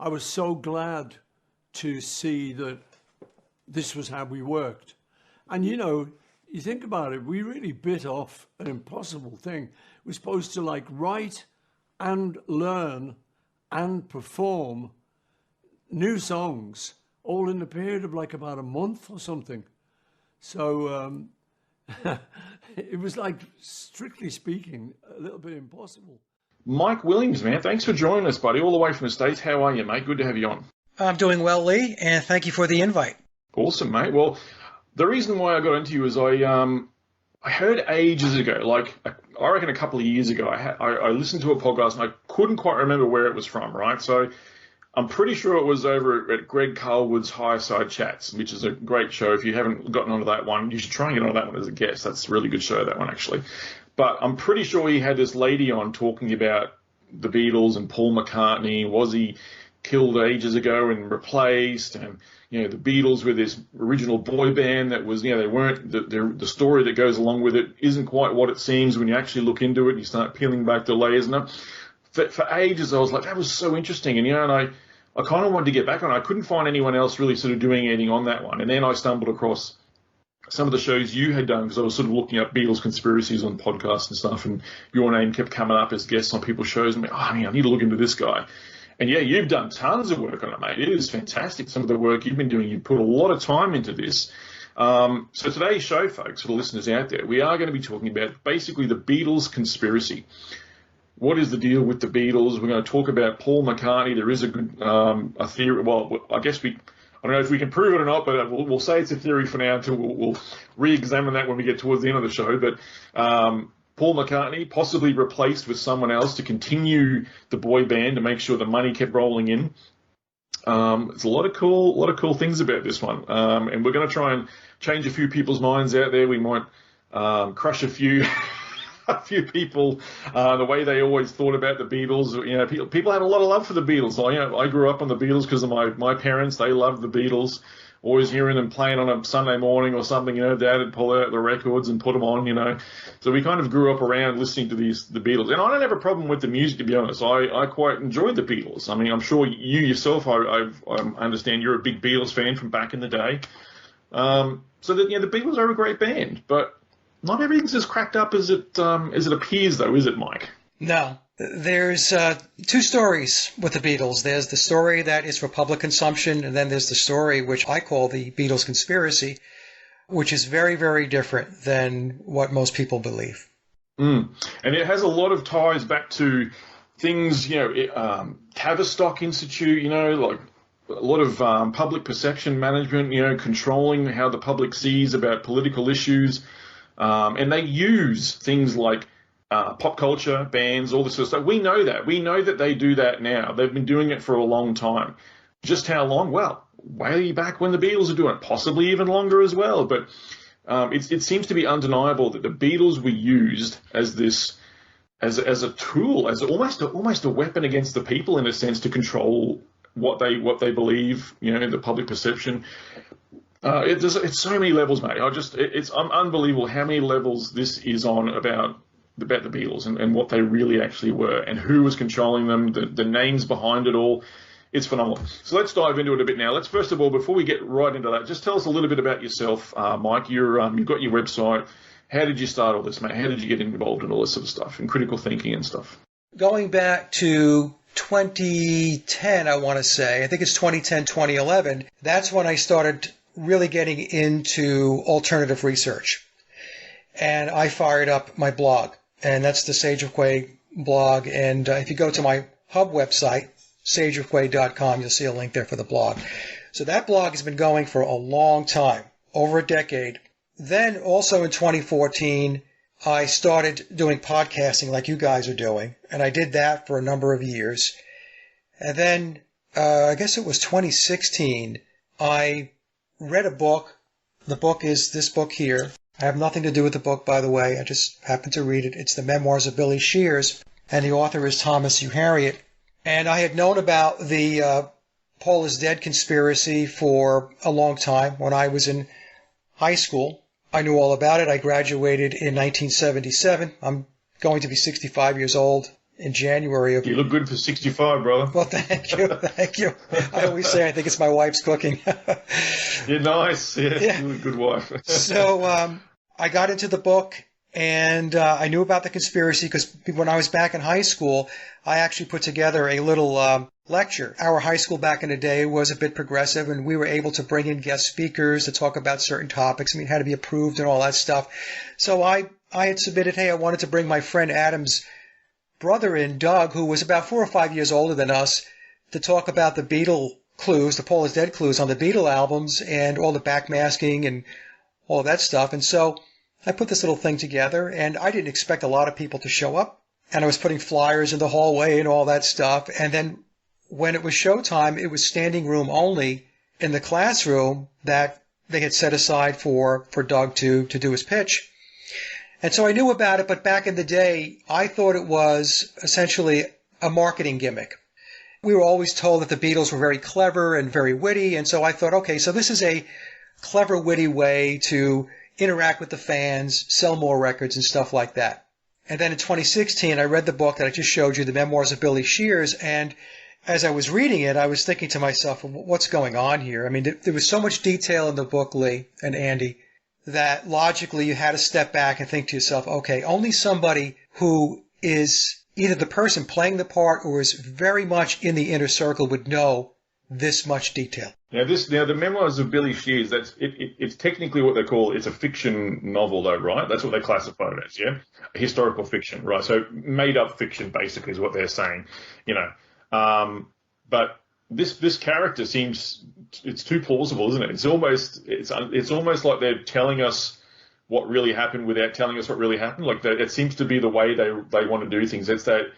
I was so glad to see that this was how we worked. And you know, you think about it, we really bit off an impossible thing. We're supposed to like write and learn and perform new songs all in the period of like about a month or something. So it was like, strictly speaking, a little bit impossible. Mike Williams, man, thanks for joining us, buddy, all the way from the States. How are you, mate? Good to have you on. I'm doing well, Lee, and thank you for the invite. Awesome, mate. Well, the reason why I got into you is I heard ages ago, like I reckon a couple of years ago, I listened to a podcast and I couldn't quite remember where it was from, right? So I'm pretty sure it was over at Greg Carlwood's Higher Side Chats, which is a great show. If you haven't gotten onto that one, you should try and get onto that one as a guest. That's a really good show, that one, actually. But I'm pretty sure he had this lady on talking about the Beatles and Paul McCartney. Was he killed ages ago and replaced? And, you know, the Beatles were this original boy band that was, you know, they weren't, the story that goes along with it isn't quite what it seems when you actually look into it and you start peeling back the layers. And for ages, I was like, that was so interesting. And, you know, and I kind of wanted to get back on it. I couldn't find anyone else really sort of doing anything on that one. And then I stumbled across some of the shows you had done, because I was sort of looking up Beatles conspiracies on podcasts and stuff, and your name kept coming up as guests on people's shows. And I mean, I need to look into this guy. And yeah, you've done tons of work on it, mate. It is fantastic, some of the work you've been doing. You've put a lot of time into this. So today's show, folks, for the listeners out there, we are going to be talking about basically the Beatles conspiracy. What is the deal with the Beatles? We're going to talk about Paul McCartney. There is a good a theory. Well, I guess I don't know if we can prove it or not, but we'll say it's a theory for now until we'll re-examine that when we get towards the end of the show. But Paul McCartney possibly replaced with someone else to continue the boy band to make sure the money kept rolling in. There's a lot of cool things about this one, and we're going to try and change a few people's minds out there. We might crush a few people the way they always thought about the Beatles. You know, people have a lot of love for the Beatles. I grew up on the Beatles because of my parents. They loved the Beatles. Always hearing them playing on a Sunday morning or something, you know, Dad would pull out the records and put them on, you know. So we kind of grew up around listening to the Beatles. And I don't have a problem with the music, to be honest. I quite enjoyed the Beatles. I mean, I'm sure you yourself, I understand you're a big Beatles fan from back in the day. So that, you know, the Beatles are a great band, but not everything's as cracked up as it appears, though, is it, Mike? No. There's two stories with the Beatles. There's the story that is for public consumption, and then there's the story which I call the Beatles Conspiracy, which is very, very different than what most people believe. And it has a lot of ties back to things, you know, Tavistock Institute, you know, like a lot of public perception management, you know, controlling how the public sees about political issues. And they use things like pop culture, bands, all this sort of stuff. We know that. We know that they do that now. They've been doing it for a long time. Just how long? Well, way back when the Beatles are doing it, possibly even longer as well. But it seems to be undeniable that the Beatles were used as this, as a tool, as almost a weapon against the people, in a sense, to control what they believe, you know, the public perception. It's so many levels, mate. It's unbelievable how many levels this is on about the Beatles and what they really actually were and who was controlling them, the names behind it all. It's phenomenal. So let's dive into it a bit now. Let's first of all, before we get right into that, just tell us a little bit about yourself, Mike. You've got your website. How did you start all this, mate? How did you get involved in all this sort of stuff and critical thinking and stuff? Going back to 2010, I want to say, I think it's 2010, 2011, that's when I started really getting into alternative research. And I fired up my blog, and that's the Sage of Quay blog. And if you go to my hub website, sageofquay.com, you'll see a link there for the blog. So that blog has been going for a long time, over a decade. Then also in 2014, I started doing podcasting like you guys are doing, and I did that for a number of years. And then I guess it was 2016, I read a book. The book is this book here. I have nothing to do with the book, by the way. I just happened to read it. It's the Memoirs of Billy Shears, and the author is Thomas Hugh Harriot. And I had known about the Paul is Dead conspiracy for a long time. When I was in high school, I knew all about it. I graduated in 1977. I'm going to be 65 years old in January of... You look good for 65, brother. Well, thank you. Thank you. I always say I think it's my wife's cooking. You're nice. Yeah, Yeah. you're a good wife. So I got into the book, and I knew about the conspiracy because when I was back in high school, I actually put together a little lecture. Our high school back in the day was a bit progressive, and we were able to bring in guest speakers to talk about certain topics. I mean, it had to be approved and all that stuff. So I had submitted, hey, I wanted to bring my friend Adam's brother in, Doug, who was about 4 or 5 years older than us, to talk about the Beatle clues, the Paul is Dead clues on the Beatle albums and all the backmasking and all of that stuff. And so I put this little thing together, and I didn't expect a lot of people to show up. And I was putting flyers in the hallway and all that stuff. And then when it was showtime, it was standing room only in the classroom that they had set aside for Doug to do his pitch. And so I knew about it, but back in the day, I thought it was essentially a marketing gimmick. We were always told that the Beatles were very clever and very witty, and so I thought, okay, so this is a clever, witty way to interact with the fans, sell more records and stuff like that. And then in 2016, I read the book that I just showed you, The Memoirs of Billy Shears, and as I was reading it, I was thinking to myself, what's going on here? I mean, there was so much detail in the book, Lee and Andy, that logically you had to step back and think to yourself, okay, only somebody who is either the person playing the part or is very much in the inner circle would know this much detail. Now, the Memoirs of Billy Shears, it's technically what they call, it's a fiction novel, though, right? That's what they classify it as, yeah? Historical fiction, right? So made-up fiction, basically, is what they're saying, you know. But this character seems, it's too plausible, isn't it? It's almost like they're telling us what really happened without telling us what really happened. Like it seems to be the way they want to do things. It's that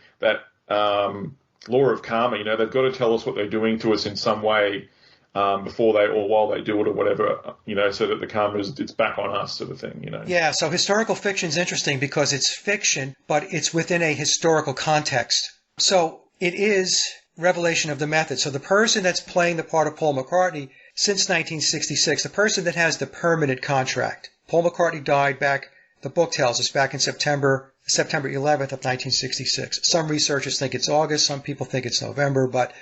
law of karma. You know, they've got to tell us what they're doing to us in some way before they or while they do it or whatever. You know, so that the karma it's back on us, sort of thing. You know. Yeah. So historical fiction is interesting because it's fiction, but it's within a historical context. So it is revelation of the method. So the person that's playing the part of Paul McCartney since 1966, the person that has the permanent contract. Paul McCartney died back, the book tells us, back in September 11th of 1966. Some researchers think it's August, some people think it's November, but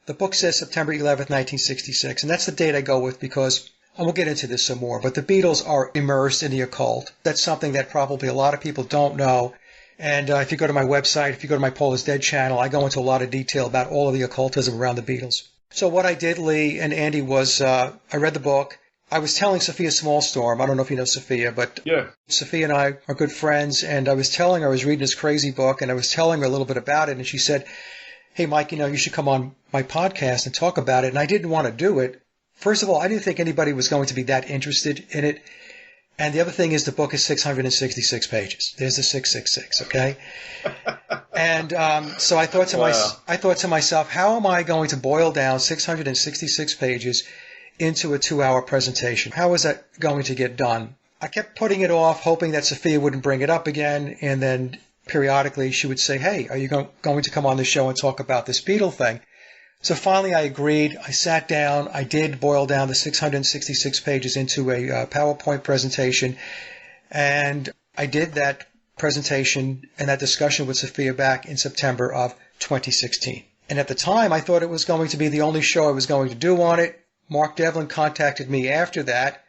the book says September 11th, 1966, and that's the date I go with because, and we'll get into this some more, but the Beatles are immersed in the occult. That's something that probably a lot of people don't know. And if you go to my website, if you go to my Paul is Dead channel, I go into a lot of detail about all of the occultism around the Beatles. So what I did, Lee and Andy, was I read the book. I was telling Sophia Smallstorm, I don't know if you know Sophia, but yeah. Sophia and I are good friends, and I was telling her I was reading this crazy book, and I was telling her a little bit about it, and she said, hey, Mike, you know, you should come on my podcast and talk about it, and I didn't want to do it. First of all, I didn't think anybody was going to be that interested in it. And the other thing is the book is 666 pages. There's the 666, okay? And so I thought to myself, how am I going to boil down 666 pages into a 2-hour presentation? How is that going to get done? I kept putting it off, hoping that Sophia wouldn't bring it up again, and then periodically she would say, hey, are you going to come on the show and talk about this Beatle thing? So finally I agreed. I sat down. I did boil down the 666 pages into a PowerPoint presentation, and I did that presentation and that discussion with Sophia back in September of 2016. And at the time, I thought it was going to be the only show I was going to do on it. Mark Devlin contacted me after that,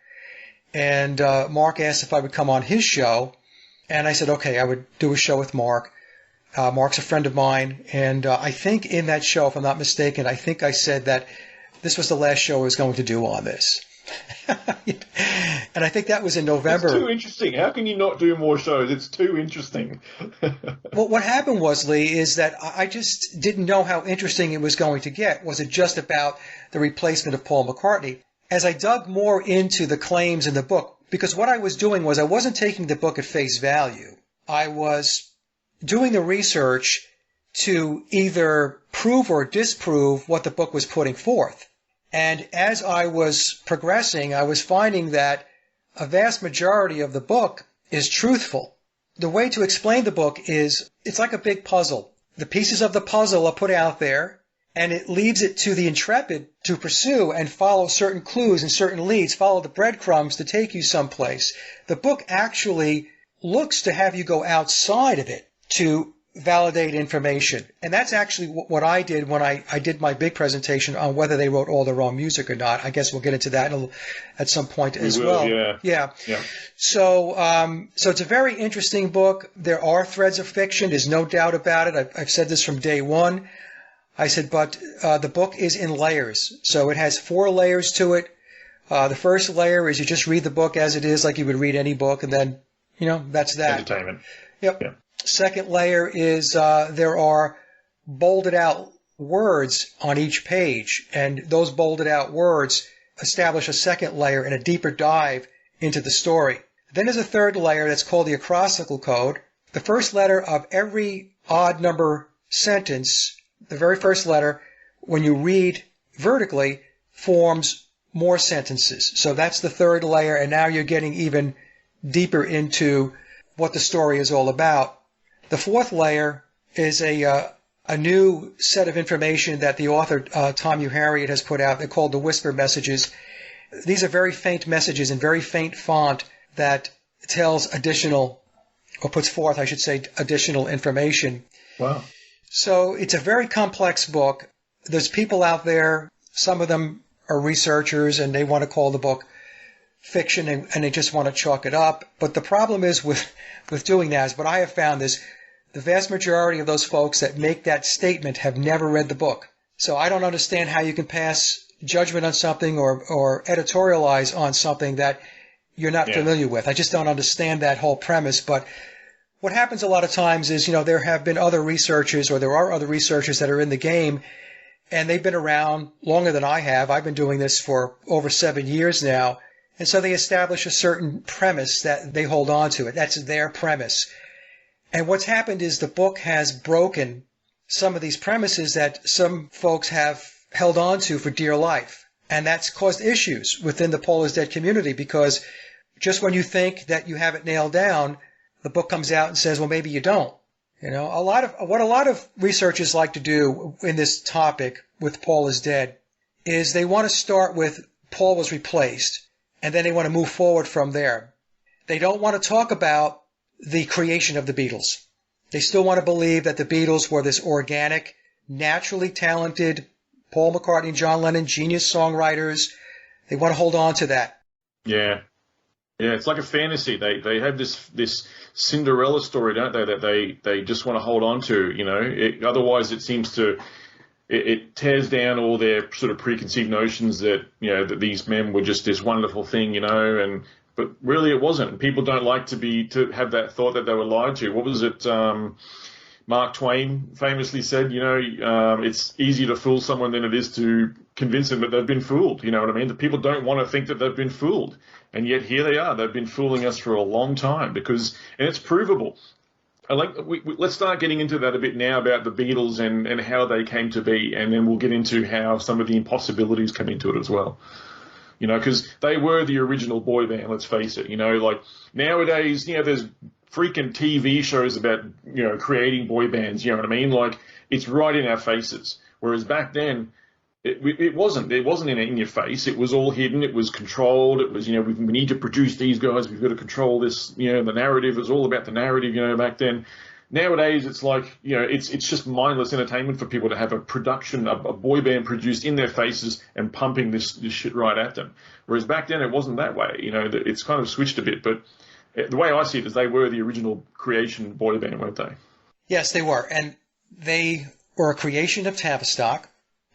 and Mark asked if I would come on his show, and I said, okay, I would do a show with Mark. Mark's a friend of mine, and I think in that show, if I'm not mistaken, I think I said that this was the last show I was going to do on this. And I think that was in November. It's too interesting. How can you not do more shows? It's too interesting. Well, what happened was, Lee, is that I just didn't know how interesting it was going to get. Was it just about the replacement of Paul McCartney? As I dug more into the claims in the book, because what I was doing was I wasn't taking the book at face value. I was doing the research to either prove or disprove what the book was putting forth. And as I was progressing, I was finding that a vast majority of the book is truthful. The way to explain the book is it's like a big puzzle. The pieces of the puzzle are put out there, and it leaves it to the intrepid to pursue and follow certain clues and certain leads, follow the breadcrumbs to take you someplace. The book actually looks to have you go outside of it to validate information. And that's actually what I did when I did my big presentation on whether they wrote all their own music or not. I guess we'll get into that at some point as well. Yeah. So it's a very interesting book. There are threads of fiction. There's no doubt about it. I've said this from day one. I said, but the book is in layers. So it has 4 layers to it. The first layer is you just read the book as it is, like you would read any book, and then, that's that. Entertainment. Yep. Yeah. Second layer is there are bolded out words on each page, and those bolded out words establish a second layer and a deeper dive into the story. Then there's a third layer that's called the acrostical code. The first letter of every odd number sentence, the very first letter, when you read vertically, forms more sentences. So that's the third layer, and now you're getting even deeper into what the story is all about. The fourth layer is a new set of information that the author, Tom Harriet, has put out. They're called the whisper messages. These are very faint messages in very faint font that tells puts forth, I should say, additional information. Wow. So it's a very complex book. There's people out there, some of them are researchers, and they want to call the book fiction, and they just want to chalk it up. But the problem is with doing that is what I have found is the vast majority of those folks that make that statement have never read the book. So I don't understand how you can pass judgment on something or editorialize on something that you're not familiar with. I just don't understand that whole premise. But what happens a lot of times is, there have been other researchers, or there are other researchers that are in the game, and they've been around longer than I have. I've been doing this for over 7 years now. And so they establish a certain premise that they hold on to. That's their premise. And what's happened is the book has broken some of these premises that some folks have held on to for dear life. And that's caused issues within the Paul is Dead community, because just when you think that you have it nailed down, the book comes out and says, well, maybe you don't. What a lot of researchers like to do in this topic with Paul is Dead is they want to start with Paul was replaced, and then they want to move forward from there. They don't want to talk about the creation of the Beatles. They still want to believe that the Beatles were this organic, naturally talented Paul McCartney and John Lennon, genius songwriters. They want to hold on to that. Yeah. Yeah, it's like a fantasy. They have this Cinderella story, don't they, that they just want to hold on to, otherwise it seems to it tears down all their sort of preconceived notions that, that these men were just this wonderful thing, but really it wasn't. People don't like to have that thought that they were lied to. What was it? Mark Twain famously said, it's easier to fool someone than it is to convince them that they've been fooled. You know what I mean? The people don't want to think that they've been fooled. And yet here they are. They've been fooling us for a long time and it's provable. Let's start getting into that a bit now about the Beatles and how they came to be. And then we'll get into how some of the impossibilities come into it as well. Because they were the original boy band, let's face it. Like nowadays, there's freaking TV shows about, creating boy bands, you know what I mean? Like, it's right in our faces. Whereas back then, it wasn't in your face. It was all hidden. It was controlled. It was, we need to produce these guys. We've got to control this, the narrative. It was all about the narrative, back then. Nowadays, it's like, it's just mindless entertainment for people to have a production, a boy band produced in their faces and pumping this shit right at them. Whereas back then, it wasn't that way. It's kind of switched a bit, but the way I see it is they were the original creation boy band, weren't they? Yes, they were. And they were a creation of Tavistock.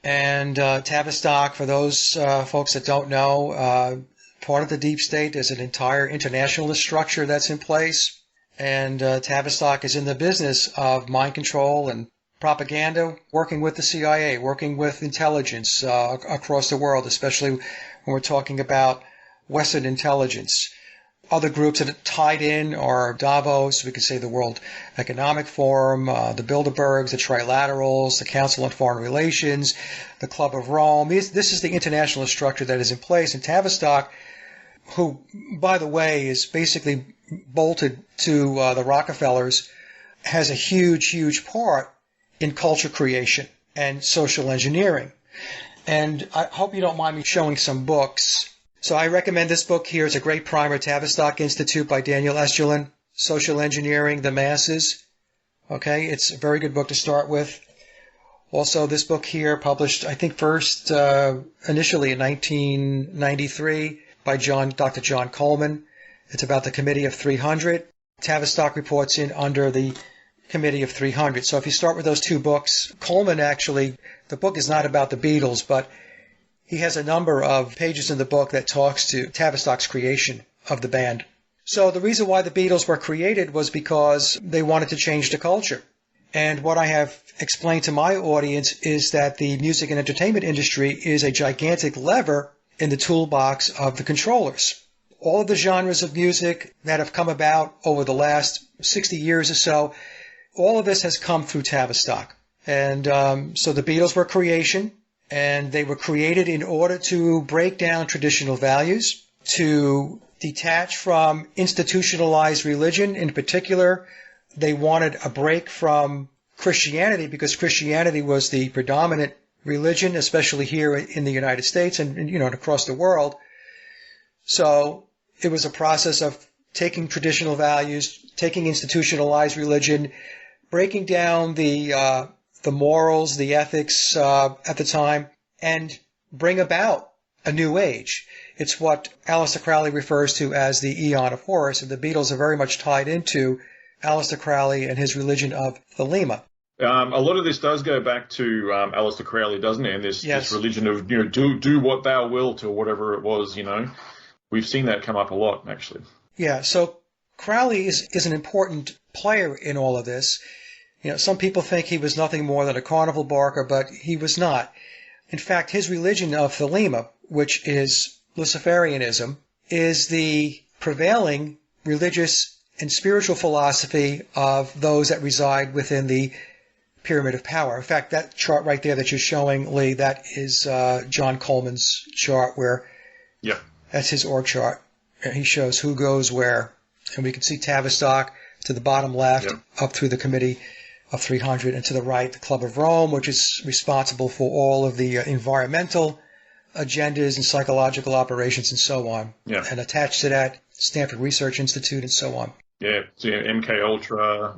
And Tavistock, for those folks that don't know, part of the deep state, there's an entire internationalist structure that's in place. And Tavistock is in the business of mind control and propaganda, working with the CIA, working with intelligence across the world, especially when we're talking about Western intelligence. Other groups that are tied in are Davos, we could say the World Economic Forum, the Bilderbergs, the Trilaterals, the Council on Foreign Relations, the Club of Rome. This is the internationalist structure that is in place. And Tavistock, who, by the way, is basically bolted to the Rockefellers, has a huge, huge part in culture creation and social engineering. And I hope you don't mind me showing some books. So I recommend this book here. It's a great primer, Tavistock Institute by Daniel Esterlin, Social Engineering, the Masses. Okay, it's a very good book to start with. Also, this book here, published, I think, first initially in 1993 by Dr. John Coleman. It's about the Committee of 300. Tavistock reports in under the Committee of 300. So if you start with those two books, Coleman actually, the book is not about the Beatles, but he has a number of pages in the book that talks to Tavistock's creation of the band. So the reason why the Beatles were created was because they wanted to change the culture. And what I have explained to my audience is that the music and entertainment industry is a gigantic lever in the toolbox of the controllers. All of the genres of music that have come about over the last 60 years or so, all of this has come through Tavistock. And so the Beatles were creation, and they were created in order to break down traditional values, to detach from institutionalized religion. In particular, they wanted a break from Christianity because Christianity was the predominant religion, especially here in the United States and across the world. So it was a process of taking traditional values, taking institutionalized religion, breaking down the morals, the ethics at the time, and bring about a new age. It's what Aleister Crowley refers to as the Eon of Horus, and the Beatles are very much tied into Aleister Crowley and his religion of Thelema. A lot of this does go back to Aleister Crowley, doesn't it? And this religion of do what thou wilt, or whatever it was. We've seen that come up a lot, actually. Yeah. So Crowley is an important player in all of this. Some people think he was nothing more than a carnival barker, but he was not. In fact, his religion of Thelema, which is Luciferianism, is the prevailing religious and spiritual philosophy of those that reside within the pyramid of power. In fact, that chart right there that you're showing, Lee, that is John Coleman's chart that's his org chart. He shows who goes where. And we can see Tavistock to the bottom left, up through the Committee of 300, and to the right, the Club of Rome, which is responsible for all of the environmental agendas and psychological operations and so on. Yeah. And attached to that, Stanford Research Institute and so on. Yeah, so MK Ultra,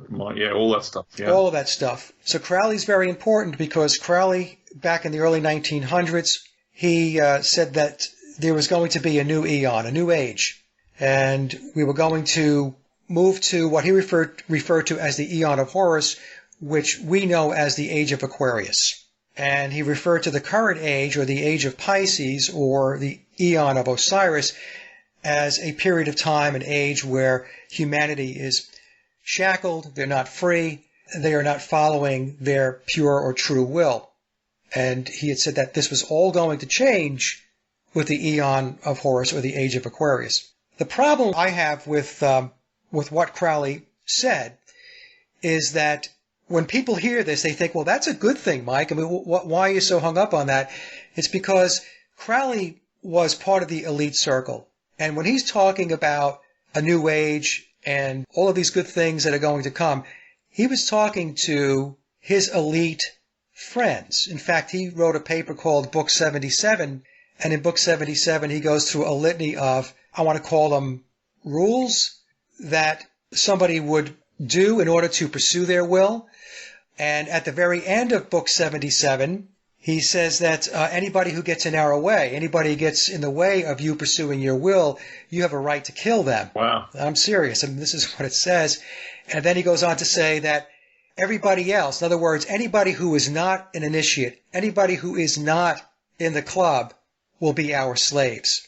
all that stuff. Yeah. All of that stuff. So Crowley's very important because Crowley, back in the early 1900s, he said that there was going to be a new eon, a new age, and we were going to move to what he referred to as the Eon of Horus, which we know as the Age of Aquarius. And he referred to the current age, or the Age of Pisces, or the Eon of Osiris, as a period of time, an age where humanity is shackled, they're not free, they are not following their pure or true will. And he had said that this was all going to change with the Eon of Horus, or the Age of Aquarius. The problem I have with what Crowley said is that when people hear this, they think, well, that's a good thing, Mike. I mean, why are you so hung up on that? It's because Crowley was part of the elite circle. And when he's talking about a new age and all of these good things that are going to come, he was talking to his elite friends. In fact, he wrote a paper called Book 77. And in Book 77, he goes through a litany of, I want to call them rules that somebody would do in order to pursue their will. And at the very end of Book 77, he says that anybody who gets in our way, anybody who gets in the way of you pursuing your will, you have a right to kill them. Wow. I'm serious. I mean, this is what it says. And then he goes on to say that everybody else, in other words, anybody who is not an initiate, anybody who is not in the club, will be our slaves.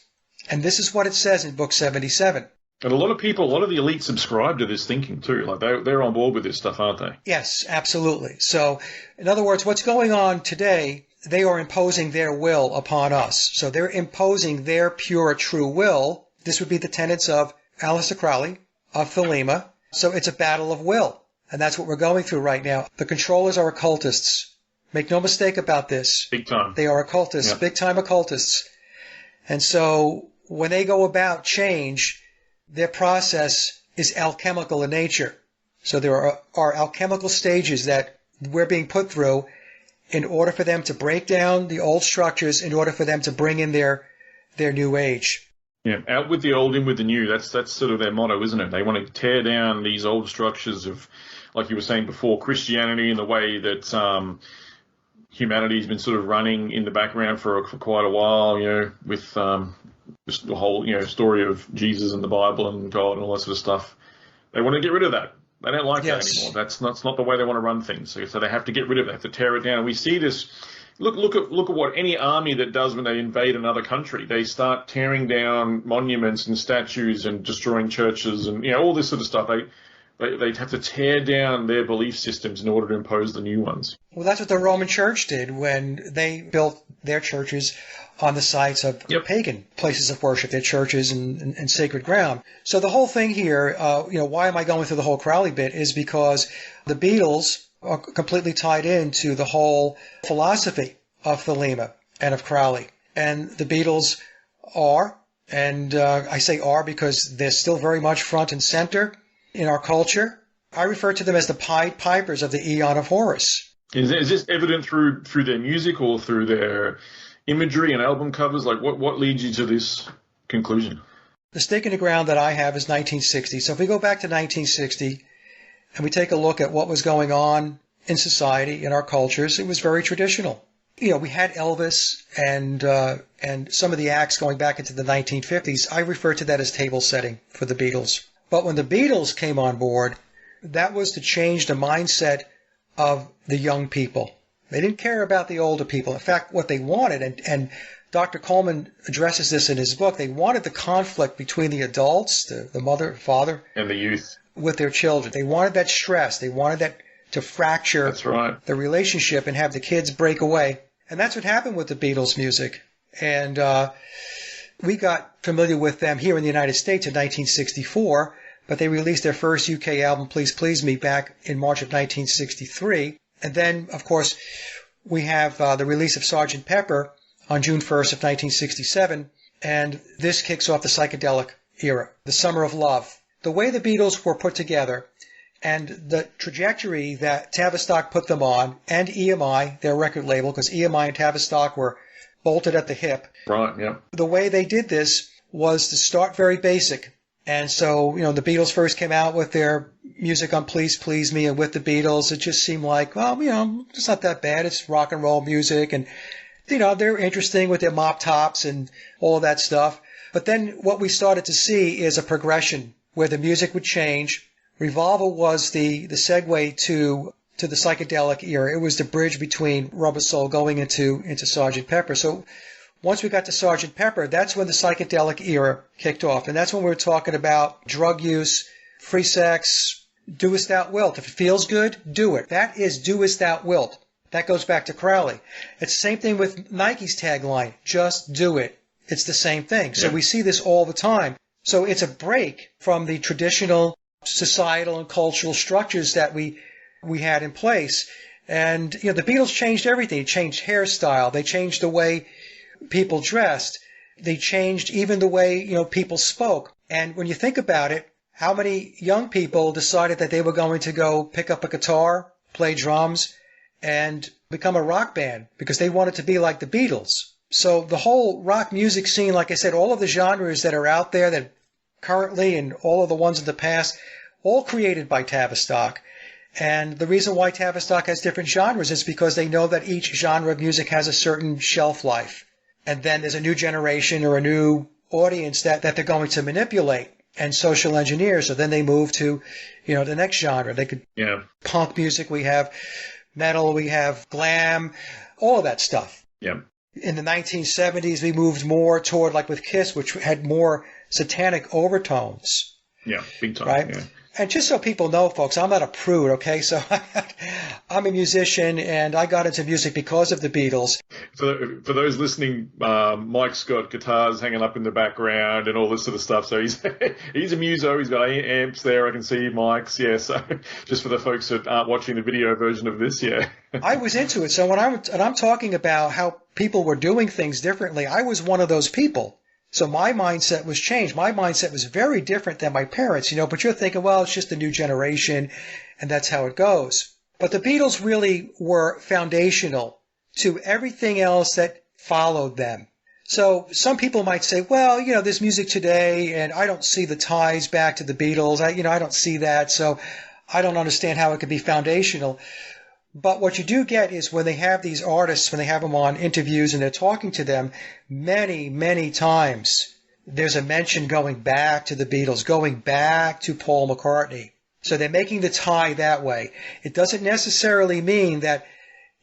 And this is what it says in Book 77. And a lot of people, a lot of the elite subscribe to this thinking too. Like they're on board with this stuff, aren't they? Yes, absolutely. So, in other words, what's going on today, they are imposing their will upon us. So they're imposing their pure, true will. This would be the tenets of Aleister Crowley, of Thelema. So it's a battle of will. And that's what we're going through right now. The controllers are occultists. Make no mistake about this. Big time. They are occultists, big time occultists. And so when they go about change, their process is alchemical in nature. So there are alchemical stages that we're being put through in order for them to break down the old structures, in order for them to bring in their new age. Yeah, out with the old, in with the new. That's sort of their motto, isn't it? They want to tear down these old structures of like you were saying before, Christianity and the way that humanity's been sort of running in the background for quite a while, with just the whole, story of Jesus and the Bible and God and all that sort of stuff. They want to get rid of that. They don't like that anymore. That's not the way they want to run things. So they have to get rid of it. They have to tear it down. And we see this. Look at what any army that does when they invade another country. They start tearing down monuments and statues and destroying churches and all this sort of stuff. They have to tear down their belief systems in order to impose the new ones. Well, that's what the Roman Church did when they built their churches on the sites of pagan places of worship, their churches and sacred ground. So the whole thing here, why am I going through the whole Crowley bit, is because the Beatles are completely tied into the whole philosophy of Thelema and of Crowley. And the Beatles are, and I say are because they're still very much front and center in our culture. I refer to them as the Pied Pipers of the Aeon of Horus. Is this evident through their music or through their imagery and album covers? Like, what leads you to this conclusion? The stake in the ground that I have is 1960. So if we go back to 1960 and we take a look at what was going on in society, in our cultures, it was very traditional. We had Elvis and some of the acts going back into the 1950s. I refer to that as table setting for the Beatles. But when the Beatles came on board, that was to change the mindset of the young people. They didn't care about the older people. In fact, what they wanted, and Dr. Coleman addresses this in his book, they wanted the conflict between the adults, the mother, father, and the youth, with their children. They wanted that stress. They wanted that to fracture the relationship and have the kids break away. And that's what happened with the Beatles music. And we got familiar with them here in the United States in 1964, but they released their first UK album, Please Please Me, back in March of 1963. And then, of course, we have the release of Sgt. Pepper on June 1st of 1967, and this kicks off the psychedelic era, the Summer of Love. The way the Beatles were put together and the trajectory that Tavistock put them on, and EMI, their record label, because EMI and Tavistock were bolted at the hip. Right, yeah. The way they did this was to start very basic. And so, the Beatles first came out with their music on Please Please Me, and with the Beatles, it just seemed like, well, it's not that bad. It's rock and roll music, and, they're interesting with their mop tops and all of that stuff. But then what we started to see is a progression where the music would change. Revolver was the segue to the psychedelic era. It was the bridge between Rubber Soul going into Sgt. Pepper. So once we got to Sgt. Pepper, that's when the psychedelic era kicked off. And that's when we were talking about drug use, free sex, doest thou wilt. If it feels good, do it. That is doest thou wilt. That goes back to Crowley. It's the same thing with Nike's tagline, just do it. It's the same thing. So we see this all the time. So it's a break from the traditional societal and cultural structures that we had in place. And, the Beatles changed everything. They changed hairstyle. They changed the way people dressed. They changed even the way, people spoke. And when you think about it, how many young people decided that they were going to go pick up a guitar, play drums, and become a rock band because they wanted to be like the Beatles? So the whole rock music scene, like I said, all of the genres that are out there that currently and all of the ones in the past, all created by Tavistock. And the reason why Tavistock has different genres is because they know that each genre of music has a certain shelf life. And then there's a new generation or a new audience that they're going to manipulate and social engineer. So then they move to, the next genre. They could punk music, we have metal, we have glam, all of that stuff. Yeah. In the 1970s, we moved more toward, like with Kiss, which had more satanic overtones. Yeah, big time. Right? Yeah. And just so people know, folks, I'm not a prude, okay? So I'm a musician, and I got into music because of the Beatles. For those listening, Mike's got guitars hanging up in the background and all this sort of stuff. So he's a muso. He's got amps there. I can see mics. Yeah. So just for the folks that aren't watching the video version of this, yeah. I was into it. So when I'm talking about how people were doing things differently, I was one of those people. So my mindset was changed. My mindset was very different than my parents, but you're thinking, well, it's just a new generation and that's how it goes. But the Beatles really were foundational to everything else that followed them. So some people might say, well, there's music today and I don't see the ties back to the Beatles. I don't see that. So I don't understand how it could be foundational. But what you do get is when they have these artists, when they have them on interviews and they're talking to them, many, many times there's a mention going back to the Beatles, going back to Paul McCartney. So they're making the tie that way. It doesn't necessarily mean that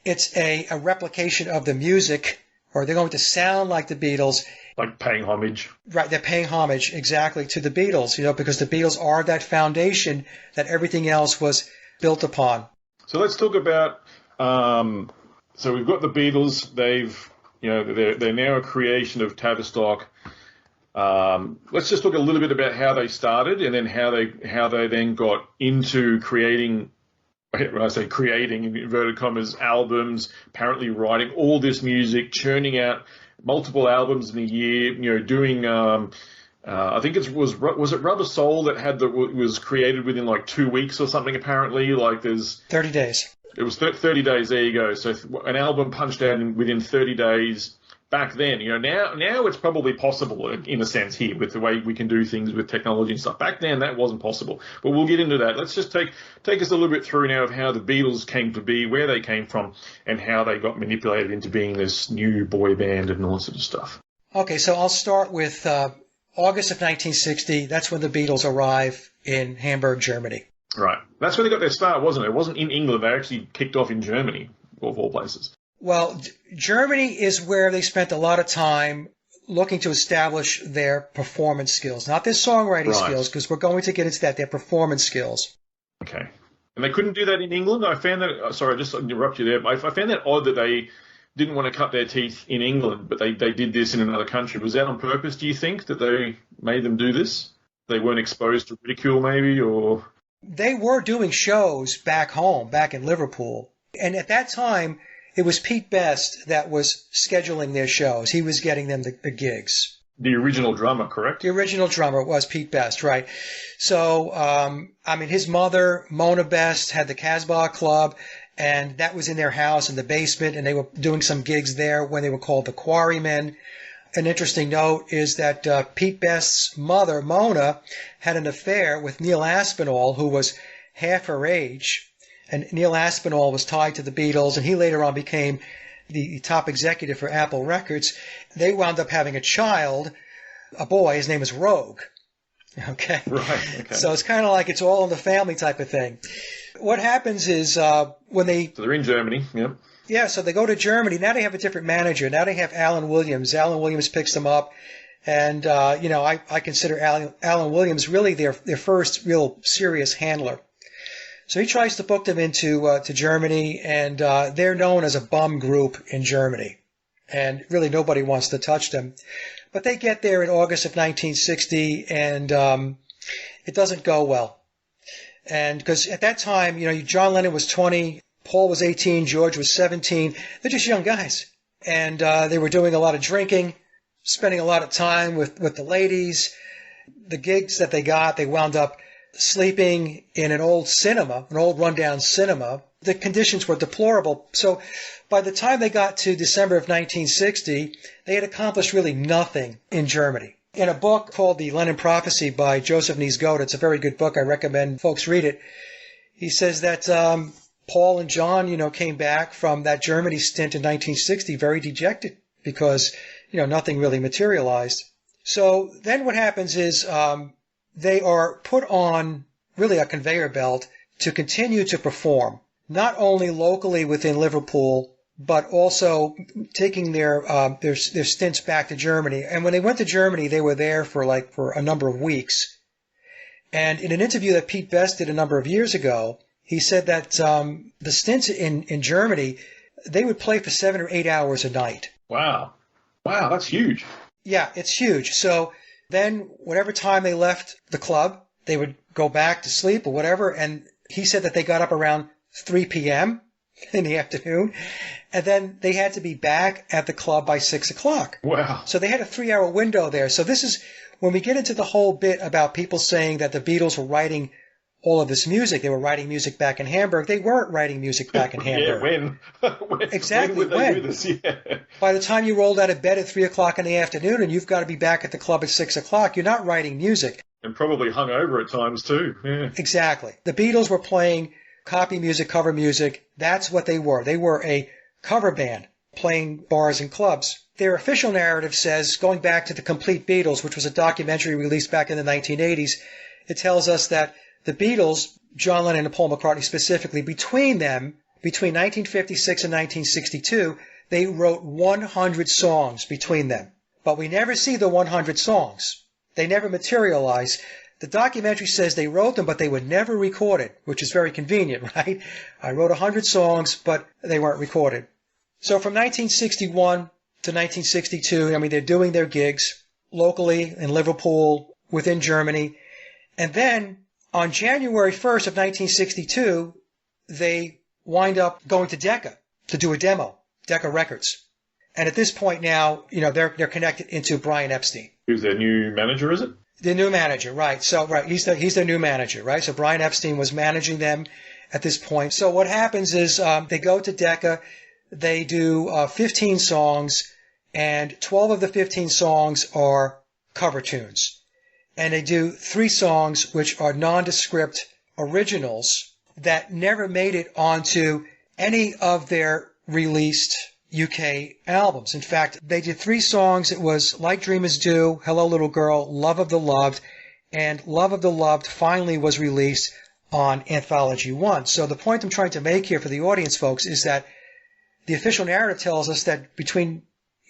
it's a replication of the music or they're going to sound like the Beatles. Like paying homage. Right, they're paying homage exactly to the Beatles, because the Beatles are that foundation that everything else was built upon. So let's talk about. So we've got the Beatles. They're now a creation of Tavistock. Let's just talk a little bit about how they started and then how they then got into creating. When I say creating in inverted commas, albums, apparently writing all this music, churning out multiple albums in a year. Doing. I think was it Rubber Soul that was created within like 2 weeks or something. Apparently, like there's 30 days. It was 30 days. There you go. So an album punched out within 30 days. Back then, now it's probably possible in a sense here with the way we can do things with technology and stuff. Back then, that wasn't possible. But we'll get into that. Let's just take us a little bit through now of how the Beatles came to be, where they came from, and how they got manipulated into being this new boy band and all that sort of stuff. Okay, so I'll start with August of 1960. That's when the Beatles arrive in Hamburg, Germany. Right. That's where they got their start, wasn't it? It wasn't in England. They actually kicked off in Germany, of all places. Well, Germany is where they spent a lot of time looking to establish their performance skills, not their songwriting skills, because we're going to get into that, their performance skills. Okay. And they couldn't do that in England? I found that, sorry, I just interrupt you there. I found that odd that they didn't want to cut their teeth in England, but they did this in another country. Was that on purpose, do you think, that they made them do this? They weren't exposed to ridicule, maybe, or? They were doing shows back home, back in Liverpool. And at that time, it was Pete Best that was scheduling their shows. He was getting them the gigs. The original drummer, correct? The original drummer was Pete Best, right. So, his mother, Mona Best, had the Casbah Club, and that was in their house in the basement, and they were doing some gigs there when they were called the Quarrymen. An interesting note is that Pete Best's mother, Mona, had an affair with Neil Aspinall, who was half her age. And Neil Aspinall was tied to the Beatles, and he later on became the top executive for Apple Records. They wound up having a child, a boy. His name was Rogue. Okay? Right, okay. So it's kind of like it's all in the family type of thing. What happens is when they... So they're in Germany, yep. Yeah, so they go to Germany. Now they have a different manager. Now they have Alan Williams. Alan Williams picks them up. And, I consider Alan Williams really their first real serious handler. So he tries to book them into to Germany, and they're known as a bum group in Germany. And really nobody wants to touch them. But they get there in August of 1960, and it doesn't go well. And because at that time, John Lennon was 20, Paul was 18, George was 17. They're just young guys. And they were doing a lot of drinking, spending a lot of time with the ladies. The gigs that they got, they wound up sleeping in an old cinema, an old rundown cinema. The conditions were deplorable. So by the time they got to December of 1960, they had accomplished really nothing in Germany. In a book called The Lennon Prophecy by Joseph Niesgoda, it's a very good book. I recommend folks read it. He says that Paul and John, came back from that Germany stint in 1960 very dejected because, nothing really materialized. So then what happens is they are put on really a conveyor belt to continue to perform, not only locally within Liverpool, but also taking their stints back to Germany. And when they went to Germany, they were there for a number of weeks. And in an interview that Pete Best did a number of years ago, he said that the stints in Germany, they would play for 7 or 8 hours a night. Wow, that's huge. Yeah, it's huge. So then whatever time they left the club, they would go back to sleep or whatever. And he said that they got up around 3 p.m. in the afternoon. And then they had to be back at the club by 6 o'clock. Wow. So they had a 3-hour window there. So this is when we get into the whole bit about people saying that the Beatles were writing all of this music. They were writing music back in Hamburg. They weren't writing music back in Hamburg. When? Exactly, when? Would they do this? Yeah. By the time you rolled out of bed at 3 o'clock in the afternoon and you've got to be back at the club at 6 o'clock, you're not writing music. And probably hungover at times too. Yeah. Exactly. The Beatles were playing copy music, cover music. That's what they were. They were a cover band playing bars and clubs. Their official narrative says, going back to The Complete Beatles, which was a documentary released back in the 1980s, it tells us that the Beatles, John Lennon and Paul McCartney specifically, between 1956 and 1962, they wrote 100 songs between them. But we never see the 100 songs. They never materialize. The documentary says they wrote them, but they were never recorded, which is very convenient, right? I wrote 100 songs, but they weren't recorded. So from 1961 to 1962, I mean, they're doing their gigs locally in Liverpool, within Germany. And then on January 1st of 1962, they wind up going to Decca to do a demo, Decca Records. And at this point now, they're connected into Brian Epstein. Who's their new manager, is it? The new manager, right. So, right, he's the new manager, right? So Brian Epstein was managing them at this point. So what happens is they go to Decca, they do 15 songs, and 12 of the 15 songs are cover tunes. And they do 3 songs which are nondescript originals that never made it onto any of their released UK albums. In fact, they did 3 songs. It was Like Dreamers Do, Hello Little Girl, Love of the Loved, and Love of the Loved finally was released on Anthology 1. So the point I'm trying to make here for the audience, folks, is that the official narrative tells us that between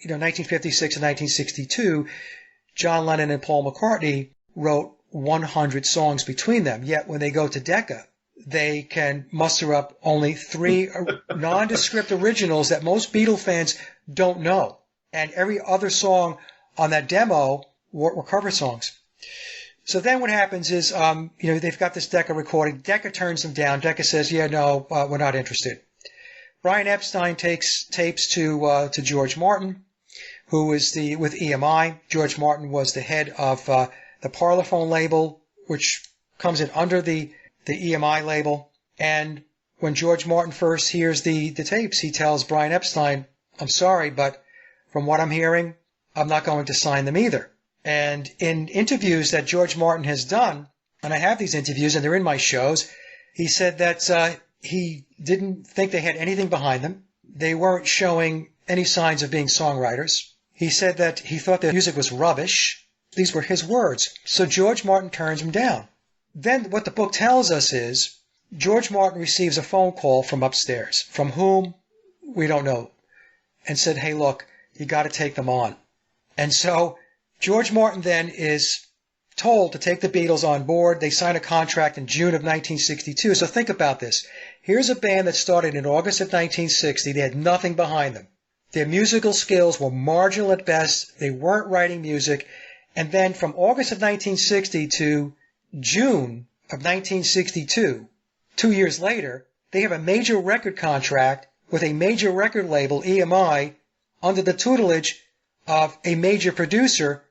1956 and 1962, John Lennon and Paul McCartney wrote 100 songs between them. Yet when they go to Decca, they can muster up only 3 nondescript originals that most Beatle fans don't know. And every other song on that demo were cover songs. So then what happens is, they've got this Decca recording. Decca turns them down. Decca says, we're not interested. Brian Epstein takes tapes to George Martin, who is with EMI. George Martin was the head of the Parlophone label, which comes in under the EMI label. And when George Martin first hears the tapes, he tells Brian Epstein, I'm sorry, but from what I'm hearing, I'm not going to sign them either. And in interviews that George Martin has done, and I have these interviews and they're in my shows, he said that he didn't think they had anything behind them. They weren't showing any signs of being songwriters. He said that he thought their music was rubbish. These were his words. So George Martin turns him down. Then what the book tells us is George Martin receives a phone call from upstairs, from whom we don't know, and said, hey, look, you got to take them on. And so George Martin then is told to take the Beatles on board. They sign a contract in June of 1962. So think about this. Here's a band that started in August of 1960. They had nothing behind them. Their musical skills were marginal at best. They weren't writing music. And then from August of 1960 to June of 1962, 2 years later, they have a major record contract with a major record label, EMI, under the tutelage of a major producer,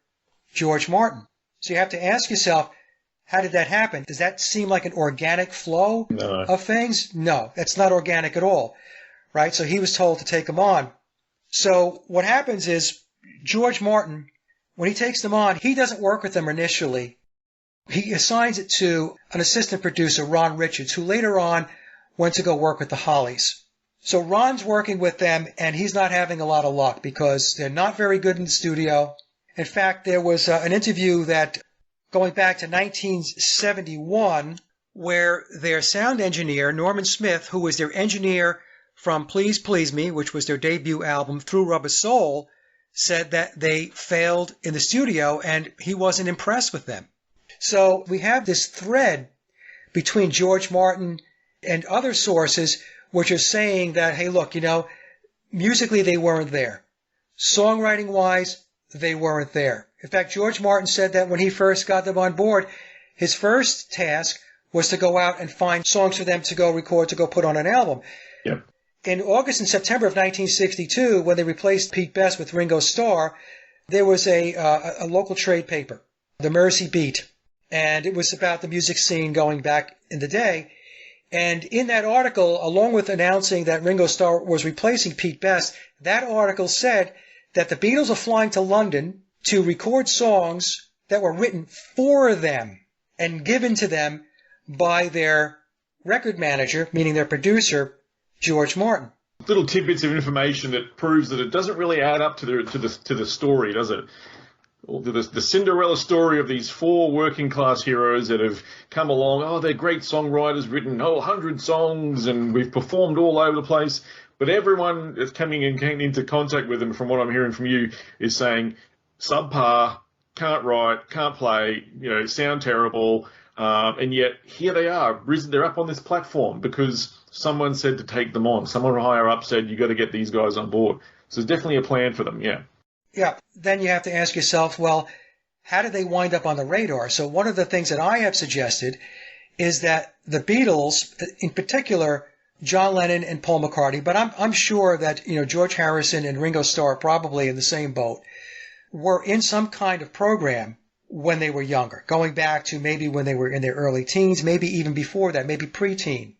George Martin. So you have to ask yourself, how did that happen? Does that seem like an organic flow of things? No, that's not organic at all, right? So he was told to take them on. So what happens is George Martin, when he takes them on, he doesn't work with them initially. He assigns it to an assistant producer, Ron Richards, who later on went to go work with the Hollies. So Ron's working with them, and he's not having a lot of luck because they're not very good in the studio. In fact, there was an interview that going back to 1971 where their sound engineer, Norman Smith, who was their engineer from Please Please Me, which was their debut album, Through Rubber Soul, said that they failed in the studio and he wasn't impressed with them. So we have this thread between George Martin and other sources which are saying that, hey, look, musically they weren't there. Songwriting-wise, they weren't there. In fact, George Martin said that when he first got them on board, his first task was to go out and find songs for them to go record, to go put on an album. Yep. In August and September of 1962, when they replaced Pete Best with Ringo Starr, there was a local trade paper, the Mersey Beat, and it was about the music scene going back in the day. And in that article, along with announcing that Ringo Starr was replacing Pete Best, that article said that the Beatles are flying to London to record songs that were written for them and given to them by their record manager, meaning their producer, George Martin. Little tidbits of information that proves that it doesn't really add up to the story, does it? The Cinderella story of these four working class heroes that have come along. Oh, they're great songwriters, written 100 songs, and we've performed all over the place. But everyone that's came into contact with them, from what I'm hearing from you, is saying subpar, can't write, can't play, sound terrible. And yet here they are, they're up on this platform because someone said to take them on. Someone higher up said, you got to get these guys on board. So there's definitely a plan for them, yeah. Yeah, then you have to ask yourself, well, how did they wind up on the radar? So one of the things that I have suggested is that the Beatles, in particular, John Lennon and Paul McCartney, but I'm sure that George Harrison and Ringo Starr are probably in the same boat, were in some kind of program when they were younger, going back to maybe when they were in their early teens, maybe even before that, maybe preteen.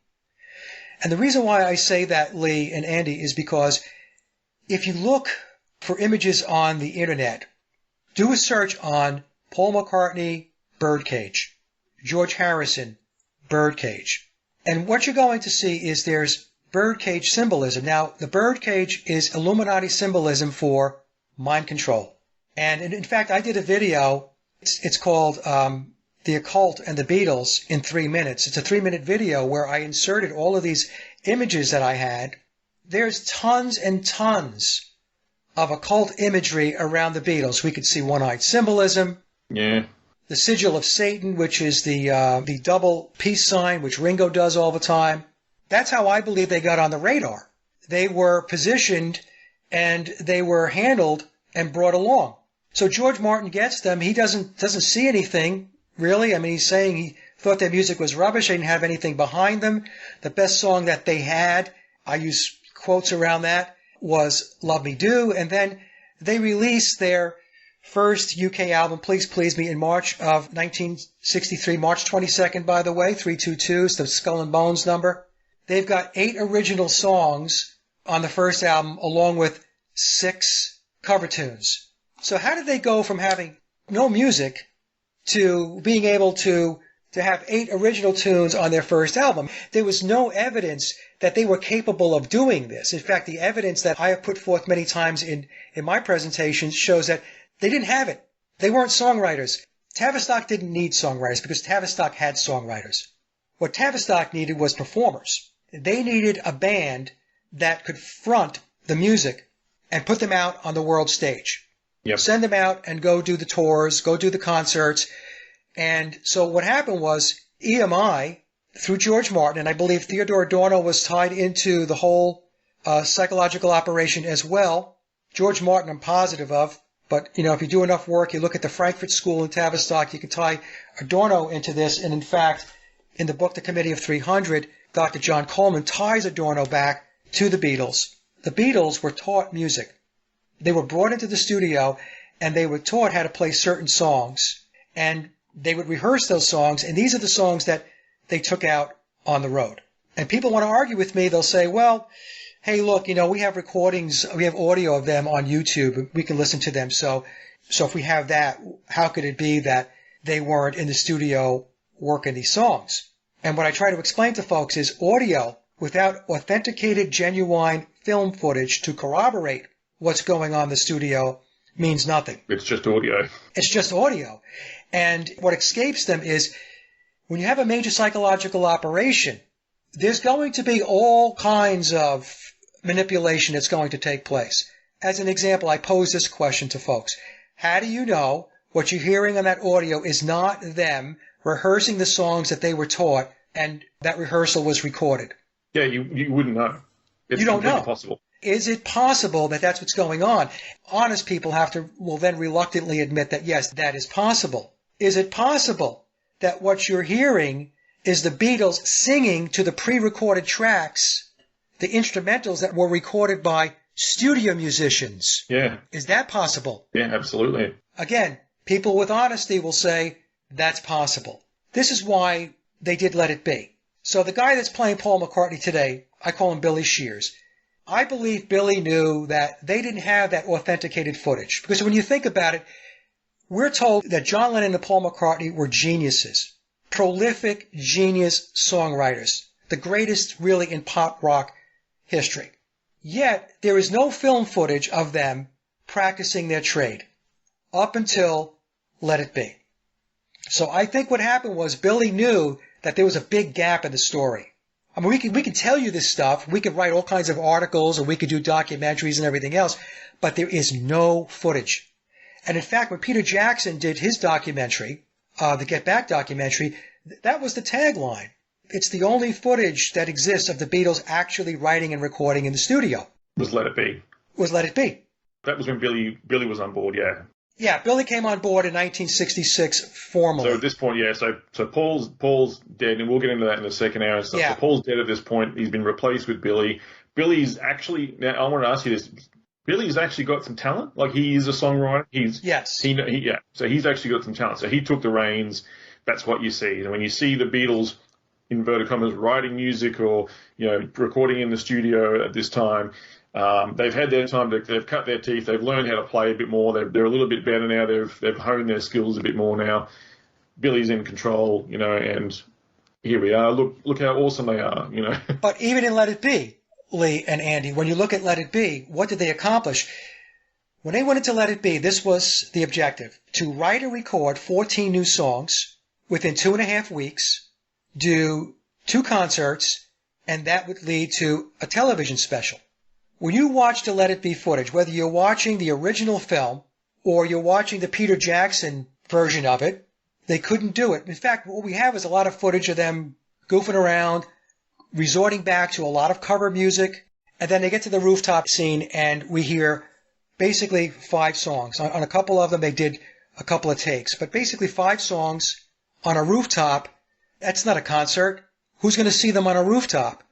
And the reason why I say that, Lee and Andy, is because if you look for images on the internet, do a search on Paul McCartney, birdcage, George Harrison, birdcage. And what you're going to see is there's birdcage symbolism. Now, the birdcage is Illuminati symbolism for mind control. And in fact, I did a video. It's called The Occult and the Beatles in 3 minutes. It's a 3-minute video where I inserted all of these images that I had. There's tons and tons of occult imagery around the Beatles. We could see one-eyed symbolism. Yeah. The sigil of Satan, which is the double peace sign, which Ringo does all the time. That's how I believe they got on the radar. They were positioned and they were handled and brought along. So George Martin gets them. He doesn't see anything, really. I mean, he's saying he thought their music was rubbish. They didn't have anything behind them. The best song that they had, I use quotes around that, was Love Me Do. And then they released their first UK album, Please Please Me, in March of 1963, March 22nd, by the way, 322 is the Skull and Bones number. They've got 8 original songs on the first album, along with 6 cover tunes. So how did they go from having no music to being able to have 8 original tunes on their first album? There was no evidence that they were capable of doing this. In fact, the evidence that I have put forth many times in my presentations shows that they didn't have it. They weren't songwriters. Tavistock didn't need songwriters because Tavistock had songwriters. What Tavistock needed was performers. They needed a band that could front the music and put them out on the world stage. Yep. Send them out and go do the tours, go do the concerts. And so what happened was EMI, through George Martin, and I believe Theodore Adorno was tied into the whole psychological operation as well. George Martin I'm positive of. But, if you do enough work, you look at the Frankfurt School in Tavistock, you can tie Adorno into this. And in fact, in the book, The Committee of 300, Dr. John Coleman ties Adorno back to the Beatles. The Beatles were taught music. They were brought into the studio and they were taught how to play certain songs. And they would rehearse those songs. And these are the songs that they took out on the road. And people want to argue with me. They'll say, well, hey, look, we have recordings, we have audio of them on YouTube. We can listen to them. So if we have that, how could it be that they weren't in the studio working these songs? And what I try to explain to folks is audio without authenticated, genuine film footage to corroborate what's going on in the studio means nothing. It's just audio. It's just audio. And what escapes them is when you have a major psychological operation, there's going to be all kinds of manipulation that's going to take place. As an example, I pose this question to folks. How do you know what you're hearing on that audio is not them rehearsing the songs that they were taught and that rehearsal was recorded? Yeah, you wouldn't know. It's you don't know. Possible. Is it possible that that's what's going on? Honest people will then reluctantly admit that, yes, that is possible. Is it possible that what you're hearing is the Beatles singing to the pre-recorded tracks, the instrumentals that were recorded by studio musicians? Yeah. Is that possible? Yeah, absolutely. Again, people with honesty will say that's possible. This is why they did Let It Be. So the guy that's playing Paul McCartney today, I call him Billy Shears. I believe Billy knew that they didn't have that authenticated footage. Because when you think about it, we're told that John Lennon and Paul McCartney were geniuses, prolific genius songwriters, the greatest really in pop rock history. Yet, there is no film footage of them practicing their trade up until Let It Be. So I think what happened was Billy knew that there was a big gap in the story. I mean, we can tell you this stuff. We could write all kinds of articles, or we could do documentaries and everything else, but there is no footage. And in fact, when Peter Jackson did his documentary, the Get Back documentary, that was the tagline. It's the only footage that exists of the Beatles actually writing and recording in the studio. Was Let It Be. Was Let It Be. That was when Billy was on board, yeah. Yeah, Billy came on board in 1966 formally. So at this point, yeah, so Paul's dead, and we'll get into that in the second hour and stuff. Yeah. So Paul's dead at this point. He's been replaced with Billy. Billy's actually, now I want to ask you this, Billy's actually got some talent? Like, he is a songwriter? Yes. Yeah, so he's actually got some talent. So he took the reins. That's what you see. And when you see the Beatles, inverted commas, writing music or, recording in the studio at this time, they've had their time. They've cut their teeth. They've learned how to play a bit more. They're a little bit better now. They've honed their skills a bit more now. Billy's in control, and here we are. Look how awesome they are, But even in Let It Be, Lee and Andy, when you look at Let It Be, what did they accomplish? When they went into Let It Be, this was the objective: to write and record 14 new songs within 2.5 weeks, do 2 concerts, and that would lead to a television special. When you watch the Let It Be footage, whether you're watching the original film or you're watching the Peter Jackson version of it, they couldn't do it. In fact, what we have is a lot of footage of them goofing around, resorting back to a lot of cover music, and then they get to the rooftop scene and we hear basically 5 songs. On a couple of them, they did a couple of takes, but basically 5 songs on a rooftop. That's not a concert. Who's going to see them on a rooftop?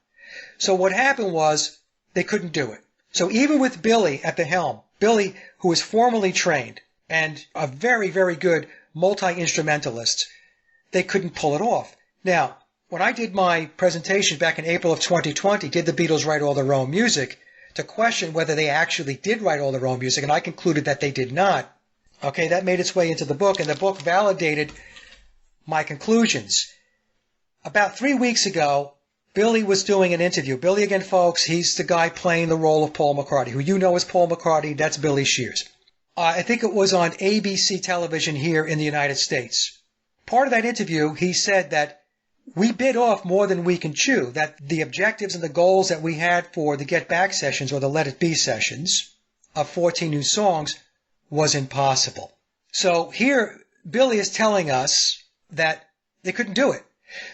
So what happened was they couldn't do it. So even with Billy at the helm, Billy, who is formally trained and a very, very good multi-instrumentalist, they couldn't pull it off. Now, when I did my presentation back in April of 2020, did the Beatles write all their own music, to question whether they actually did write all their own music, and I concluded that they did not. Okay, that made its way into the book, and the book validated my conclusions. About 3 weeks ago, Billy was doing an interview. Billy, again, folks, he's the guy playing the role of Paul McCartney. Who you know as Paul McCartney, that's Billy Shears. I think it was on ABC television here in the United States. Part of that interview, he said that we bit off more than we can chew, that the objectives and the goals that we had for the Get Back sessions or the Let It Be sessions of 14 new songs was impossible. So here, Billy is telling us that they couldn't do it.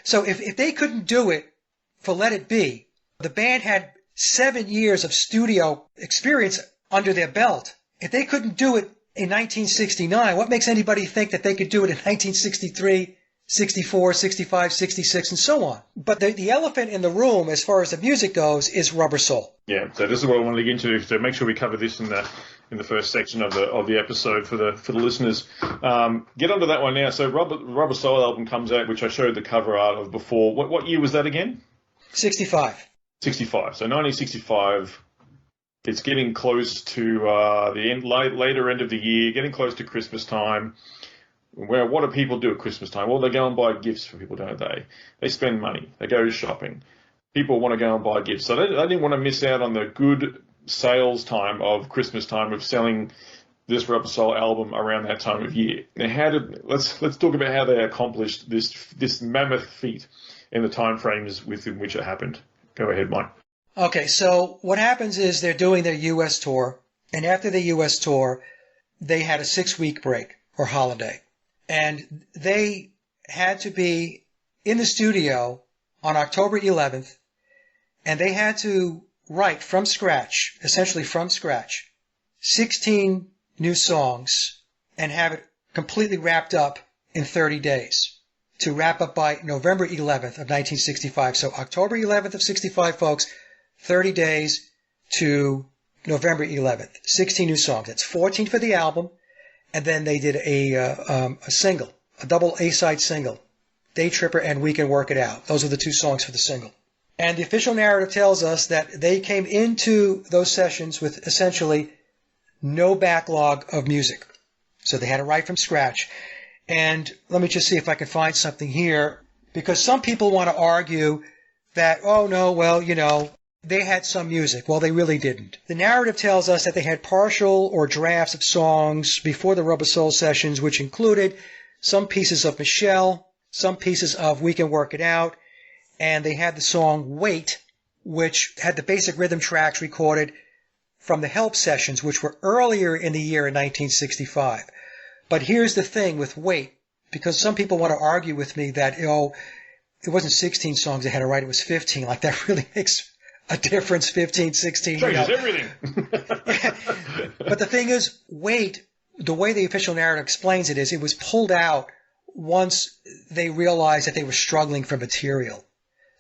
So if they couldn't do it for Let It Be, the band had 7 years of studio experience under their belt. If they couldn't do it in 1969, what makes anybody think that they could do it in 1963, 64, 65, 66, and so on? But the elephant in the room, as far as the music goes, is Rubber Soul. Yeah, so this is what I wanted to get into, to make sure we cover this in the first section of the episode for the listeners. Get onto that one now. So Rubber Soul album comes out, which I showed the cover art of before. What year was that again? 65. 65. So 1965. It's getting close to the later end of the year, getting close to Christmas time. Where what do people do at Christmas time? Well, they go and buy gifts for people, don't they? They spend money. They go shopping. People want to go and buy gifts. So they didn't want to miss out on the good sales time of Christmas time of selling this Rubber Soul album around that time of year. Now, let's talk about how they accomplished this mammoth feat in the time frames within which it happened. Go ahead, Mike. Okay, so what happens is they're doing their U.S. tour, and after the U.S. tour, they had a 6-week break or holiday, and they had to be in the studio on October 11th, and they had to write from scratch, essentially from scratch, 16 new songs and have it completely wrapped up in 30 days to wrap up by November 11th of 1965. So October 11th of 65, folks, 30 days to November 11th. 16 new songs. That's 14 for the album. And then they did a single, a double A-side single, Day Tripper and We Can Work It Out. Those are the 2 songs for the single. And the official narrative tells us that they came into those sessions with essentially no backlog of music. So they had to write from scratch. And let me just see if I can find something here, because some people want to argue that, oh no, well, they had some music. Well, they really didn't. The narrative tells us that they had partial or drafts of songs before the Rubber Soul sessions, which included some pieces of Michelle, some pieces of We Can Work It Out, and they had the song Wait, which had the basic rhythm tracks recorded from the Help sessions, which were earlier in the year in 1965. But here's the thing with Wait, because some people want to argue with me that, it wasn't 16 songs they had to write, it was 15. Like, that really makes a difference, 15, 16. Changes everything. But the thing is, Wait, the way the official narrative explains it is it was pulled out once they realized that they were struggling for material.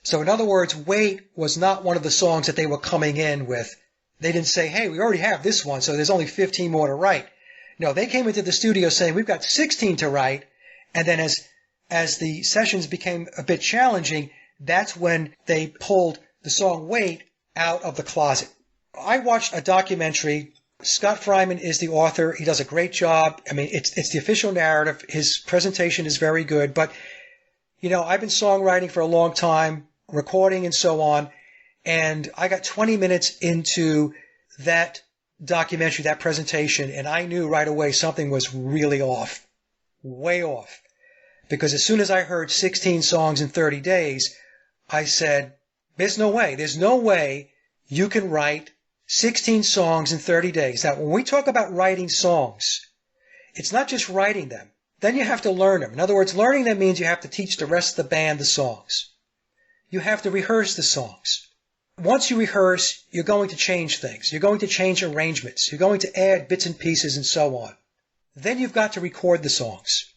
So in other words, Wait was not one of the songs that they were coming in with. They didn't say, hey, we already have this one, so there's only 15 more to write. No, they came into the studio saying, we've got 16 to write. And then as the sessions became a bit challenging, that's when they pulled the song Wait out of the closet. I watched a documentary. Scott Fryman is the author. He does a great job. I mean, it's the official narrative. His presentation is very good. But, I've been songwriting for a long time, recording and so on. And I got 20 minutes into that documentary, that presentation, and I knew right away something was really off. Way off. Because as soon as I heard 16 songs in 30 days, I said, there's no way you can write 16 songs in 30 days. Now, when we talk about writing songs, it's not just writing them. Then you have to learn them. In other words, learning them means you have to teach the rest of the band the songs. You have to rehearse the songs. Once you rehearse, you're going to change things. You're going to change arrangements. You're going to add bits and pieces and so on. Then you've got to record the songs.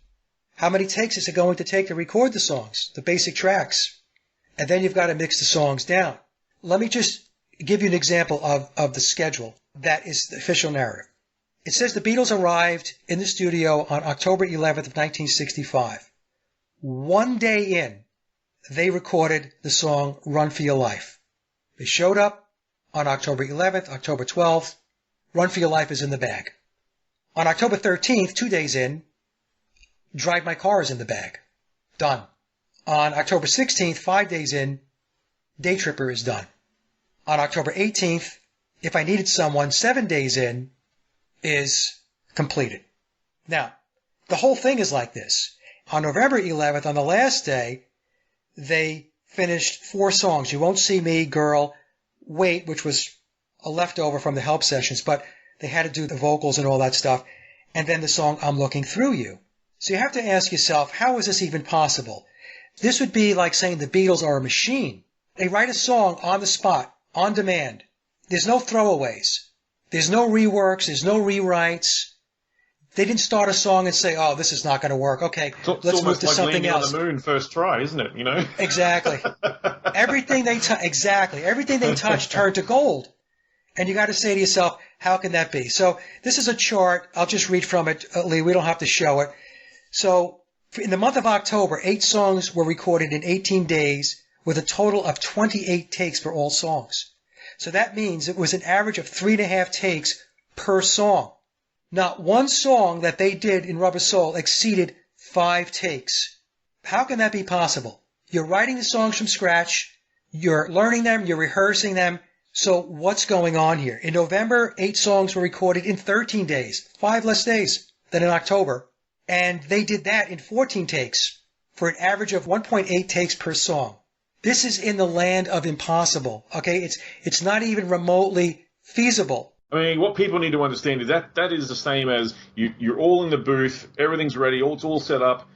How many takes is it going to take to record the songs, the basic tracks? And then you've got to mix the songs down. Let me just give you an example of the schedule that is the official narrative. It says the Beatles arrived in the studio on October 11th of 1965. One day in, they recorded the song Run for Your Life. They showed up on October 11th, October 12th. Run for Your Life is in the bag. On October 13th, 2 days in, Drive My Car is in the bag. Done. On October 16th, 5 days in, Day Tripper is done. On October 18th, If I Needed Someone, 7 days in, is completed. Now, the whole thing is like this. On November 11th, on the last day, they finished 4 songs. You Won't See Me, Girl, Wait, which was a leftover from the Help sessions, but they had to do the vocals and all that stuff, and then the song I'm Looking Through You. So you have to ask yourself, how is this even possible? This would be like saying the Beatles are a machine. They write a song on the spot, on demand. There's no throwaways. There's no reworks. There's no rewrites. They didn't start a song and say, oh, this is not going to work. Okay, let's move to like something else. On the moon first try, isn't it? Exactly. Everything they touch turned to gold. And you got to say to yourself, how can that be? So this is a chart. I'll just read from it, Lee. We don't have to show it. So in the month of October, 8 songs were recorded in 18 days with a total of 28 takes for all songs. So that means it was an average of 3.5 takes per song. Not one song that they did in Rubber Soul exceeded 5 takes. How can that be possible? You're writing the songs from scratch. You're learning them. You're rehearsing them. So what's going on here? In November, 8 songs were recorded in 13 days, 5 less days than in October. And they did that in 14 takes for an average of 1.8 takes per song. This is in the land of impossible. Okay, it's not even remotely feasible. I mean, what people need to understand is that is the same as you're all in the booth, everything's ready, it's all set up.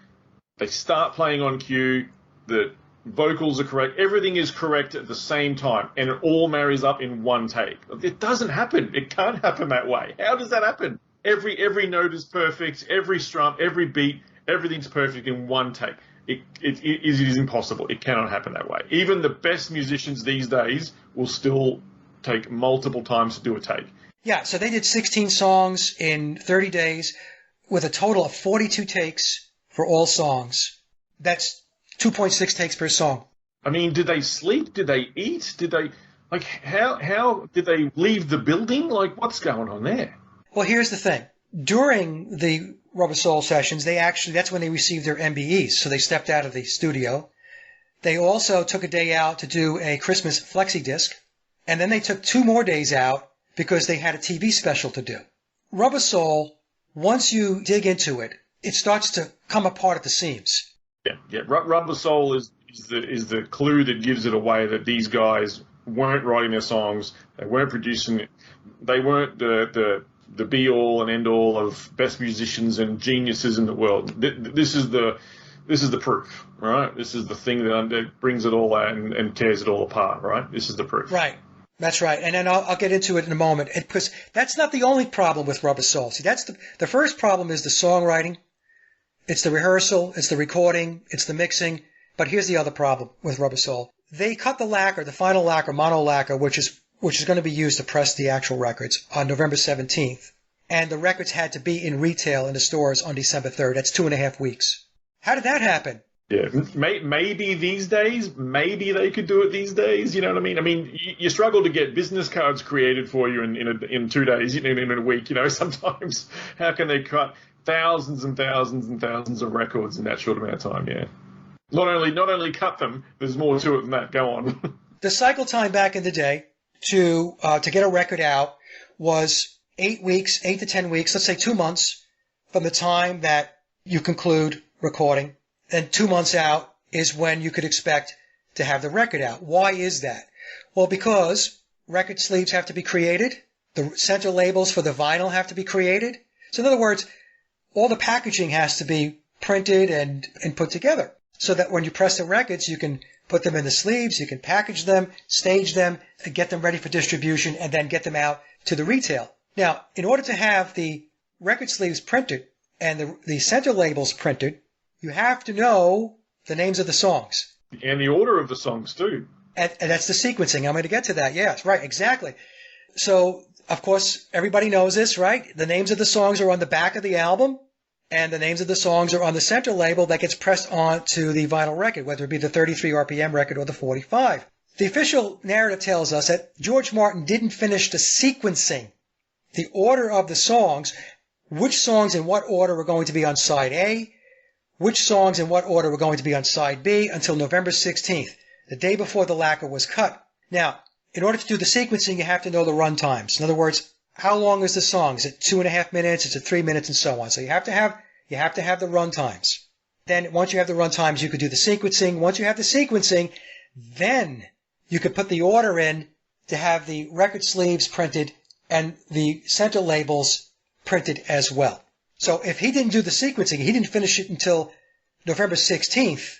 They start playing on cue, the vocals are correct, everything is correct at the same time, and it all marries up in one take. It doesn't happen. It can't happen that way. How does that happen? Every note is perfect, every strum, every beat, everything's perfect in one take. It is impossible. It cannot happen that way. Even the best musicians these days will still take multiple times to do a take. Yeah, so they did 16 songs in 30 days with a total of 42 takes for all songs. That's 2.6 takes per song. I mean, did they sleep? Did they eat? Did they, how did they leave the building? What's going on there? Well, here's the thing. During the Rubber Soul sessions, that's when they received their MBEs. So they stepped out of the studio. They also took a day out to do a Christmas flexi disc. And then they took 2 more days out because they had a TV special to do. Rubber Soul, once you dig into it, it starts to come apart at the seams. Yeah. Rubber Soul is the clue that gives it away that these guys weren't writing their songs, they weren't producing it, they weren't the be all and end all of best musicians and geniuses in the world. This is the proof, right? This is the thing that brings it all out and tears it all apart, right? This is the proof. Right. That's right. And then I'll get into it in a moment. Because that's not the only problem with Rubber Soul. See, that's the first problem is the songwriting. It's the rehearsal. It's the recording. It's the mixing. But here's the other problem with Rubber Soul. They cut the lacquer, the final lacquer, mono lacquer, which is going to be used to press the actual records on November 17th. And the records had to be in retail in the stores on December 3rd. That's 2.5 weeks. How did that happen? Yeah, maybe these days, maybe they could do it these days. You know what I mean? I mean, you struggle to get business cards created for you in 2 days, in a week. You know, sometimes how can they cut thousands and thousands and thousands of records in that short amount of time? Yeah, not only cut them, there's more to it than that. Go on. The cycle time back in the day to get a record out was 8 weeks, 8 to 10 weeks, let's say 2 months from the time that you conclude recording. And 2 months out is when you could expect to have the record out. Why is that? Well, because record sleeves have to be created. The center labels for the vinyl have to be created. So in other words, all the packaging has to be printed and put together so that when you press the records, you can put them in the sleeves, you can package them, stage them, and get them ready for distribution, and then get them out to the retail. Now, in order to have the record sleeves printed and the center labels printed, you have to know the names of the songs. And the order of the songs, too. And that's the sequencing. I'm going to get to that. Yes, right, exactly. So, of course, everybody knows this, right? The names of the songs are on the back of the album, and the names of the songs are on the center label that gets pressed onto the vinyl record, whether it be the 33 RPM record or the 45. The official narrative tells us that George Martin didn't finish the sequencing, the order of the songs, which songs in what order were going to be on side A, which songs in what order were going to be on side B, until November 16th, the day before the lacquer was cut. Now, in order to do the sequencing, you have to know the run times. In other words, how long is the song? Is it 2.5 minutes? Is it 3 minutes? And so on. So you have to have the run times. Then once you have the run times, you could do the sequencing. Once you have the sequencing, then you could put the order in to have the record sleeves printed and the center labels printed as well. So if he didn't do the sequencing, he didn't finish it until November 16th.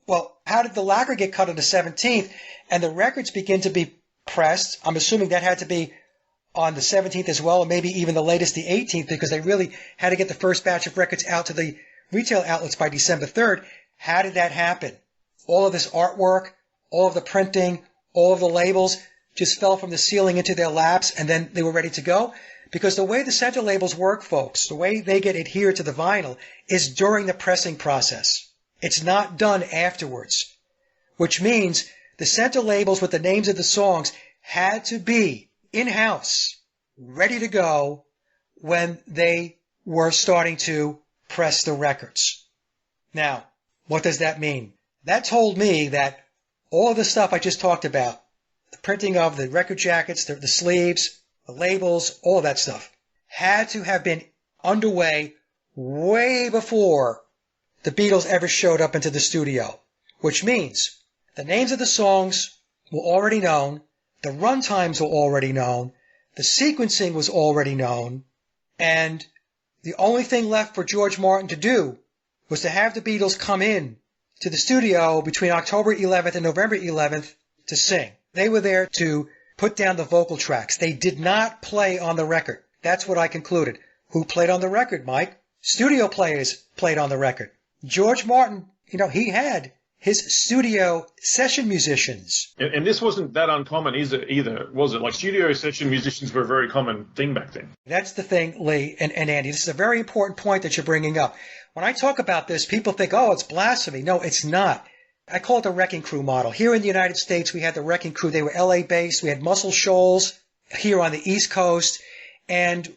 Well, how did the lacquer get cut on the 17th and the records begin to be pressed? I'm assuming that had to be on the 17th as well, or maybe even the latest, the 18th, because they really had to get the first batch of records out to the retail outlets by December 3rd. How did that happen? All of this artwork, all of the printing, all of the labels just fell from the ceiling into their laps, and then they were ready to go? Because the way the center labels work, folks, the way they get adhered to the vinyl is during the pressing process. It's not done afterwards, which means the center labels with the names of the songs had to be in-house, ready to go when they were starting to press the records. Now, what does that mean? That told me that all of the stuff I just talked about, the printing of the record jackets, the sleeves, the labels, all of that stuff, had to have been underway way before the Beatles ever showed up into the studio, which means the names of the songs were already known, the run times were already known, the sequencing was already known, and the only thing left for George Martin to do was to have the Beatles come in to the studio between October 11th and November 11th to sing. They were there to put down the vocal tracks. They did not play on the record. That's what I concluded. Who played on the record, Mike? Studio players played on the record. George Martin, he had his studio session musicians. And this wasn't that uncommon either, was it? Like, studio session musicians were a very common thing back then. That's the thing, Lee and Andy. This is a very important point that you're bringing up. When I talk about this, people think, oh, it's blasphemy. No, it's not. I call it the Wrecking Crew model. Here in the United States, we had the Wrecking Crew. They were LA-based. We had Muscle Shoals here on the East Coast. And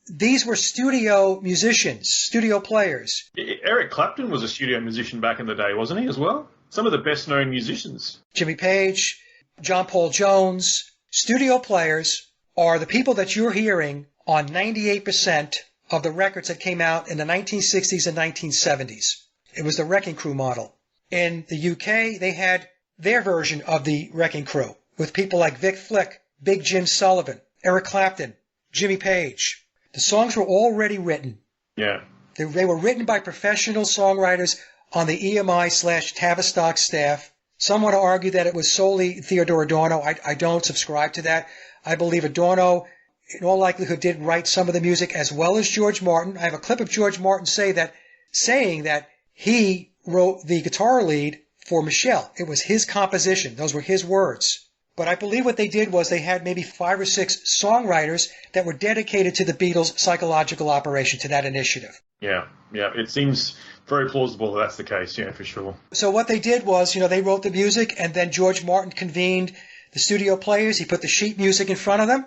these were studio musicians, studio players. Eric Clapton was a studio musician back in the day, wasn't he, as well? Some of the best-known musicians. Jimmy Page, John Paul Jones, studio players are the people that you're hearing on 98% of the records that came out in the 1960s and 1970s. It was the Wrecking Crew model. In the UK, they had their version of the Wrecking Crew with people like Vic Flick, Big Jim Sullivan, Eric Clapton, Jimmy Page. The songs were already written. Yeah. They were written by professional songwriters on the EMI/Tavistock staff. Some want to argue that it was solely Theodore Adorno. I don't subscribe to that. I believe Adorno, in all likelihood, did write some of the music as well as George Martin. I have a clip of George Martin saying that he wrote the guitar lead for Michelle. It was his composition. Those were his words. But I believe what they did was they had maybe 5 or 6 songwriters that were dedicated to the Beatles' psychological operation, to that initiative. Yeah. It seems very plausible that that's the case, yeah, for sure. So what they did was, they wrote the music, and then George Martin convened the studio players. He put the sheet music in front of them.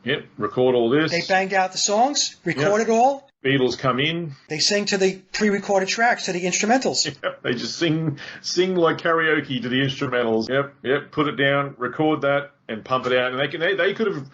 Yep. Record all this. They banged out the songs, recorded all. Beatles come in. They sing to the pre-recorded tracks, to the instrumentals. Yep. They just sing like karaoke to the instrumentals. Yep. Put it down, record that, and pump it out. And they could have,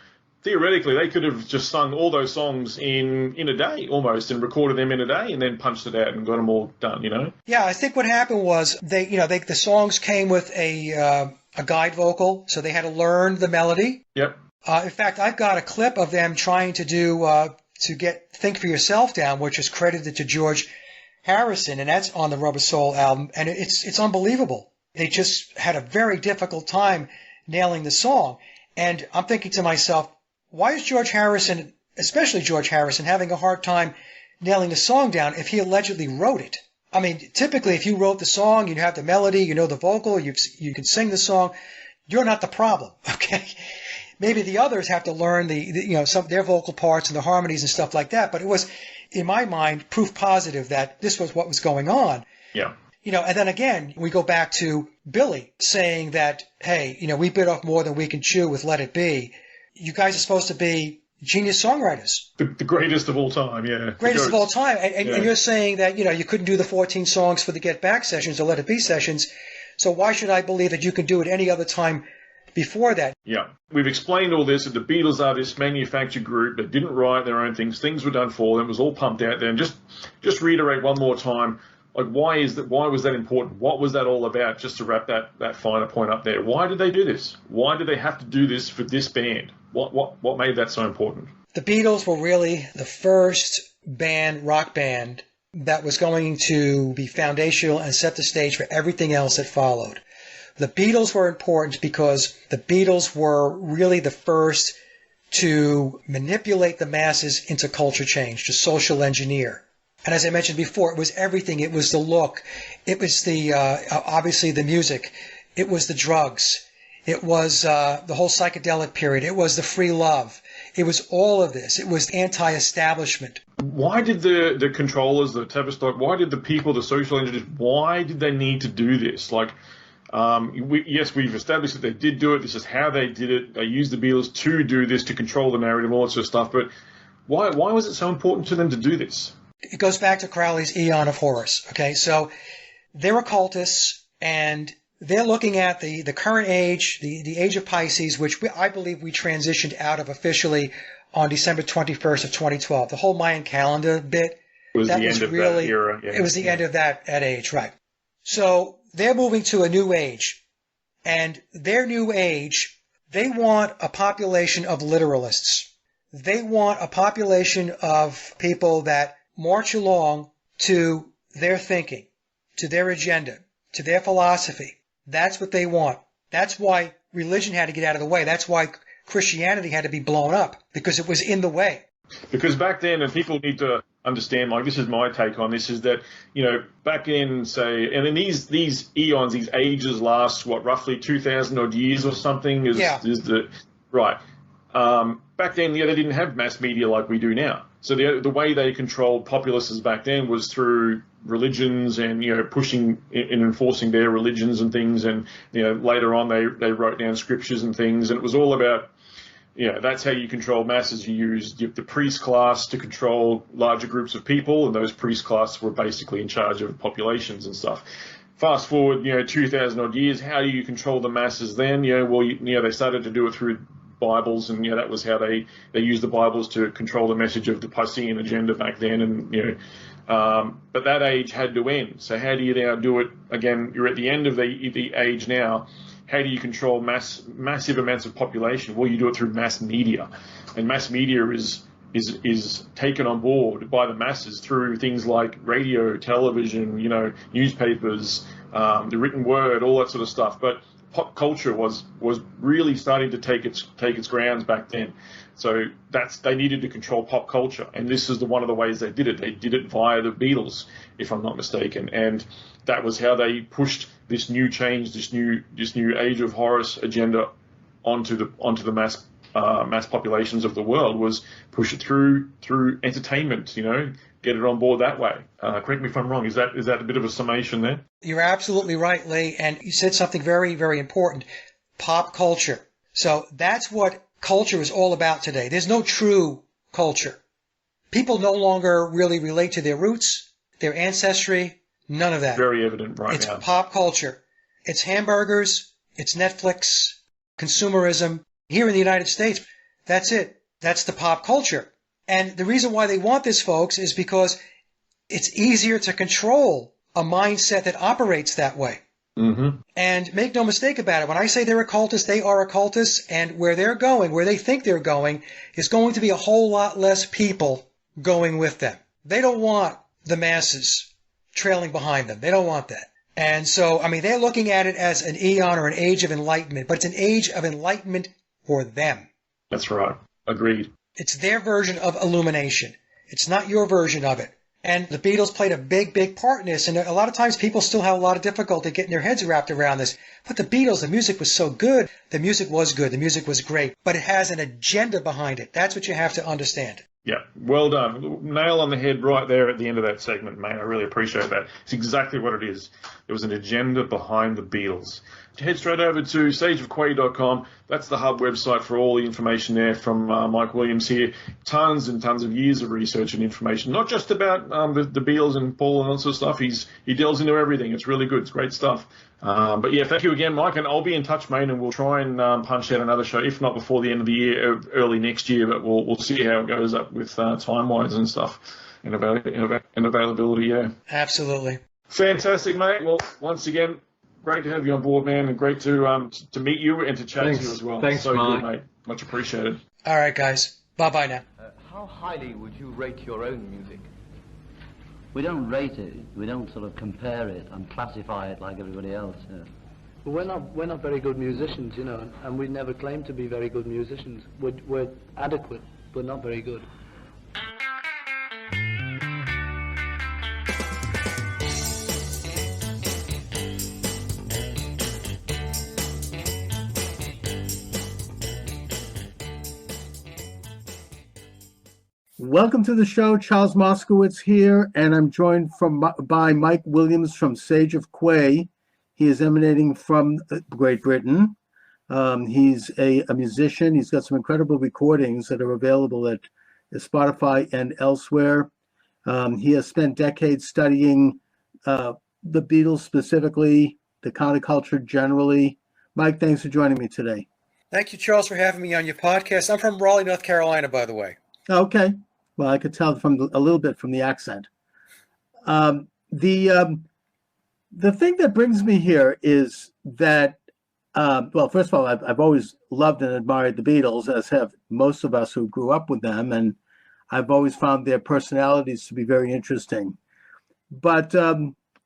theoretically, they could have just sung all those songs in a day almost, and recorded them in a day, and then punched it out and got them all done. Yeah, I think what happened was the songs came with a guide vocal, so they had to learn the melody. Yep. In fact, I've got a clip of them trying to do to get "Think for Yourself" down, which is credited to George Harrison, and that's on the Rubber Soul album, and it's unbelievable. They just had a very difficult time nailing the song, and I'm thinking to myself, why is George Harrison, especially George Harrison, having a hard time nailing the song down if he allegedly wrote it? I mean, typically, if you wrote the song, you have the melody, you know the vocal, you can sing the song, you're not the problem, okay? Maybe the others have to learn some their vocal parts and the harmonies and stuff like that. But it was, in my mind, proof positive that this was what was going on. Yeah. And then again, we go back to Billy saying that, hey, we bit off more than we can chew with Let It Be. You guys are supposed to be genius songwriters. The greatest of all time, yeah. Greatest of all time. And you're saying that, you couldn't do the 14 songs for the Get Back sessions or Let It Be sessions. So why should I believe that you can do it any other time before that? Yeah. We've explained all this, that the Beatles are this manufactured group that didn't write their own things. Things were done for them. It was all pumped out there. And just reiterate one more time, like, why was that important? What was that all about? Just to wrap that finer point up there. Why did they do this? Why did they have to do this for this band? What made that so important? The Beatles were really the first rock band, that was going to be foundational and set the stage for everything else that followed. The Beatles were important because the Beatles were really the first to manipulate the masses into culture change, to social engineer. And as I mentioned before, it was everything. It was the look. It was the obviously the music. It was the drugs. It was the whole psychedelic period. It was the free love. It was all of this. It was anti-establishment. Why did the controllers, the Tavistock, why did the people, the social engineers, why did they need to do this? Like, we've established that they did do it. This is how they did it. They used the Beatles to do this, to control the narrative, all that sort of stuff. But why was it so important to them to do this? It goes back to Crowley's Aeon of Horus. Okay, so they're occultists, and they're looking at the current age, the age of Pisces, which I believe we transitioned out of officially on December 21st of 2012. The whole Mayan calendar bit, was the end of that era. Yeah. It was the end of that age, right? So they're moving to a new age, and their new age, they want a population of literalists. They want a population of people that march along to their thinking, to their agenda, to their philosophy. That's what they want. That's why religion had to get out of the way. That's why Christianity had to be blown up, because it was in the way. Because back then, and people need to understand, like, this is my take on this, is that, back in, say, and in these eons, these ages last, roughly 2,000 odd years or something? Right. Back then, they didn't have mass media like we do now. So the way they controlled populaces back then was through religions and, pushing and enforcing their religions and things. And, later on they wrote down scriptures and things. And it was all about that's how you control masses. You have the priest class to control larger groups of people, and those priest classes were basically in charge of populations and stuff. Fast forward, 2,000 odd years, how do you control the masses then? They started to do it through Bibles, and that was how they used the Bibles to control the message of the Piscean agenda back then, and but that age had to end. So how do you now do it again? You're at the end of the age now. How do you control massive amounts of population? Well, you do it through mass media, and mass media is taken on board by the masses through things like radio, television, newspapers, the written word, all that sort of stuff. But pop culture was really starting to take its grounds back then. So they needed to control pop culture, and this is one of the ways they did it. They did it via the Beatles, if I'm not mistaken, and that was how they pushed this new change, this new Age of Horus agenda onto the mass populations of the world, was push it through entertainment, get it on board that way. Correct me if I'm wrong. Is that a bit of a summation there? You're absolutely right, Lee. And you said something very, very important. Pop culture. So that's what culture is all about today. There's no true culture. People no longer really relate to their roots, their ancestry, none of that. Very evident right now. It's pop culture. It's hamburgers, it's Netflix, consumerism. Here in the United States, that's it. That's the pop culture. And the reason why they want this, folks, is because it's easier to control a mindset that operates that way. Mm-hmm. And make no mistake about it, when I say they're occultists, they are occultists, and where they're going, where they think they're going, is going to be a whole lot less people going with them. They don't want the masses trailing behind them. They don't want that. And so, they're looking at it as an eon or an age of enlightenment, but it's an age of enlightenment for them. That's right. Agreed. It's their version of illumination. It's not your version of it. And the Beatles played a big, big part in this. And a lot of times people still have a lot of difficulty getting their heads wrapped around this. But the Beatles, the music was so good. The music was good. The music was great. But it has an agenda behind it. That's what you have to understand. Yeah, well done. Nail on the head right there at the end of that segment, mate. I really appreciate that. It's exactly what it is. There was an agenda behind the Beatles. Head straight over to sageofquay.com. That's the hub website for all the information there from Mike Williams here. Tons and tons of years of research and information, not just about the Beatles and Paul and all that sort of stuff. He delves into everything. It's really good. It's great stuff. But yeah, thank you again, Mike, and I'll be in touch, mate, and we'll try and punch out another show, if not before the end of the year, early next year, but we'll see how it goes up with time-wise and stuff and availability, yeah. Absolutely. Fantastic, mate. Well, once again, great to have you on board, man, and great to meet you and to chat to you as well. Thanks, so Mike. good, mate. Much appreciated. All right, guys. Bye-bye now. How highly would you rate your own music? We don't rate it. We don't sort of compare it and classify it like everybody else. Well, we're not very good musicians, and we never claim to be very good musicians. We're adequate, but not very good. Welcome to the show. Charles Moscowitz here, and I'm joined by Mike Williams from Sage of Quay. He is emanating from Great Britain. He's a musician. He's got some incredible recordings that are available at Spotify and elsewhere. He has spent decades studying the Beatles specifically, the counterculture generally. Mike, thanks for joining me today. Thank you, Charles, for having me on your podcast. I'm from Raleigh, North Carolina, by the way. Okay. Well, I could tell a little bit from the accent. The thing that brings me here is that, well, first of all, I've always loved and admired the Beatles, as have most of us who grew up with them, and I've always found their personalities to be very interesting. But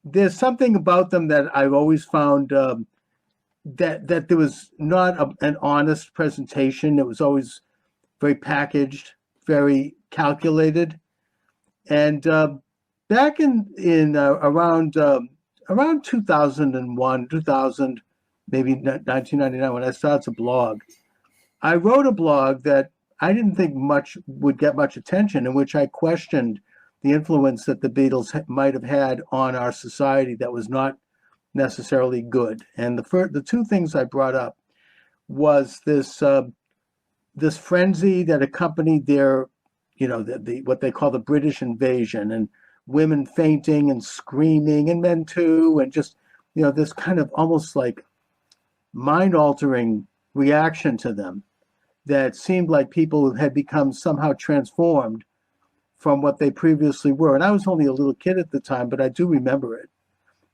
there's something about them that I've always found that there was not an honest presentation. It was always very packaged, very calculated. And back in around 2001, 2000, maybe 1999, when I started to blog, I wrote a blog that I didn't think would get much attention, in which I questioned the influence that the Beatles might have had on our society that was not necessarily good. And the two things I brought up was this this frenzy that accompanied their, the what they call the British invasion, and women fainting and screaming, and men too, and just, this kind of almost like mind-altering reaction to them that seemed like people had become somehow transformed from what they previously were. And I was only a little kid at the time, but I do remember it.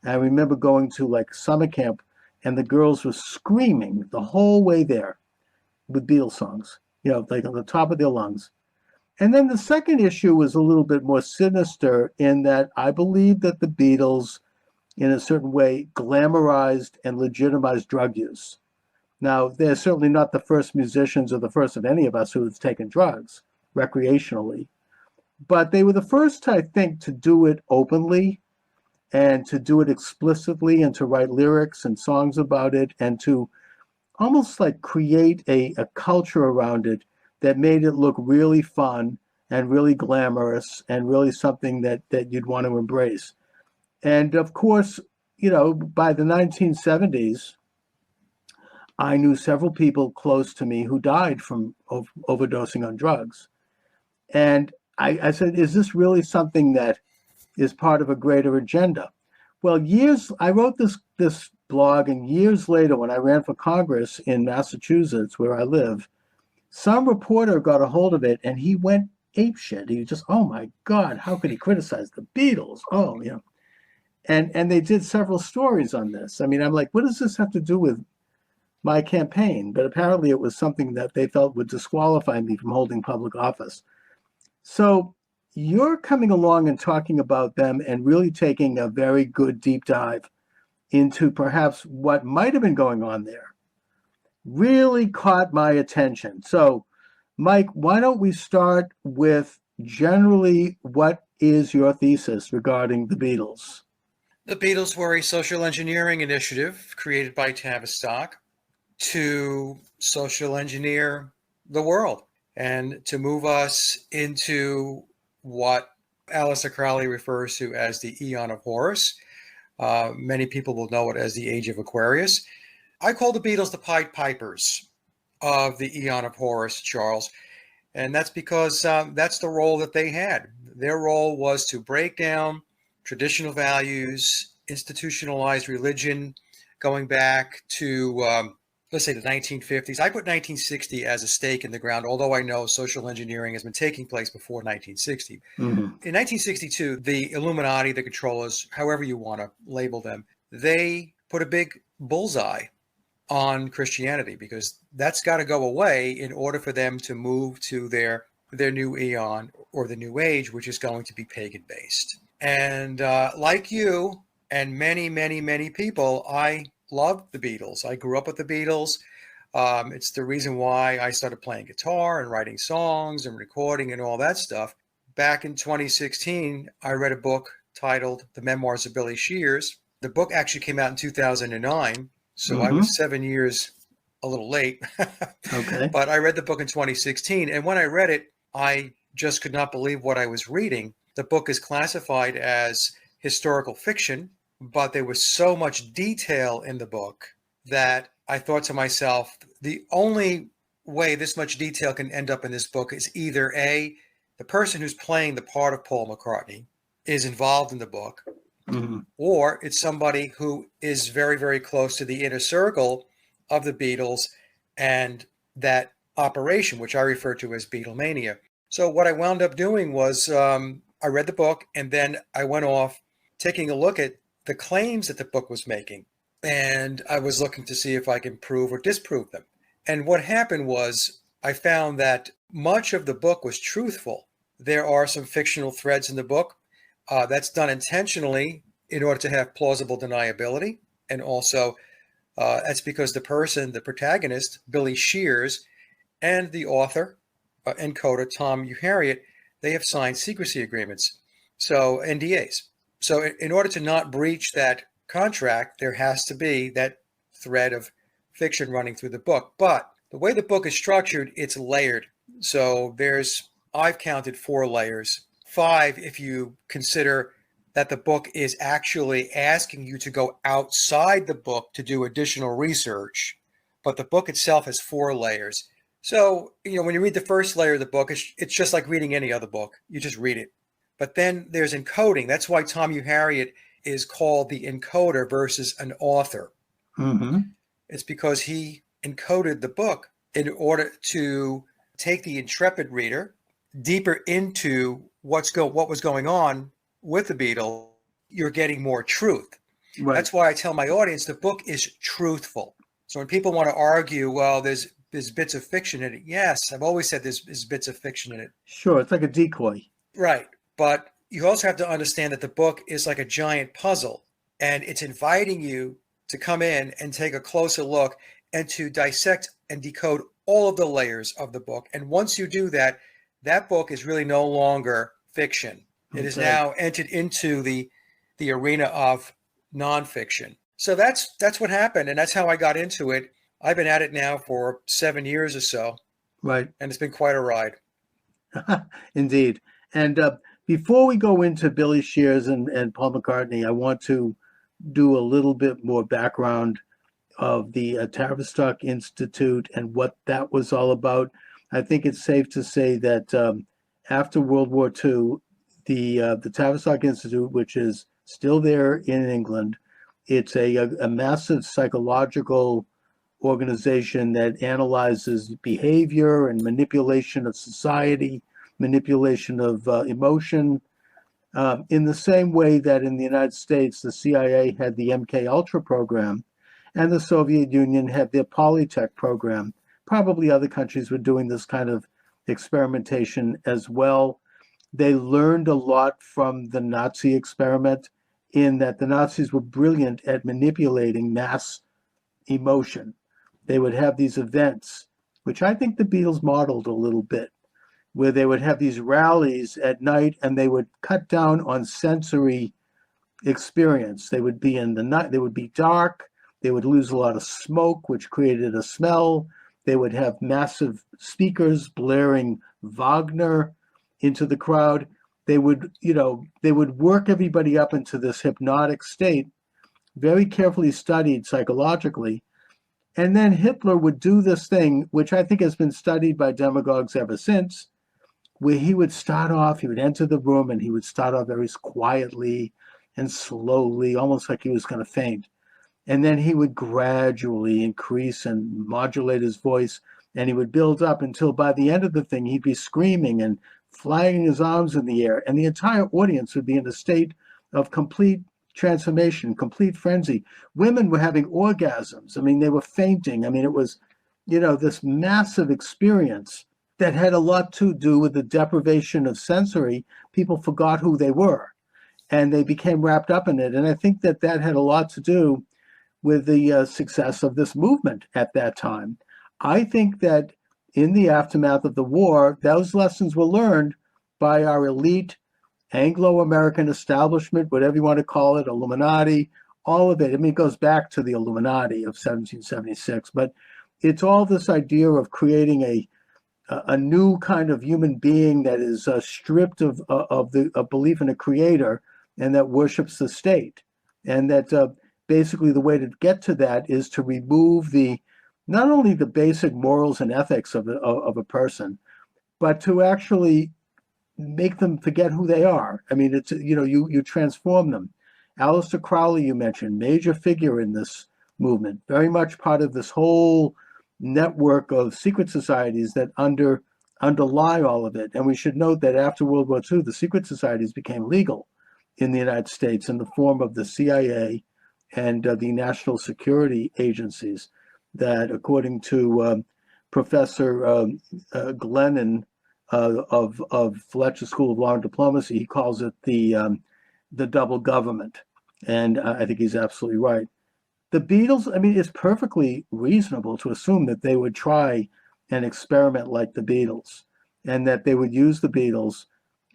I remember going to like summer camp, and the girls were screaming the whole way there with Beatles songs, like on the top of their lungs. And then the second issue was a little bit more sinister in that I believe that the Beatles, in a certain way, glamorized and legitimized drug use. Now, they're certainly not the first musicians or the first of any of us who have taken drugs recreationally, but they were the first, I think, to do it openly and to do it explicitly and to write lyrics and songs about it and to almost like create a culture around it that made it look really fun and really glamorous and really something that you'd want to embrace. And of course, by the 1970s, I knew several people close to me who died from overdosing on drugs. And I said, is this really something that is part of a greater agenda? Well, I wrote this blog, and years later, when I ran for Congress in Massachusetts, where I live, some reporter got a hold of it, and he went apeshit. He just, oh my God, how could he criticize the Beatles? Oh, and they did several stories on this. I mean, I'm like, what does this have to do with my campaign? But apparently it was something that they felt would disqualify me from holding public office. So you're coming along and talking about them and really taking a very good deep dive into perhaps what might have been going on there. Really caught my attention. So, Mike, why don't we start with generally what is your thesis regarding the Beatles? The Beatles were a social engineering initiative created by Tavistock to social engineer the world and to move us into what Aleister Crowley refers to as the Aeon of Horus. Many people will know it as the Age of Aquarius. I call the Beatles the Pied Pipers of the Aeon of Horus, Charles. And that's because that's the role that they had. Their role was to break down traditional values, institutionalized religion, going back to, let's say, the 1950s. I put 1960 as a stake in the ground, although I know social engineering has been taking place before 1960. Mm-hmm. In 1962, the Illuminati, the controllers, however you want to label them, they put a big bullseye on Christianity because that's got to go away in order for them to move to their new eon or the new age, which is going to be pagan-based. And like you and many, many, many people, I loved the Beatles. I grew up with the Beatles. It's the reason why I started playing guitar and writing songs and recording and all that stuff. Back in 2016, I read a book titled The Memoirs of Billy Shears. The book actually came out in 2009, so I was 7 years a little late. Okay. But I read the book in 2016, and when I read it, I just could not believe what I was reading. The book is classified as historical fiction, but there was so much detail in the book that I thought to myself, the only way this much detail can end up in this book is either A, the person who's playing the part of Paul McCartney is involved in the book, or it's somebody who is very, very close to the inner circle of the Beatles and that operation, which I refer to as Beatlemania. So what I wound up doing was I read the book, and then I went off taking a look at the claims that the book was making. And I was looking to see if I can prove or disprove them. And what happened was I found that much of the book was truthful. There are some fictional threads in the book. That's done intentionally in order to have plausible deniability. And also that's because the protagonist, Billy Shears, and the author and coder, Tom Uharriet, they have signed secrecy agreements, so NDAs. So in order to not breach that contract, there has to be that thread of fiction running through the book. But the way the book is structured, it's layered. So I've counted 4 layers, 5 if you consider that the book is actually asking you to go outside the book to do additional research. But the book itself has 4 layers. So, when you read the first layer of the book, it's just like reading any other book. You just read it. But then there's encoding. That's why Tom U. Harriet is called the encoder versus an author. Mm-hmm. It's because he encoded the book in order to take the intrepid reader deeper into what was going on with the Beatles. You're getting more truth. Right. That's why I tell my audience the book is truthful. So when people want to argue, well, there's bits of fiction in it. Yes, I've always said there's bits of fiction in it. Sure, it's like a decoy. Right. But you also have to understand that the book is like a giant puzzle, and it's inviting you to come in and take a closer look and to dissect and decode all of the layers of the book. And once you do that, that book is really no longer fiction. It is now entered into the arena of nonfiction. So that's what happened, and that's how I got into it. I've been at it now for 7 years or so. Right. And it's been quite a ride. Indeed. And before we go into Billy Shears and Paul McCartney, I want to do a little bit more background of the Tavistock Institute and what that was all about. I think it's safe to say that after World War II, the Tavistock Institute, which is still there in England, it's a massive psychological organization that analyzes behavior and manipulation of society, manipulation of emotion, in the same way that in the United States, the CIA had the MK Ultra program and the Soviet Union had their Polytech program. Probably other countries were doing this kind of experimentation as well. They learned a lot from the Nazi experiment in that the Nazis were brilliant at manipulating mass emotion. They would have these events, which I think the Beatles modeled a little bit, where they would have these rallies at night and they would cut down on sensory experience. They would be in the night, they would be dark, they would lose a lot of smoke, which created a smell. They would have massive speakers blaring Wagner into the crowd. They would, they would work everybody up into this hypnotic state, very carefully studied psychologically. And then Hitler would do this thing, which I think has been studied by demagogues ever since, where he would enter the room and he would start off very quietly and slowly, almost like he was going to faint. And then he would gradually increase and modulate his voice, and he would build up until by the end of the thing, he'd be screaming and flagging his arms in the air, and the entire audience would be in a state of complete transformation, complete frenzy. Women were having orgasms. I mean, they were fainting. I mean, it was, this massive experience that had a lot to do with the deprivation of sensory. People forgot who they were, and they became wrapped up in it. And I think that had a lot to do with the success of this movement at that time. I think that in the aftermath of the war, those lessons were learned by our elite Anglo-American establishment, whatever you want to call it, Illuminati, all of it. I mean, it goes back to the Illuminati of 1776, but it's all this idea of creating a new kind of human being that is stripped of the belief in a creator and that worships the state. And that basically the way to get to that is to remove not only the basic morals and ethics of a person, but to actually make them forget who they are. I mean, it's, you transform them. Aleister Crowley, you mentioned, major figure in this movement, very much part of this whole network of secret societies that underlie all of it. And we should note that after World War II, the secret societies became legal in the United States in the form of the CIA and the national security agencies that, according to Professor Glennon of Fletcher School of Law and Diplomacy, he calls it the double government. And I think he's absolutely right. The Beatles, I mean, it's perfectly reasonable to assume that they would try an experiment like the Beatles, and that they would use the Beatles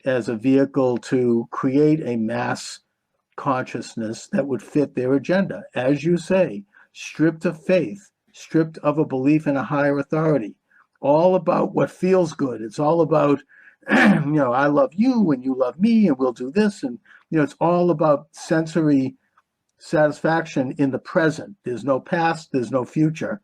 as a vehicle to create a mass consciousness that would fit their agenda. As you say, stripped of faith, stripped of a belief in a higher authority, all about what feels good. It's all about, I love you and you love me and we'll do this. And, it's all about sensory satisfaction in the present. There's no past, there's no future.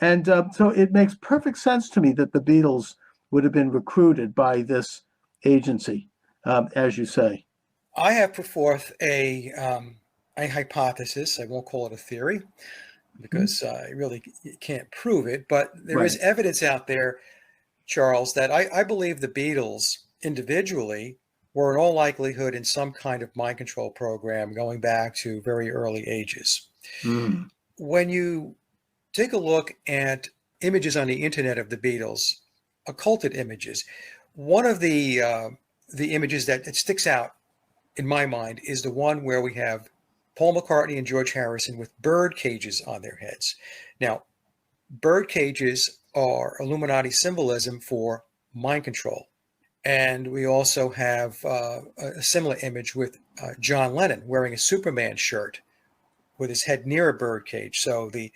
And so it makes perfect sense to me that the Beatles would have been recruited by this agency, as you say. I have put forth a hypothesis. I won't call it a theory because I really can't prove it, but there is evidence out there, Charles, that I believe the Beatles individually were in all likelihood in some kind of mind control program going back to very early ages. Mm. When you take a look at images on the internet of the Beatles, occulted images, one of the images that sticks out in my mind is the one where we have Paul McCartney and George Harrison with bird cages on their heads. Now, bird cages are Illuminati symbolism for mind control. And we also have a similar image with John Lennon wearing a Superman shirt with his head near a bird cage. So the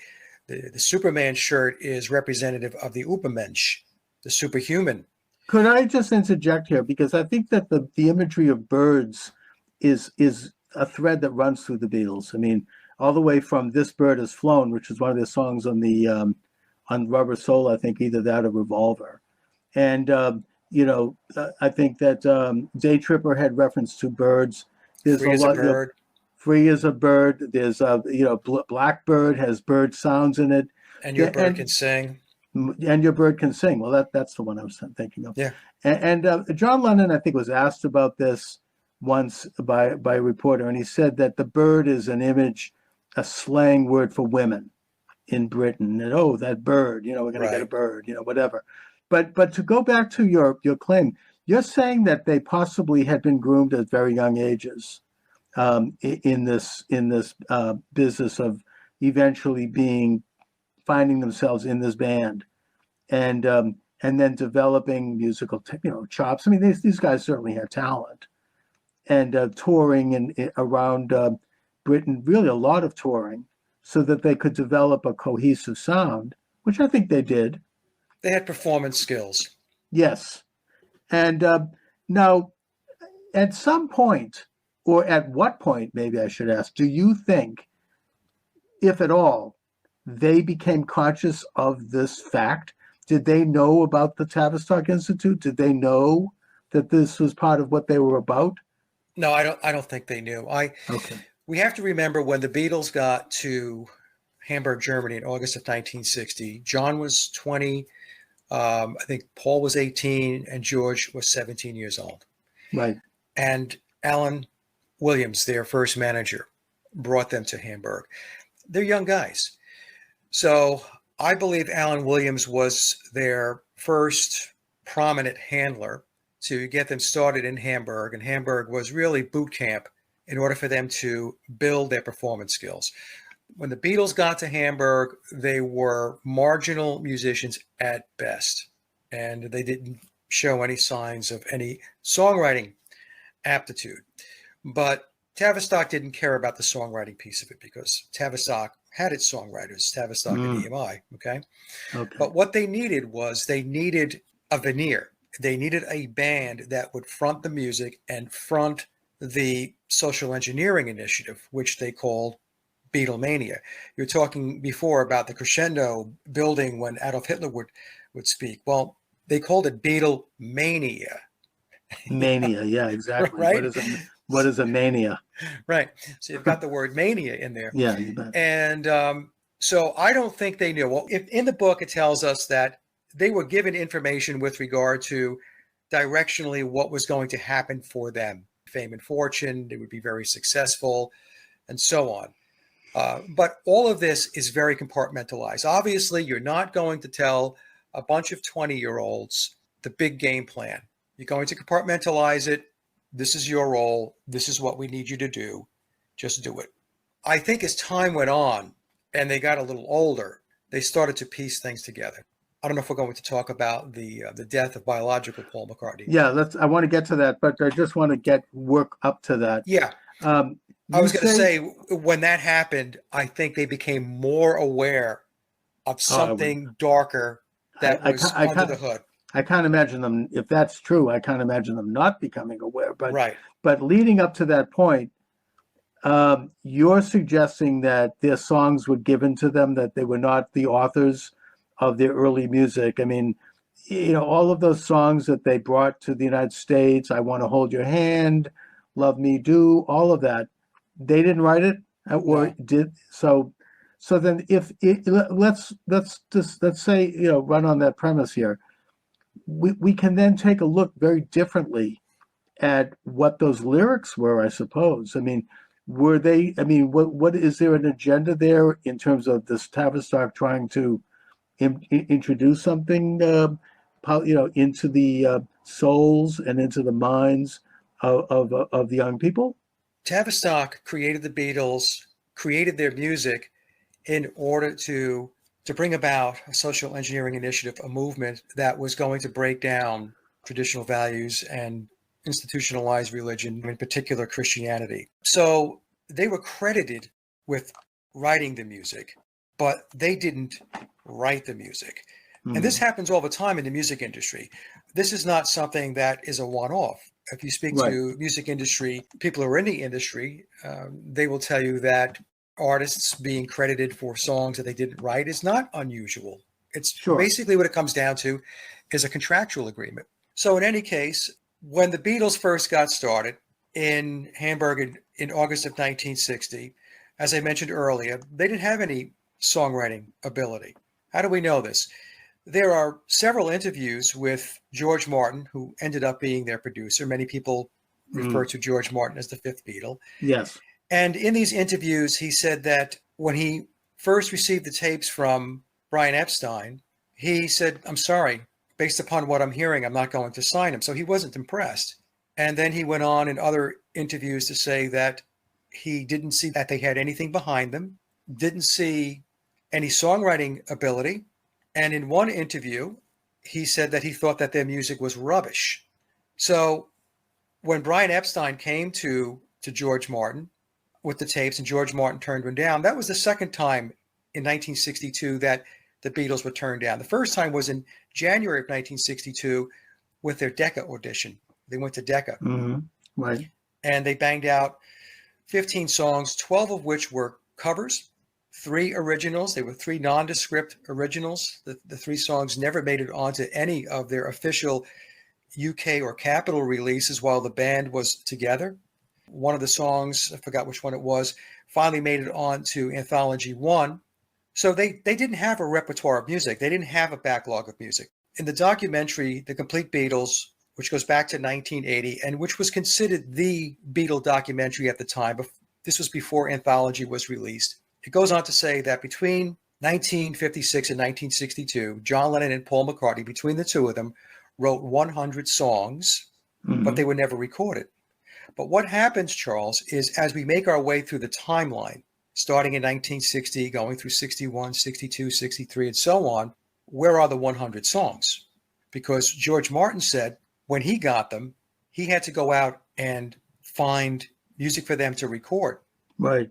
Superman shirt is representative of the Übermensch, the superhuman. Could I just interject here? Because I think that the imagery of birds is a thread that runs through the Beatles. I mean, all the way from "This Bird Has Flown," which is one of their songs on the on Rubber Soul, I think, either that or Revolver. And I think that Day Tripper had reference to birds. There's Free as a bird. Free as a bird. There's Blackbird has bird sounds in it. And your bird can sing. And your bird can sing. Well, that's the one I was thinking of. Yeah. And John Lennon, I think, was asked about this once by a reporter, and he said that the bird is an image, a slang word for women in Britain. And that bird, we're going to get a bird, whatever. But to go back to your claim, you're saying that they possibly had been groomed at very young ages in this business of eventually finding themselves in this band, and then developing musical chops. I mean, these guys certainly had talent, and touring around Britain, really a lot of touring, so that they could develop a cohesive sound, which I think they did. They had performance skills. Yes. And now, at some point, or at what point, maybe I should ask, do you think, if at all, they became conscious of this fact? Did they know about the Tavistock Institute? Did they know that this was part of what they were about? No, I don't think they knew. Okay. We have to remember when the Beatles got to Hamburg, Germany in August of 1960, John was 20, I think Paul was 18, and George was 17 years old. Right. And Alan Williams, their first manager, brought them to Hamburg. They're young guys. So I believe Alan Williams was their first prominent handler to get them started in Hamburg. And Hamburg was really boot camp in order for them to build their performance skills. When the Beatles got to Hamburg, they were marginal musicians at best, and they didn't show any signs of any songwriting aptitude. But Tavistock didn't care about the songwriting piece of it because Tavistock had its songwriters, Tavistock and EMI, okay? But what they needed was they needed a veneer. They needed a band that would front the music and front the social engineering initiative, which they called Beatlemania. You were talking before about the crescendo building when Adolf Hitler would speak. Well, they called it Beatlemania. Mania, yeah, exactly. Right? What is a mania? Right. So you've got the word mania in there. Yeah, you bet. And so I don't think they knew. Well, if in the book it tells us that they were given information with regard to directionally what was going to happen for them. Fame and fortune, they would be very successful, and so on. But all of this is very compartmentalized. Obviously, you're not going to tell a bunch of 20-year-olds the big game plan. You're going to compartmentalize it. This is your role. This is what we need you to do. Just do it. I think as time went on and they got a little older, they started to piece things together. I don't know if we're going to talk about the death of biological Paul McCartney. Yeah, I want to get to that, but I just want to work up to that. Yeah. I was going to say, when that happened, I think they became more aware of something darker that was under the hood. I can't imagine them, if that's true, I can't imagine them not becoming aware. But right. But leading up to that point, you're suggesting that their songs were given to them, that they were not the authors of their early music. I mean, all of those songs that they brought to the United States, I Want to Hold Your Hand, Love Me Do, all of that, they didn't write it, or No. did so. So then, if it, let's say, run on that premise here, we can then take a look very differently at what those lyrics were, I suppose. I mean, were they? I mean, what is there an agenda there in terms of this Tavistock trying to introduce something, into the souls and into the minds of the young people? Tavistock created the Beatles, created their music in order to bring about a social engineering initiative, a movement that was going to break down traditional values and institutionalized religion, in particular Christianity. So they were credited with writing the music, but they didn't write the music. And this happens all the time in the music industry. This is not something that is a one-off. If you speak Right. to music industry, people who are in the industry, they will tell you that artists being credited for songs that they didn't write is not unusual. It's Sure. basically what it comes down to is a contractual agreement. So in any case, when the Beatles first got started in Hamburg in August of 1960, as I mentioned earlier, they didn't have any songwriting ability. How do we know this? There are several interviews with George Martin, who ended up being their producer. Many people refer to George Martin as the fifth Beatle. Yes. And in these interviews, he said that when he first received the tapes from Brian Epstein, he said, "I'm sorry, based upon what I'm hearing, I'm not going to sign him." So he wasn't impressed. And then he went on in other interviews to say that he didn't see that they had anything behind them, didn't see any songwriting ability. And in one interview, he said that he thought that their music was rubbish. So when Brian Epstein came to George Martin with the tapes and George Martin turned one down, that was the second time in 1962 that the Beatles were turned down. The first time was in January of 1962 with their Decca audition. They went to Decca. Right. And they banged out 15 songs, 12 of which were covers, 3 originals. They were 3 nondescript originals. The 3 songs never made it onto any of their official UK or Capitol releases while the band was together. One of the songs, I forgot which one it was, finally made it onto Anthology 1. So they didn't have a repertoire of music. They didn't have a backlog of music. In the documentary, The Complete Beatles, which goes back to 1980, and which was considered the Beatle documentary at the time, this was before Anthology was released. It goes on to say that between 1956 and 1962, John Lennon and Paul McCartney, between the two of them, wrote 100 songs, but they were never recorded. But what happens, Charles, is as we make our way through the timeline, starting in 1960, going through 61, 62, 63, and so on, where are the 100 songs? Because George Martin said when he got them, he had to go out and find music for them to record. Right.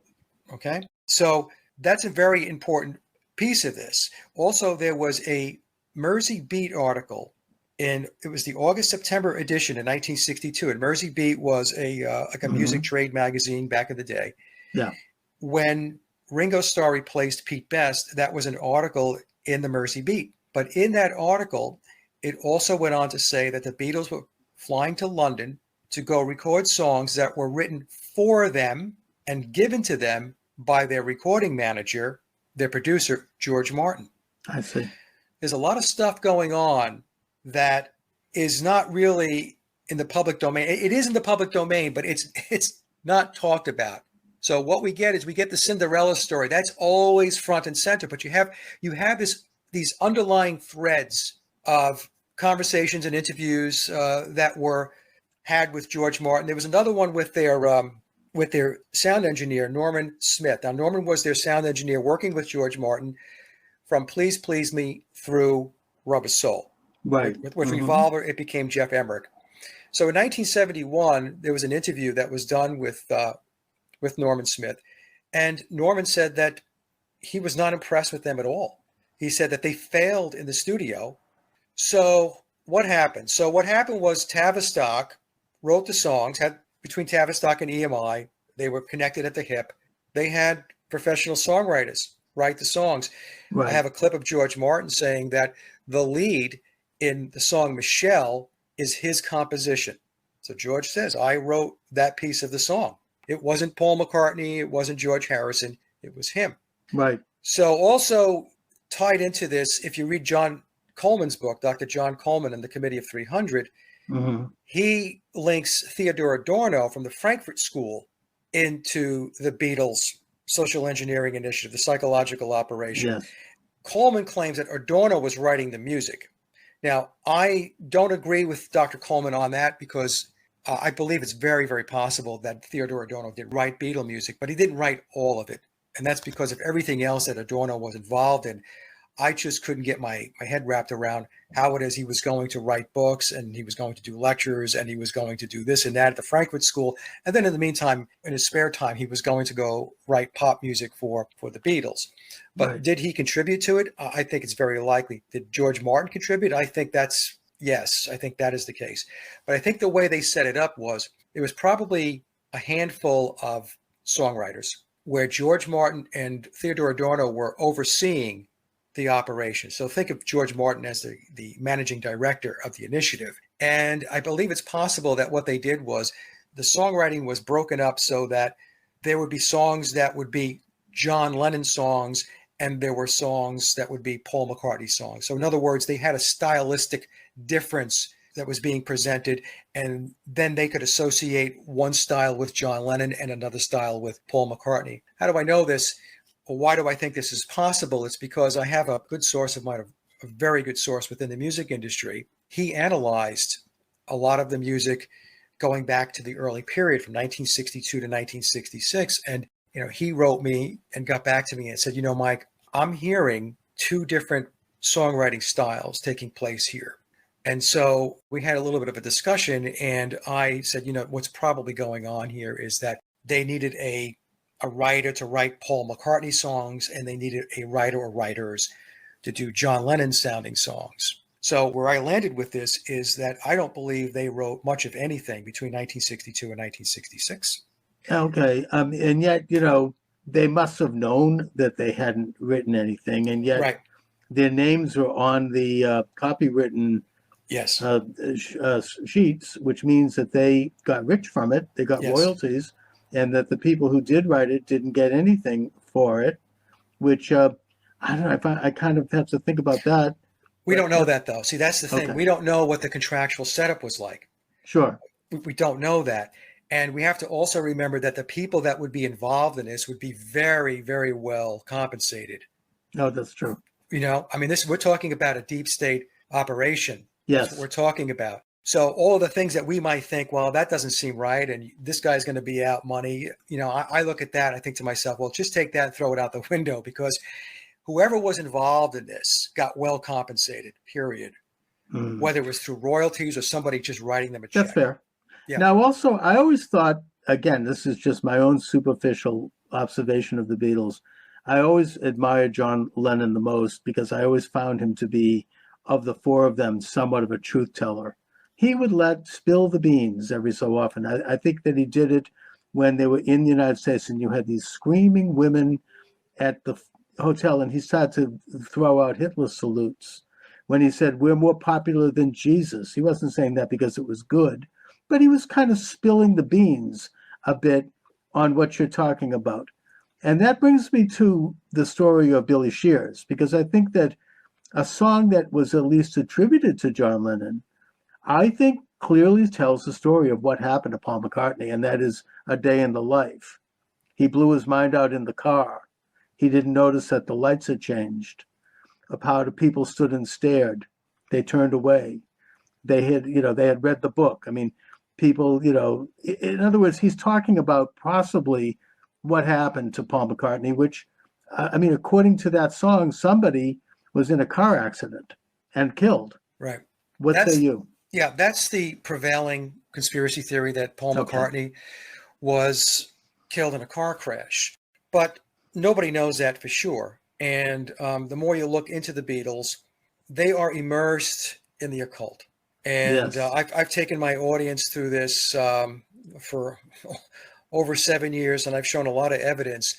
Okay? So that's a very important piece of this. Also, there was a Mersey Beat article it was the August-September edition in 1962. And Mersey Beat was like a music trade magazine back in the day. Yeah. When Ringo Starr replaced Pete Best, that was an article in the Mersey Beat. But in that article, it also went on to say that the Beatles were flying to London to go record songs that were written for them and given to them by their recording manager, their producer, George Martin. I see. There's a lot of stuff going on that is not really in the public domain. It is in the public domain, but it's not talked about. So what we get is the Cinderella story. That's always front and center, but you have these underlying threads of conversations and interviews that were had with George Martin. There was another one with their sound engineer, Norman Smith. Now, Norman was their sound engineer working with George Martin from Please Please Me through Rubber Soul. Right. With Revolver, it became Jeff Emmerich. So in 1971, there was an interview that was done with Norman Smith. And Norman said that he was not impressed with them at all. He said that they failed in the studio. So what happened? What happened was Tavistock wrote the songs, between Tavistock and EMI, they were connected at the hip. They had professional songwriters write the songs. I Right. have a clip of George Martin saying that the lead in the song Michelle is his composition. So George says, I wrote that piece of the song. It wasn't Paul McCartney. It wasn't George Harrison. It was him. Right. So also tied into this, if you read John Coleman's book, Dr. John Coleman and the Committee of 300, Hmm. he links Theodor Adorno from the Frankfurt School into the Beatles' social engineering initiative, the psychological operation. Yes. Coleman claims that Adorno was writing the music. Now, I don't agree with Dr. Coleman on that because I believe it's very, very possible that Theodor Adorno did write Beatle music, but he didn't write all of it. And that's because of everything else that Adorno was involved in. I just couldn't get my head wrapped around how it is he was going to write books and he was going to do lectures and he was going to do this and that at the Frankfurt School. And then in the meantime, in his spare time, he was going to go write pop music for the Beatles. But Right. did he contribute to it? I think it's very likely. Did George Martin contribute? I think yes, I think that is the case. But I think the way they set it up was it was probably a handful of songwriters where George Martin and Theodor Adorno were overseeing the operation. So think of George Martin as the managing director of the initiative. And I believe it's possible that what they did was the songwriting was broken up so that there would be songs that would be John Lennon songs and there were songs that would be Paul McCartney songs. So in other words, they had a stylistic difference that was being presented, and then they could associate one style with John Lennon and another style with Paul McCartney. How do I know this? Well, why do I think this is possible? It's because I have a good source of mine, a very good source within the music industry. He analyzed a lot of the music going back to the early period from 1962 to 1966. And, he wrote me and got back to me and said, Mike, I'm hearing two different songwriting styles taking place here. And so we had a little bit of a discussion and I said, what's probably going on here is that they needed a writer to write Paul McCartney songs and they needed a writer or writers to do John Lennon sounding songs. So where I landed with this is that I don't believe they wrote much of anything between 1962 and 1966. Okay. And yet, they must have known that they hadn't written anything, and yet Right. their names were on the copywritten Yes. sheets, which means that they got rich from it. They got Yes. royalties, and that the people who did write it didn't get anything for it, which I don't know. I kind of have to think about that. We don't know that though. See, that's the thing. Okay. We don't know what the contractual setup was like. Sure. We don't know that. And we have to also remember that the people that would be involved in this would be very, very well compensated. No, that's true. We're talking about a deep state operation. Yes. That's what we're talking about. So all of the things that we might think, well, that doesn't seem right, and this guy's going to be out money. I look at that, I think to myself, well, just take that and throw it out the window, because whoever was involved in this got well compensated, period. Mm. Whether it was through royalties or somebody just writing them a check. That's fair. Yeah. Now, also, I always thought, again, this is just my own superficial observation of the Beatles. I always admired John Lennon the most because I always found him to be, of the four of them, somewhat of a truth teller. He would spill the beans every so often. I think that he did it when they were in the United States and you had these screaming women at the hotel, and he started to throw out Hitler salutes when he said, we're more popular than Jesus. He wasn't saying that because it was good, but he was kind of spilling the beans a bit on what you're talking about. And that brings me to the story of Billy Shears, because I think that a song that was at least attributed to John Lennon, I think clearly tells the story of what happened to Paul McCartney, and that is A Day in the Life. He blew his mind out in the car. He didn't notice that the lights had changed, of how the people stood and stared. They turned away. They had read the book. People, in other words, he's talking about possibly what happened to Paul McCartney, which, according to that song, somebody was in a car accident and killed. Right. What say you? Yeah, that's the prevailing conspiracy theory, that Paul McCartney was killed in a car crash. But nobody knows that for sure. And the more you look into the Beatles, they are immersed in the occult. And Yes. I've taken my audience through this for over 7 years, and I've shown a lot of evidence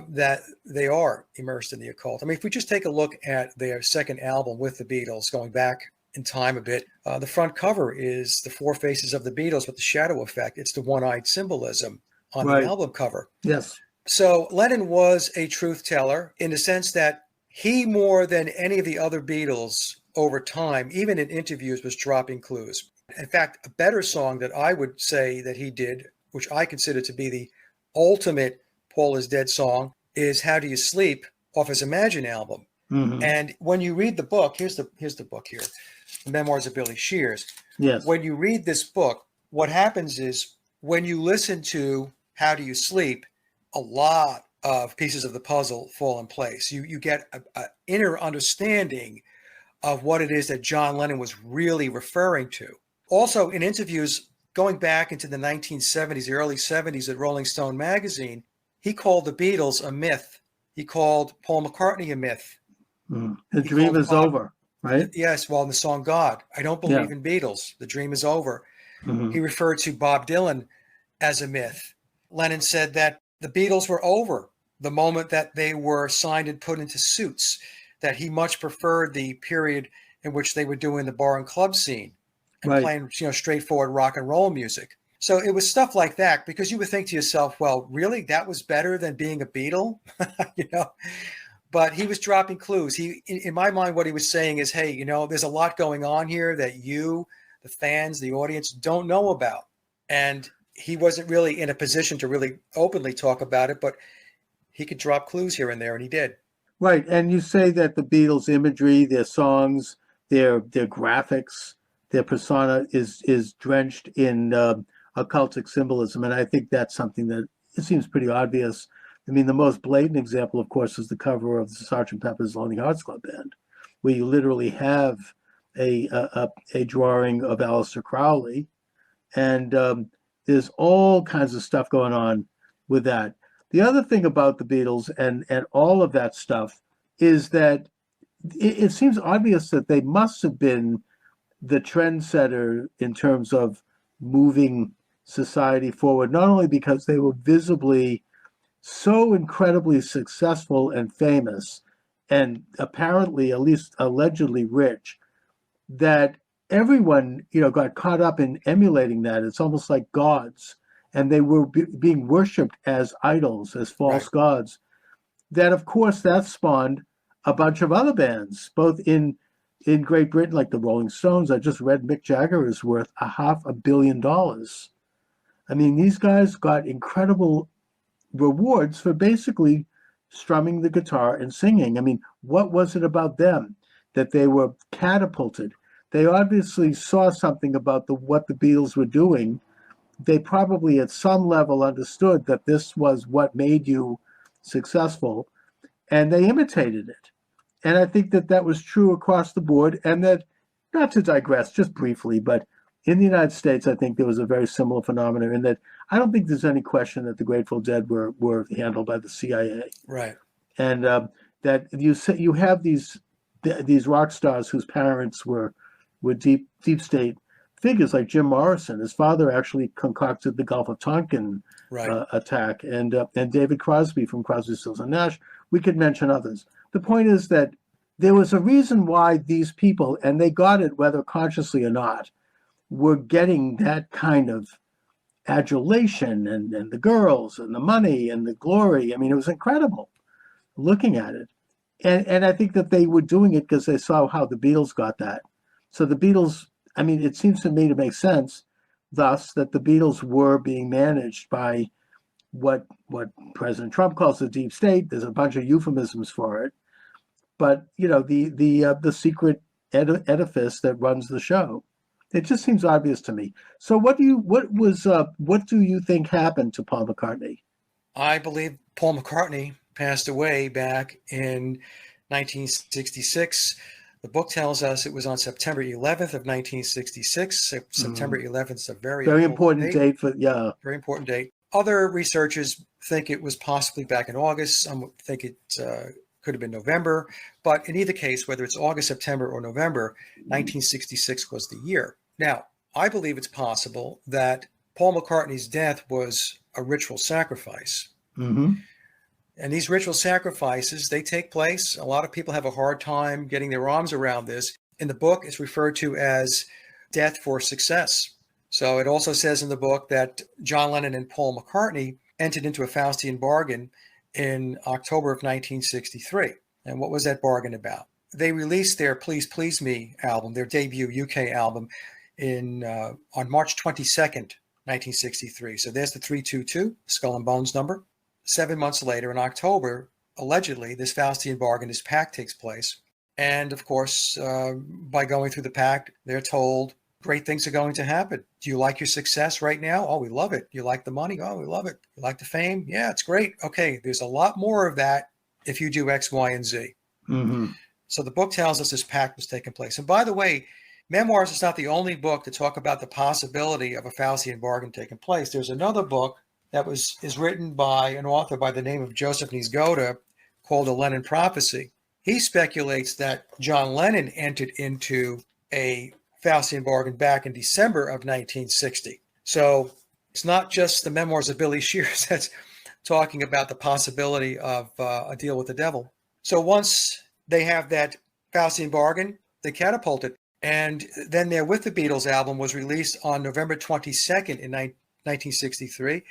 that they are immersed in the occult. I mean, if we just take a look at their second album with the Beatles, going back in time a bit, the front cover is the four faces of the Beatles with the shadow effect. It's the one-eyed symbolism on Right. the album cover. Yes. So Lennon was a truth teller in the sense that he, more than any of the other Beatles over time, even in interviews, was dropping clues. In fact, a better song that I would say that he did, which I consider to be the ultimate Paul is Dead song, is How Do You Sleep off his Imagine album. Mhm. And when you read the book, here's the book here, The Memoirs of Billy Shears. Yes. When you read this book, what happens is when you listen to How Do You Sleep, a lot of pieces of the puzzle fall in place. You get an inner understanding of what it is that John Lennon was really referring to. Also, in interviews going back into the 1970s, the early 70s at Rolling Stone magazine, he called the Beatles a myth. He called Paul McCartney a myth. Mhm. The He dream called is Bob- over, right? Yes, well, in the song God, I don't believe Yeah. in Beatles. The dream is over. Mhm. He referred to Bob Dylan as a myth. Lennon said that the Beatles were over the moment that they were signed and put into suits, that he much preferred the period in which they were doing the bar and club scene and Right. playing, straightforward rock and roll music. So it was stuff like that, because you would think to yourself, well, really, that was better than being a Beatle, you know? But he was dropping clues. In my mind, what he was saying is, hey, there's a lot going on here that you, the fans, the audience, don't know about. And he wasn't really in a position to really openly talk about it, but he could drop clues here and there, and he did. Right. And you say that the Beatles' imagery, their songs, their graphics, their persona is drenched in occultic symbolism. And I think that's something that it seems pretty obvious. I mean, the most blatant example, of course, is the cover of the Sgt. Pepper's Lonely Hearts Club Band, where you literally have a drawing of Aleister Crowley. And there's all kinds of stuff going on with that. The other thing about the Beatles and all of that stuff is that it seems obvious that they must have been the trendsetter in terms of moving society forward, not only because they were visibly so incredibly successful and famous and apparently, at least allegedly rich, that everyone, got caught up in emulating that. It's almost like gods. And they were being worshipped as idols, as false gods. That, of course, that spawned a bunch of other bands, both in Great Britain, like the Rolling Stones. I just read Mick Jagger is worth $500 million. I mean, these guys got incredible rewards for basically strumming the guitar and singing. I mean, what was it about them that they were catapulted? They obviously saw something about what the Beatles were doing. They probably at some level understood that this was what made you successful, and they imitated it. And I think that was true across the board, and that, not to digress just briefly, but in the United States, I think there was a very similar phenomenon in that I don't think there's any question that the Grateful Dead were handled by the CIA. Right. And that you have these rock stars whose parents were deep state figures, like Jim Morrison. His father actually concocted the Gulf of Tonkin attack, and David Crosby from Crosby, Stills and Nash. We could mention others. The point is that there was a reason why these people, and they got it whether consciously or not, were getting that kind of adulation and the girls and the money and the glory. I mean, it was incredible looking at it. And I think that they were doing it because they saw how the Beatles got that. So the Beatles, I mean, it seems to me to make sense, thus, that the Beatles were being managed by what President Trump calls the deep state. There's a bunch of euphemisms for it, but the secret edifice that runs the show. It just seems obvious to me. So what do you think happened to Paul McCartney? I believe Paul McCartney passed away back in 1966. The book tells us it was on September 11th of 1966. September 11th is a very important date for, yeah. Very important date. Other researchers think it was possibly back in August. Some think it could have been November. But in either case, whether it's August, September, or November, 1966 was the year. Now, I believe it's possible that Paul McCartney's death was a ritual sacrifice. Mm-hmm. And these ritual sacrifices, they take place. A lot of people have a hard time getting their arms around this. In the book, it's referred to as death for success. So it also says in the book that John Lennon and Paul McCartney entered into a Faustian bargain in October of 1963. And what was that bargain about? They released their Please Please Me album, their debut UK album, on March 22nd, 1963. So there's the 322, Skull and Bones number. 7 months later, in October, allegedly, this Faustian bargain, this pact takes place. And of course, by going through the pact, they're told great things are going to happen. Do you like your success right now? Oh, we love it. You like the money? Oh, we love it. You like the fame? Yeah, it's great. Okay, there's a lot more of that if you do X, Y, and Z. Mm-hmm. So the book tells us this pact was taking place. And by the way, Memoirs is not the only book to talk about the possibility of a Faustian bargain taking place. There's another book that is written by an author by the name of Joseph Niezgoda called The Lennon Prophecy. He speculates that John Lennon entered into a Faustian bargain back in December of 1960. So it's not just the Memoirs of Billy Shears that's talking about the possibility of a deal with the devil. So once they have that Faustian bargain, they catapult it. And then their With the Beatles album was released on November 22nd in 1963.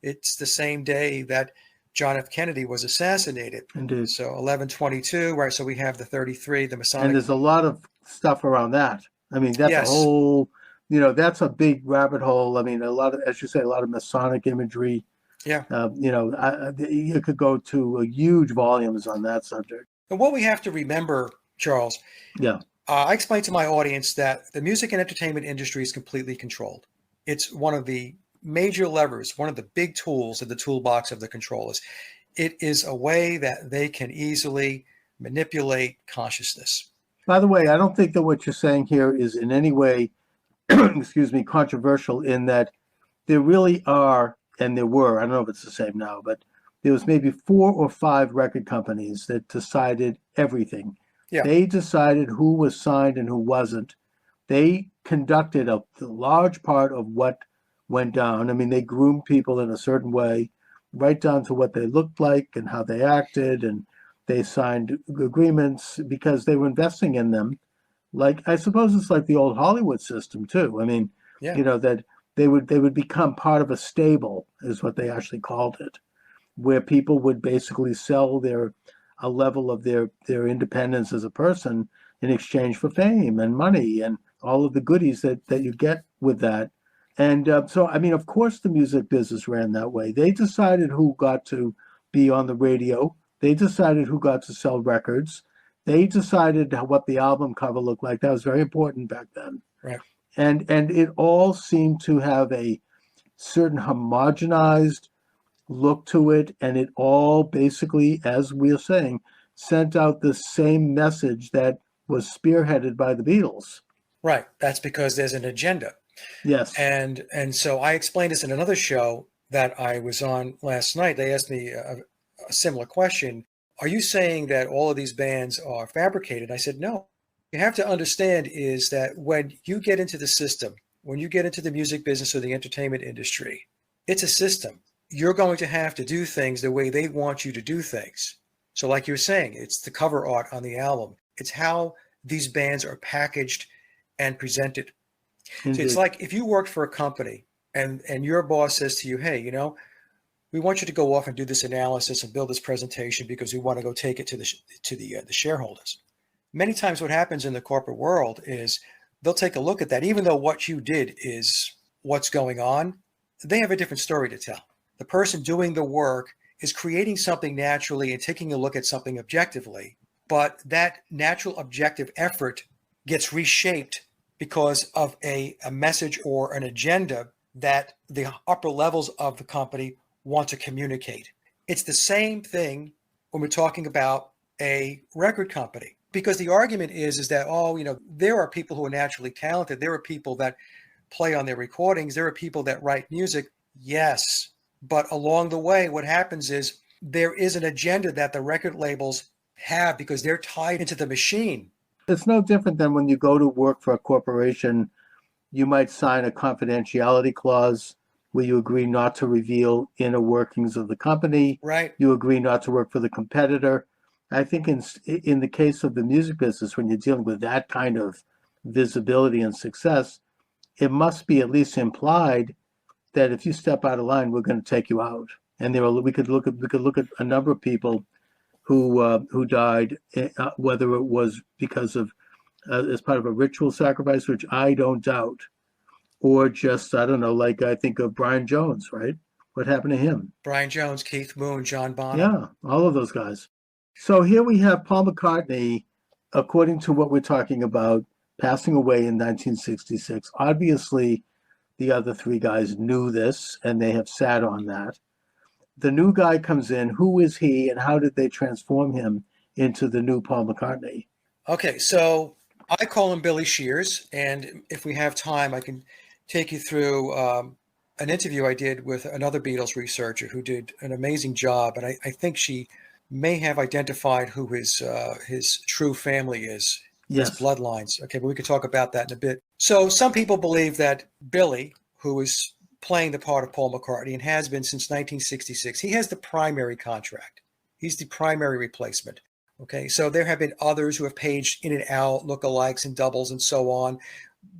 It's the same day that John F. Kennedy was assassinated. Indeed. So 11/22, right? So we have the 33, the Masonic. And there's a lot of stuff around that. I mean, that's Yes. a whole, that's a big rabbit hole. I mean, a lot of, as you say, a lot of Masonic imagery. Yeah. You could go to huge volumes on that subject. And what we have to remember, Charles, Yeah. I explained to my audience that the music and entertainment industry is completely controlled. It's one of the major levers, one of the big tools in the toolbox of the controllers. It is a way that they can easily manipulate consciousness. By the way, I don't think that what you're saying here is in any way, controversial, in that there really are, and there were, I don't know if it's the same now, but there was maybe 4 or 5 record companies that decided everything. Yeah. They decided who was signed and who wasn't. They conducted a large part of what went down. I mean, they groomed people in a certain way, right down to what they looked like and how they acted, and they signed agreements because they were investing in them. Like, I suppose it's like the old Hollywood system too. I mean, Yeah. that they would become part of a stable, is what they actually called it, where people would basically sell a level of their independence as a person in exchange for fame and money and all of the goodies that you get with that. And so, I mean, of course, the music business ran that way. They decided who got to be on the radio. They decided who got to sell records. They decided what the album cover looked like. That was very important back then. Right. And it all seemed to have a certain homogenized look to it, and it all basically, as we are saying, sent out the same message that was spearheaded by the Beatles. Right. That's because there's an agenda. Yes. And so I explained this in another show that I was on last night. They asked me a similar question. Are you saying that all of these bands are fabricated? I said, no. You have to understand is that when you get into the system, when you get into the music business or the entertainment industry, it's a system. You're going to have to do things the way they want you to do things. So like you were saying, it's the cover art on the album. It's how these bands are packaged and presented. Indeed. So it's like if you worked for a company and your boss says to you, hey, we want you to go off and do this analysis and build this presentation because we want to go take it to the shareholders. Many times what happens in the corporate world is they'll take a look at that. Even though what you did is what's going on, they have a different story to tell. The person doing the work is creating something naturally and taking a look at something objectively, but that natural objective effort gets reshaped because of a message or an agenda that the upper levels of the company want to communicate. It's the same thing when we're talking about a record company, because the argument is that, there are people who are naturally talented. There are people that play on their recordings. There are people that write music. Yes. But along the way, what happens is there is an agenda that the record labels have because they're tied into the machine. It's no different than when you go to work for a corporation. You might sign a confidentiality clause where you agree not to reveal inner workings of the company. Right. You agree not to work for the competitor. I think in the case of the music business, when you're dealing with that kind of visibility and success, it must be at least implied that if you step out of line, we're going to take you out. And we could look at a number of people who died, whether it was because of as part of a ritual sacrifice, which I don't doubt, or just, I don't know, like I think of Brian Jones, right? What happened to him? Brian Jones, Keith Moon, John Bonham. Yeah, all of those guys. So here we have Paul McCartney, according to what we're talking about, passing away in 1966. Obviously, the other three guys knew this, and they have sat on that. The new guy comes in. Who is he, and how did they transform him into the new Paul McCartney? Okay, so I call him Billy Shears, and if we have time, I can take you through an interview I did with another Beatles researcher who did an amazing job, and I think she may have identified who his true family is, Yes. his bloodlines. Okay, but we could talk about that in a bit. So some people believe that Billy, who is playing the part of Paul McCartney and has been since 1966, he has the primary contract. He's the primary replacement. Okay, so there have been others who have paged in and out, lookalikes and doubles and so on.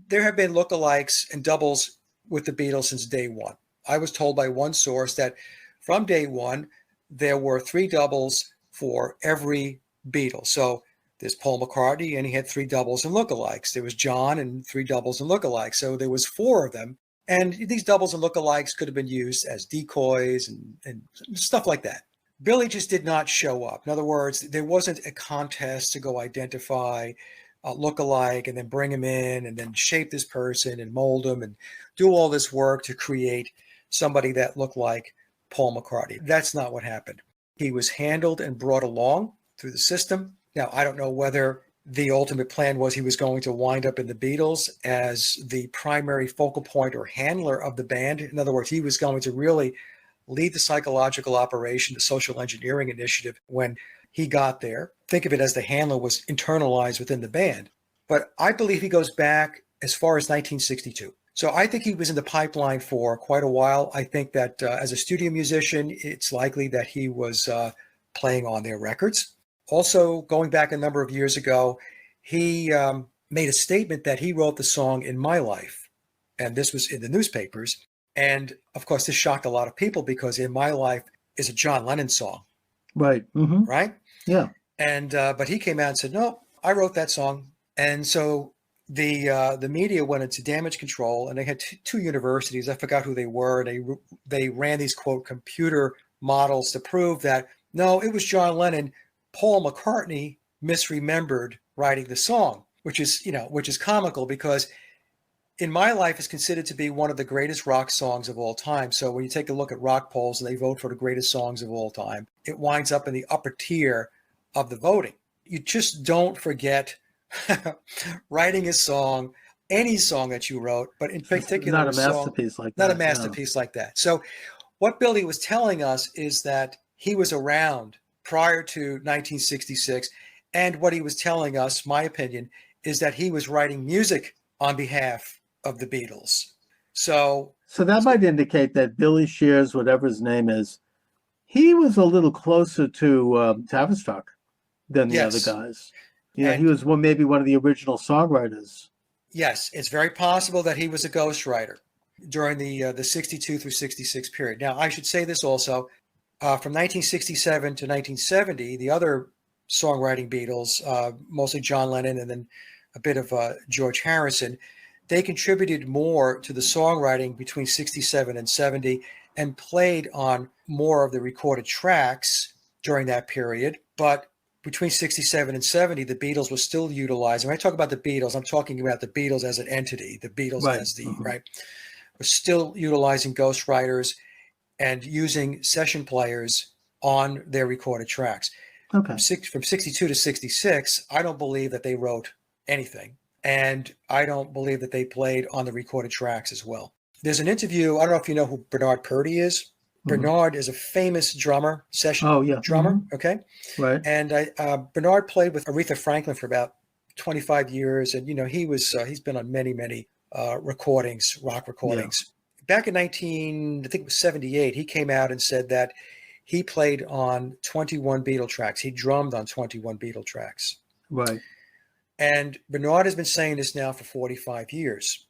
There have been lookalikes and doubles with the Beatles since day one. I was told by one source that from day one, there were 3 doubles for every Beatle. So there's Paul McCartney, and he had 3 doubles and lookalikes. There was John and 3 doubles and lookalikes. So there was 4 of them. And these doubles and lookalikes could have been used as decoys and stuff like that. Billy just did not show up. In other words, there wasn't a contest to go identify a lookalike and then bring him in and then shape this person and mold him and do all this work to create somebody that looked like Paul McCartney. That's not what happened. He was handled and brought along through the system. Now, I don't know whether the ultimate plan was he was going to wind up in the Beatles as the primary focal point or handler of the band. In other words, he was going to really lead the psychological operation, the social engineering initiative when he got there. Think of it as the handler was internalized within the band. But I believe he goes back as far as 1962. So I think he was in the pipeline for quite a while. I think that as a studio musician, it's likely that he was playing on their records. Also, going back a number of years ago, he made a statement that he wrote the song In My Life. And this was in the newspapers. And of course, this shocked a lot of people because In My Life is a John Lennon song. Right. Mm-hmm. Right? Yeah. And but he came out and said, no, I wrote that song. And so the media went into damage control, and they had 2 universities. I forgot who they were. They ran these, quote, computer models to prove that, no, it was John Lennon. Paul McCartney misremembered writing the song, which is comical because In My Life is considered to be one of the greatest rock songs of all time. So when you take a look at rock polls and they vote for the greatest songs of all time, it winds up in the upper tier of the voting. You just don't forget writing a song, any song that you wrote, but in particular, not a masterpiece like that. Not a masterpiece like that. So what Billy was telling us is that he was around prior to 1966. And what he was telling us, my opinion, is that he was writing music on behalf of the Beatles. So that might indicate that Billy Shears, whatever his name is, he was a little closer to Tavistock than the other guys. He was maybe one of the original songwriters. Yes, it's very possible that he was a ghostwriter during the 62 through 66 period. Now, I should say this also. From 1967 to 1970, the other songwriting Beatles, mostly John Lennon and then a bit of George Harrison, they contributed more to the songwriting between 67 and 70 and played on more of the recorded tracks during that period. But between 67 and 70, the Beatles were still utilizing. When I talk about the Beatles, I'm talking about the Beatles as an entity, the Beatles as the, right, were still utilizing ghostwriters and using session players on their recorded tracks. Okay. From 62 to 66, I don't believe that they wrote anything. And I don't believe that they played on the recorded tracks as well. There's an interview. I don't know if you know who Bernard Purdie is. Bernard is a famous drummer, session drummer. Okay. Right. And Bernard played with Aretha Franklin for about 25 years. And, he's been on many, many recordings, rock recordings. back in I think it was 78, he came out and said that he played on 21 Beatle tracks. He drummed on 21 Beatle tracks. Right. And Bernard has been saying this now for 45 years.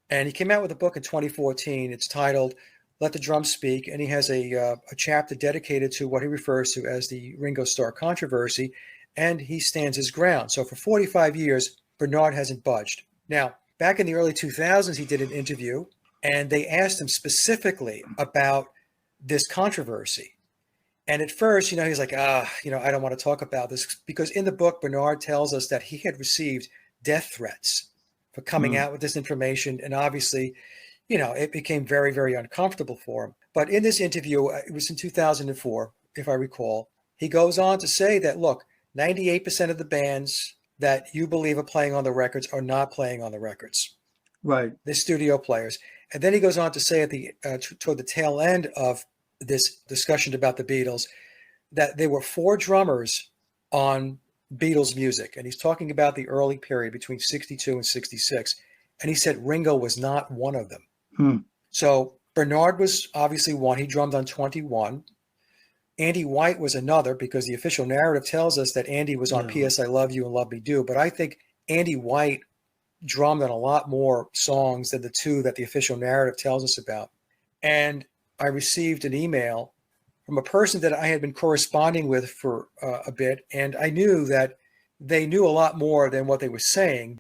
And he came out with a book in 2014. It's titled Let the Drums Speak. And he has a chapter dedicated to what he refers to as the Ringo Starr controversy. And he stands his ground. So for 45 years, Bernard hasn't budged. Now, back in the early 2000s, he did an interview, and they asked him specifically about this controversy. And at first, he's like, I don't want to talk about this, because in the book, Bernard tells us that he had received death threats for coming out with this information. And obviously, it became very, very uncomfortable for him. But in this interview, it was in 2004, if I recall, he goes on to say that, look, 98% of the bands that you believe are playing on the records are not playing on the records. Right. They're studio players. And then he goes on to say at the toward the tail end of this discussion about the Beatles, that there were 4 drummers on Beatles music. And he's talking about the early period between 62 and 66. And he said Ringo was not one of them. So Bernard was obviously one. He drummed on 21. Andy White was another, because the official narrative tells us that Andy was on P.S. I Love You and Love Me Do. But I think Andy White drummed on a lot more songs than the 2 that the official narrative tells us about. And I received an email from a person that I had been corresponding with for a bit, and I knew that they knew a lot more than what they were saying.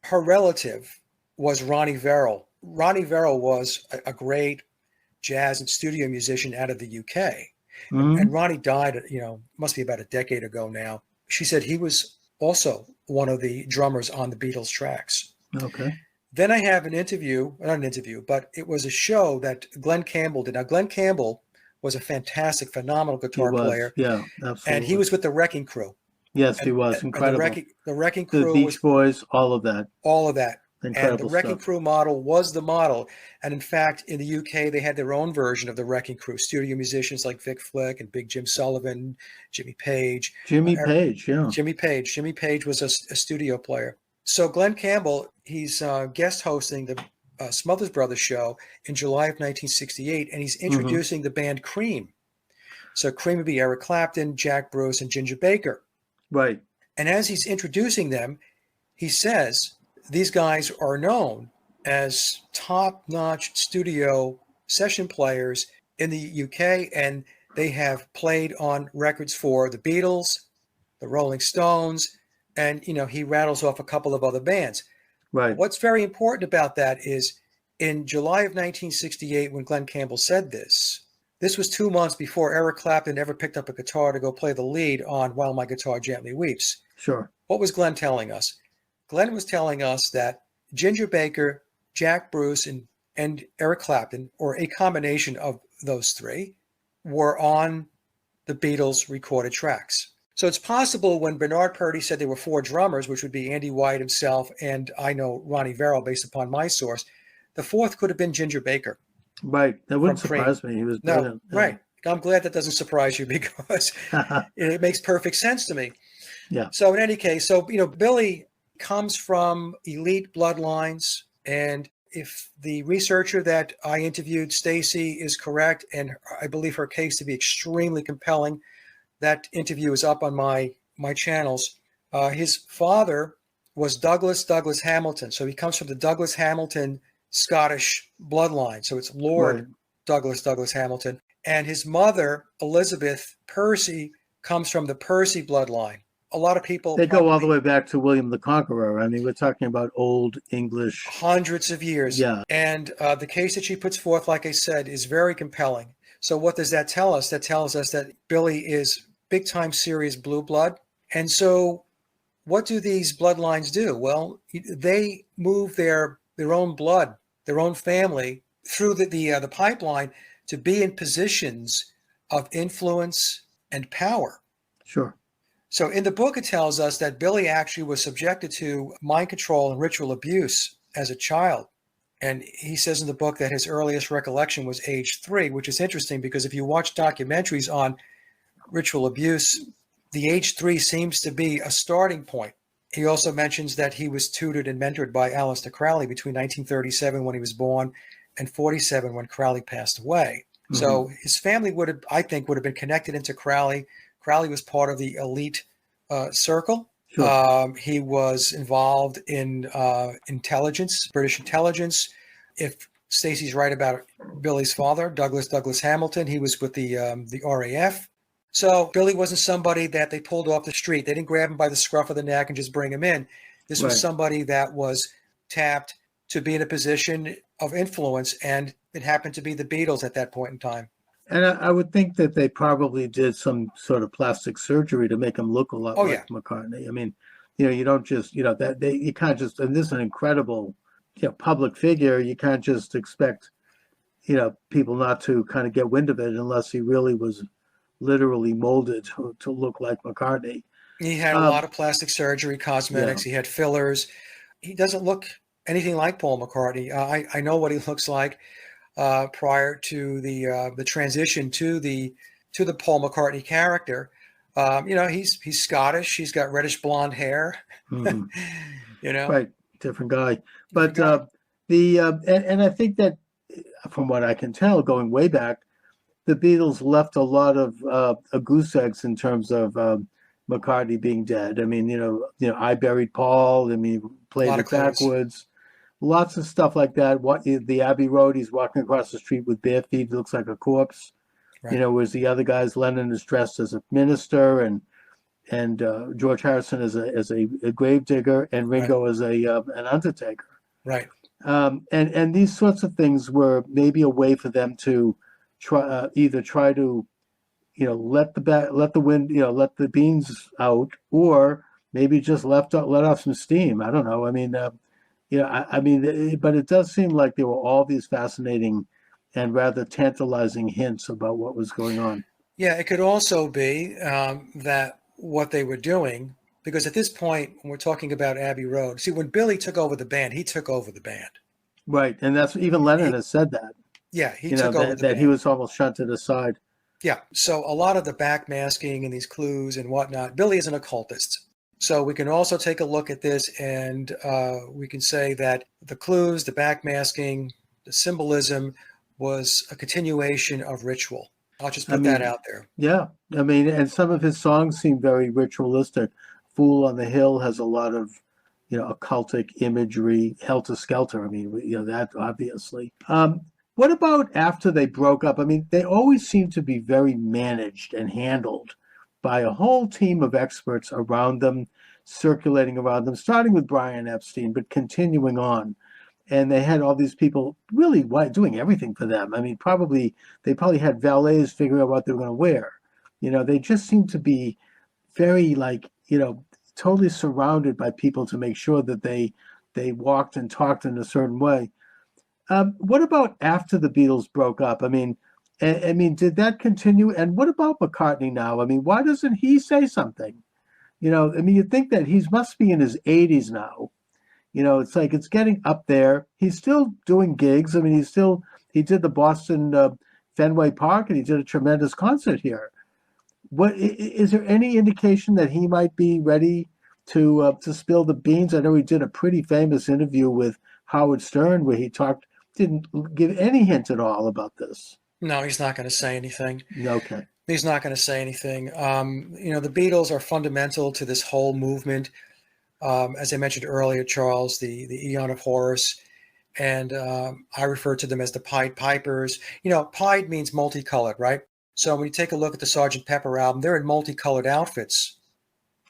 Her relative was Ronnie Verrill. Ronnie Verrill was a great jazz and studio musician out of the UK. And Ronnie died, must be about a decade ago now. She said he was also one of the drummers on the Beatles tracks. Okay. Then I have not an interview, but it was a show that Glenn Campbell did. Now, Glenn Campbell was a fantastic, phenomenal guitar player. Yeah, absolutely. And he was with the Wrecking Crew. Yes, he was. Incredible. The Wrecking Crew. The Beach Boys, all of that. All of that. Incredible and the Wrecking Crew model was the model. And in fact, in the UK, they had their own version of the Wrecking Crew. Studio musicians like Vic Flick and Big Jim Sullivan, Jimmy Page. Jimmy Page, yeah. Jimmy Page. Jimmy Page was a studio player. So Glenn Campbell, he's guest hosting the Smothers Brothers show in July of 1968, and he's introducing the band Cream. So Cream would be Eric Clapton, Jack Bruce, and Ginger Baker. Right. And as he's introducing them, he says these guys are known as top-notch studio session players in the UK, and they have played on records for the Beatles, the Rolling Stones, and, he rattles off a couple of other bands. Right. What's very important about that is in July of 1968, when Glenn Campbell said this was 2 months before Eric Clapton ever picked up a guitar to go play the lead on While My Guitar Gently Weeps. Sure. What was Glenn telling us? Glenn was telling us that Ginger Baker, Jack Bruce, and Eric Clapton, or a combination of those 3, were on the Beatles recorded tracks. So it's possible when Bernard Purdy said there were 4 drummers, which would be Andy White himself, and I know Ronnie Verrill based upon my source, the 4th could have been Ginger Baker. Right. That wouldn't from surprise me. He was brilliant. No, right. I'm glad that doesn't surprise you, because it makes perfect sense to me. Yeah. So in any case, Billy comes from elite bloodlines, and if the researcher that I interviewed, Stacy, is correct, and I believe her case to be extremely compelling, that interview is up on my channels. His father was Douglas Hamilton. So he comes from the Douglas Hamilton Scottish bloodline. So it's Lord Douglas Hamilton. And his mother, Elizabeth Percy, comes from the Percy bloodline. A lot of people... They go all the way back to William the Conqueror. I mean, we're talking about Old English... Hundreds of years. Yeah. And the case that she puts forth, like I said, is very compelling. So what does that tell us? That tells us that Billy is big-time serious blue blood. And so what do these bloodlines do? Well, they move their own blood, their own family, through the pipeline to be in positions of influence and power. Sure. So in the book, it tells us that Billy actually was subjected to mind control and ritual abuse as a child. And he says in the book that his earliest recollection was age 3, which is interesting because if you watch documentaries on ritual abuse, the age 3 seems to be a starting point. He also mentions that he was tutored and mentored by Aleister Crowley between 1937, when he was born, and 47 when Crowley passed away. So his family would have been connected into Crowley. Crowley was part of the elite circle. Sure. He was involved in intelligence, British intelligence. If Stacy's right about Billy's father, Douglas Hamilton, he was with the RAF. So Billy wasn't somebody that they pulled off the street. They didn't grab him by the scruff of the neck and just bring him in. This was somebody that was tapped to be in a position of influence, and it happened to be the Beatles at that point in time. And I would think that they probably did some sort of plastic surgery to make him look a lot like McCartney. I mean, you don't just, you can't just, and this is an incredible, public figure. You can't just expect, people not to kind of get wind of it unless he really was literally molded to look like McCartney. He had a lot of plastic surgery, cosmetics. He had fillers. He doesn't look anything like Paul McCartney. I know what he looks like prior to the transition to the Paul McCartney character. He's Scottish. He's got reddish blonde hair. Right, different guy. But and I think that from what I can tell, going way back, the Beatles left a lot of goose eggs in terms of McCartney being dead. I mean, I Buried Paul. I mean, played it backwards. Lots of stuff like that. What the Abbey Road? He's walking across the street with bare feet. He looks like a corpse. Right. Whereas the other guys, Lennon is dressed as a minister, and George Harrison is a grave digger, and Ringo is an undertaker. Right. And these sorts of things were maybe a way for them to either try to, let the beans out, or maybe just let off some steam. I don't know. I mean, but it does seem like there were all these fascinating and rather tantalizing hints about what was going on. Yeah, it could also be that what they were doing, because at this point, when we're talking about Abbey Road, see, when Billy took over the band, he took over the band. Right, and that's even Lennon has said that. Yeah, he took over the band. He was almost shunted aside. Yeah, so a lot of the backmasking and these clues and whatnot, Billy is an occultist. So we can also take a look at this, and we can say that the clues, the backmasking, the symbolism was a continuation of ritual. I'll just put that out there. Yeah, I mean, and some of his songs seem very ritualistic. Fool on the Hill has a lot of, occultic imagery. Helter Skelter, I mean, that obviously. What about after they broke up? I mean, they always seem to be very managed and handled by a whole team of experts around them, circulating around them, starting with Brian Epstein, but continuing on. And they had all these people really doing everything for them. I mean, they probably had valets figuring out what they were going to wear. They just seemed to be very totally surrounded by people to make sure that they walked and talked in a certain way. What about after the Beatles broke up? I mean, did that continue? And what about McCartney now? I mean, why doesn't he say something? You'd think that he must be in his 80s now. It's like it's getting up there. He's still doing gigs. I mean, he did the Boston Fenway Park, and he did a tremendous concert here. What is there any indication that he might be ready to spill the beans? I know he did a pretty famous interview with Howard Stern where he didn't give any hint at all about this. No, he's not going to say anything. Okay. He's not going to say anything. The Beatles are fundamental to this whole movement. As I mentioned earlier, Charles, the Eon of Horus, and I refer to them as the Pied Pipers. Pied means multicolored, right? So when you take a look at the Sgt. Pepper album, they're in multicolored outfits.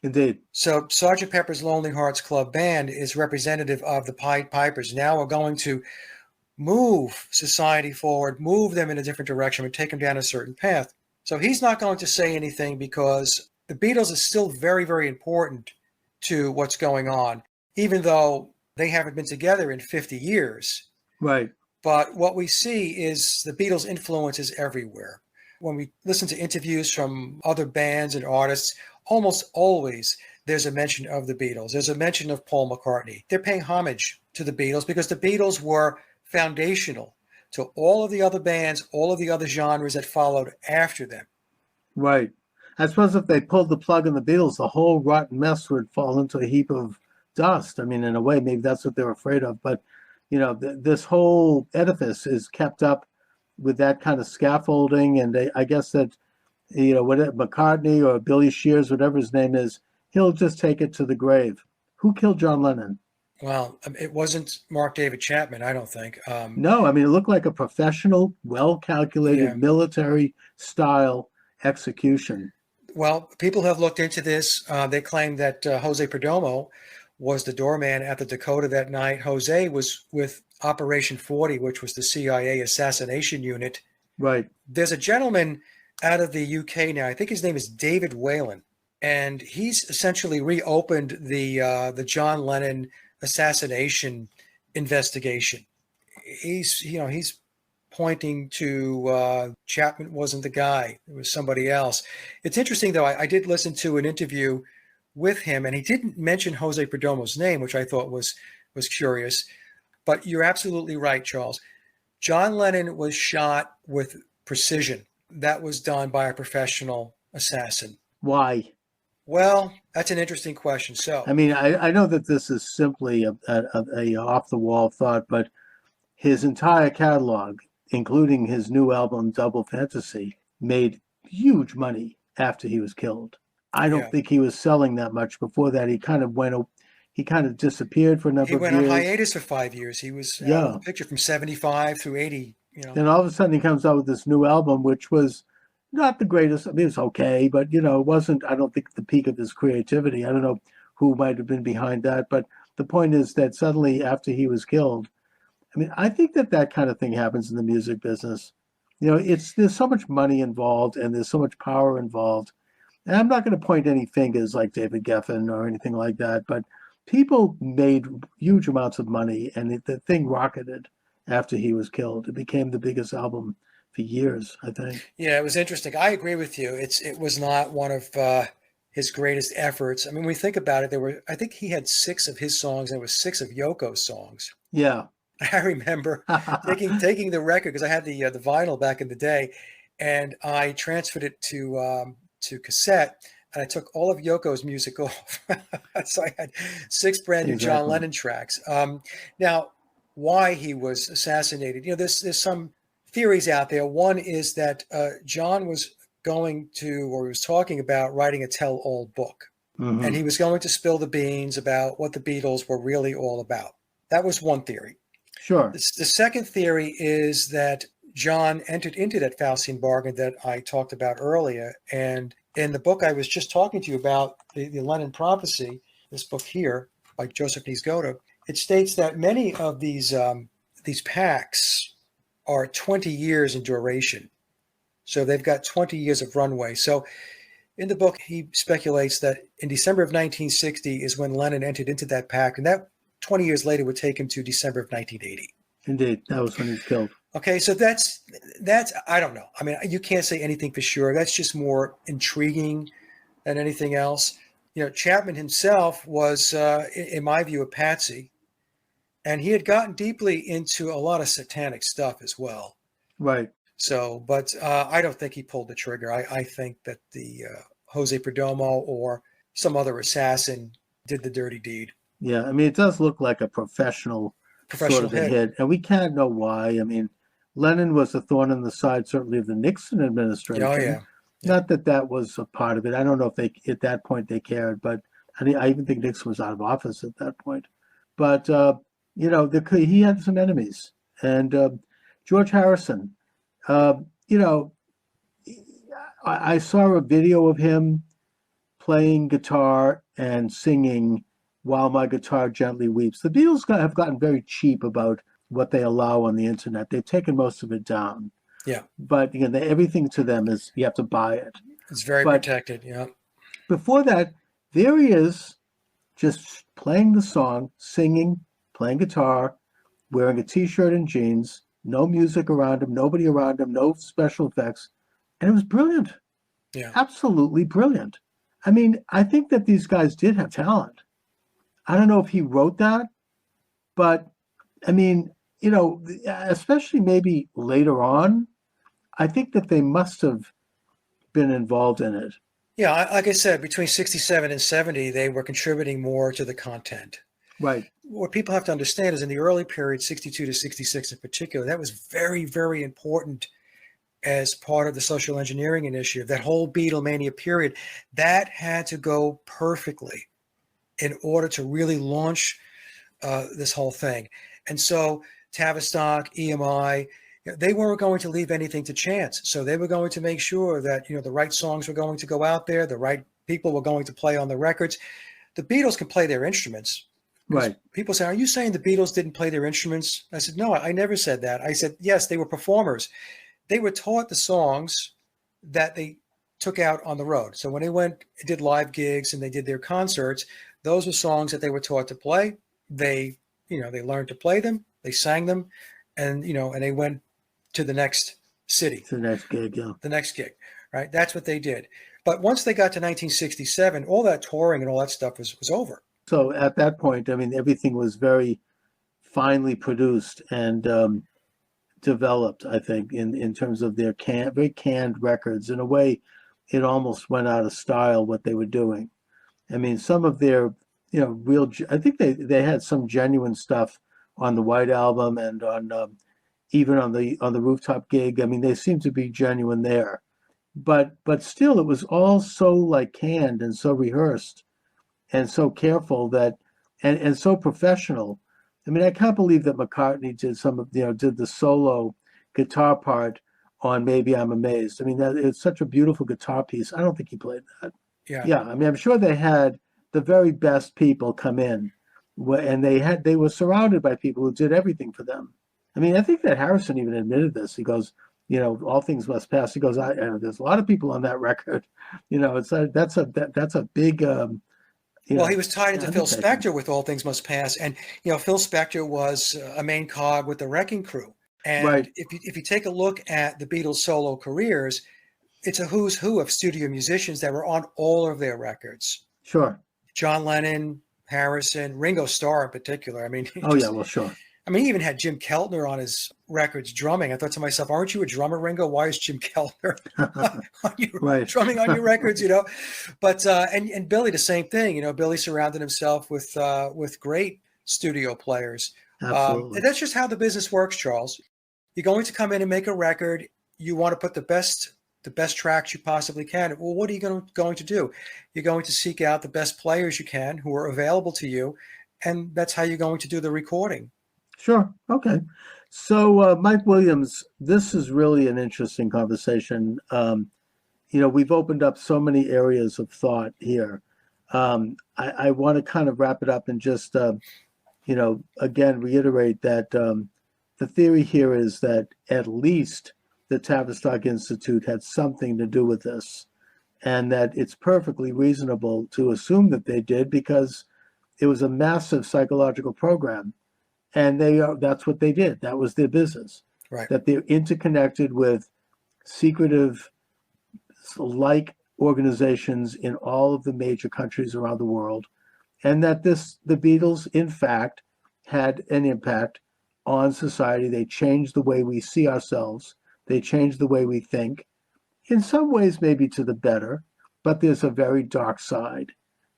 Indeed. So Sgt. Pepper's Lonely Hearts Club Band is representative of the Pied Pipers. Now we're going to move society forward, move them in a different direction, and take them down a certain path. So he's not going to say anything because the Beatles is still very, very important to what's going on, even though they haven't been together in 50 years. Right. But what we see is the Beatles' influence is everywhere. When we listen to interviews from other bands and artists, almost always there's a mention of the Beatles. There's a mention of Paul McCartney. They're paying homage to the Beatles because the Beatles were foundational to all of the other bands, all of the other genres that followed after them. Right. I suppose if they pulled the plug on the Beatles, the whole rotten mess would fall into a heap of dust. I mean, in a way, maybe that's what they're afraid of. But, this whole edifice is kept up with that kind of scaffolding. And I guess that, whatever McCartney or Billy Shears, whatever his name is, he'll just take it to the grave. Who killed John Lennon? Well, it wasn't Mark David Chapman, I don't think. No, I mean, it looked like a professional, well-calculated Yeah. military style execution. Well, people have looked into this. They claim that Jose Perdomo was the doorman at the Dakota that night. Jose was with Operation 40, which was the CIA assassination unit. Right. There's a gentleman out of the UK now. I think his name is David Whalen, and he's essentially reopened the John Lennon assassination investigation. He's pointing to Chapman wasn't the guy; it was somebody else. It's interesting, though. I did listen to an interview with him, and he didn't mention Jose Perdomo's name, which I thought was curious. But you're absolutely right, Charles. John Lennon was shot with precision. That was done by a professional assassin. Why? Well, that's an interesting question. So, I mean, I know that this is simply a off-the-wall thought, but his entire catalog, including his new album, Double Fantasy, made huge money after he was killed. I don't think he was selling that much before that. He kind of disappeared for a number of years. He went on hiatus for 5 years. He was out of the picture from 75 through 80. Then all of a sudden he comes out with this new album, which was not the greatest. I mean, it's okay, but it wasn't, I don't think, the peak of his creativity. I don't know who might have been behind that, but the point is that suddenly after he was killed, I mean, I think that kind of thing happens in the music business. There's so much money involved and there's so much power involved. And I'm not going to point any fingers like David Geffen or anything like that, but people made huge amounts of money, and the thing rocketed after he was killed. It became the biggest album for years, I think. Yeah, it was interesting. I agree with you. It was not one of his greatest efforts. I mean, when we think about it, I think he had 6 of his songs, and there were 6 of Yoko's songs. Yeah. I remember taking the record, because I had the vinyl back in the day, and I transferred it to cassette, and I took all of Yoko's music off. So I had 6 brand new John Lennon tracks. Now, why he was assassinated? There's some theories out there. One is that John was going to, or he was talking about writing a tell-all book, and he was going to spill the beans about what the Beatles were really all about. That was one theory. Sure. The second theory is that John entered into that Faustian bargain that I talked about earlier. And in the book I was just talking to you about, the Lennon Prophecy, this book here by Joseph Niezgoda, it states that many of these pacts are 20 years in duration. So they've got 20 years of runway. So in the book, he speculates that in December of 1960 is when Lennon entered into that pact, and that 20 years later would take him to December of 1980. Indeed. That was when he was killed. Okay, so that's I don't know. I mean, you can't say anything for sure. That's just more intriguing than anything else. Chapman himself was, in my view, a patsy, and he had gotten deeply into a lot of satanic stuff as well. Right. So, but I don't think he pulled the trigger. I think that the Jose Perdomo or some other assassin did the dirty deed. Yeah, I mean, it does look like a professional sort of a hit, and we can't know why. I mean, Lennon was a thorn in the side, certainly, of the Nixon administration. Oh, yeah. Not that was a part of it. I don't know if at that point they cared, but I even think Nixon was out of office at that point. But, he had some enemies. And George Harrison, I saw a video of him playing guitar and singing While My Guitar Gently Weeps. The Beatles have gotten very cheap about what they allow on the internet. They've taken most of it down. Yeah. But everything to them is you have to buy it. It's very protected, yeah. Before that, there he is, just playing the song, singing, playing guitar, wearing a t-shirt and jeans, no music around him, nobody around him, no special effects. And it was brilliant. Yeah. Absolutely brilliant. I mean, I think that these guys did have talent. I don't know if he wrote that, but I mean, especially maybe later on, I think that they must have been involved in it. Yeah, like I said, between 67 and 70, they were contributing more to the content. Right. what people have to understand is in the early period, 62 to 66 in particular, that was very, very important as part of the social engineering initiative. That whole Beatlemania period, that had to go perfectly in order to really launch this whole thing. And so Tavistock, EMI, they weren't going to leave anything to chance. So they were going to make sure that, the right songs were going to go out there, the right people were going to play on the records. The Beatles can play their instruments. Right. People say, are you saying the Beatles didn't play their instruments? I said, no, I never said that. I said, yes, they were performers. They were taught the songs that they took out on the road. So when they did live gigs and they did their concerts, those were songs that they were taught to play. They learned to play them, they sang them, and they went to the next city. The next gig, yeah. The next gig, right? That's what they did. But once they got to 1967, all that touring and all that stuff was over. So at that point, I mean, everything was very finely produced and developed, I think, in terms of their very canned records. In a way, it almost went out of style what they were doing. I mean, some of their, I think they had some genuine stuff on the White Album and on even on the Rooftop gig. I mean, they seemed to be genuine there. But still, it was all so like canned and so rehearsed and so careful that and so professional. I mean, I can't believe that McCartney did the solo guitar part on Maybe I'm Amazed. I mean, it's such a beautiful guitar piece. I don't think he played that. Yeah. I mean, I'm sure they had the very best people come in, and they were surrounded by people who did everything for them. I mean, I think that Harrison even admitted this. He goes, all things must pass. He goes, there's a lot of people on that record. That's a big. Well, he was tied into Phil Spector with All Things Must Pass, and Phil Spector was a main cog with the Wrecking Crew. And right. if you take a look at the Beatles' solo careers, it's a who's who of studio musicians that were on all of their records. Sure. John Lennon, Harrison, Ringo Starr in particular. I mean, sure. I mean, he even had Jim Keltner on his records drumming. I thought to myself, aren't you a drummer, Ringo? Why is Jim Keltner drumming on your records, But, and Billy, the same thing. Billy surrounded himself with great studio players. Absolutely. And that's just how the business works, Charles. You're going to come in and make a record. You want to put the best tracks you possibly can. Well, what are you going to do? You're going to seek out the best players you can who are available to you. And that's how you're going to do the recording. Sure. Okay. So, Mike Williams, this is really an interesting conversation. We've opened up so many areas of thought here. I want to kind of wrap it up and just, again, reiterate that the theory here is that at least the Tavistock Institute had something to do with this, and that it's perfectly reasonable to assume that they did because it was a massive psychological program. And that's what they did. That was their business. Right. That they're interconnected with secretive, like organizations in all of the major countries around the world. And that the Beatles, in fact, had an impact on society. They changed the way we see ourselves. They changed the way we think. In some ways, maybe to the better, but there's a very dark side.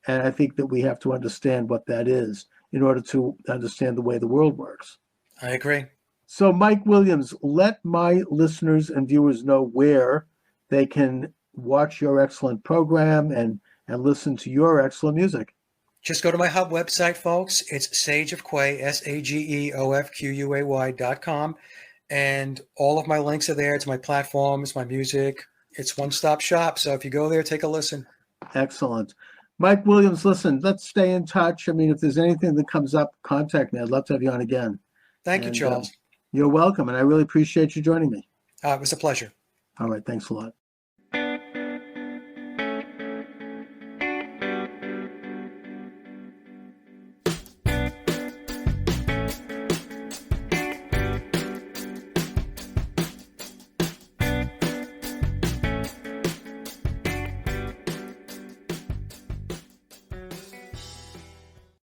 And I think that we have to understand what that is in order to understand the way the world works. I agree. So, Mike Williams, let my listeners and viewers know where they can watch your excellent program and listen to your excellent music. Just go to my hub website, folks. It's sageofquay, SAGEOFQUAY.com. And all of my links are there to my platforms, my music. It's one-stop shop. So if you go there, take a listen. Excellent. Mike Williams, listen, let's stay in touch. I mean, if there's anything that comes up, contact me. I'd love to have you on again. Thank you, Charles. You're welcome, and I really appreciate you joining me. It was a pleasure. All right, thanks a lot.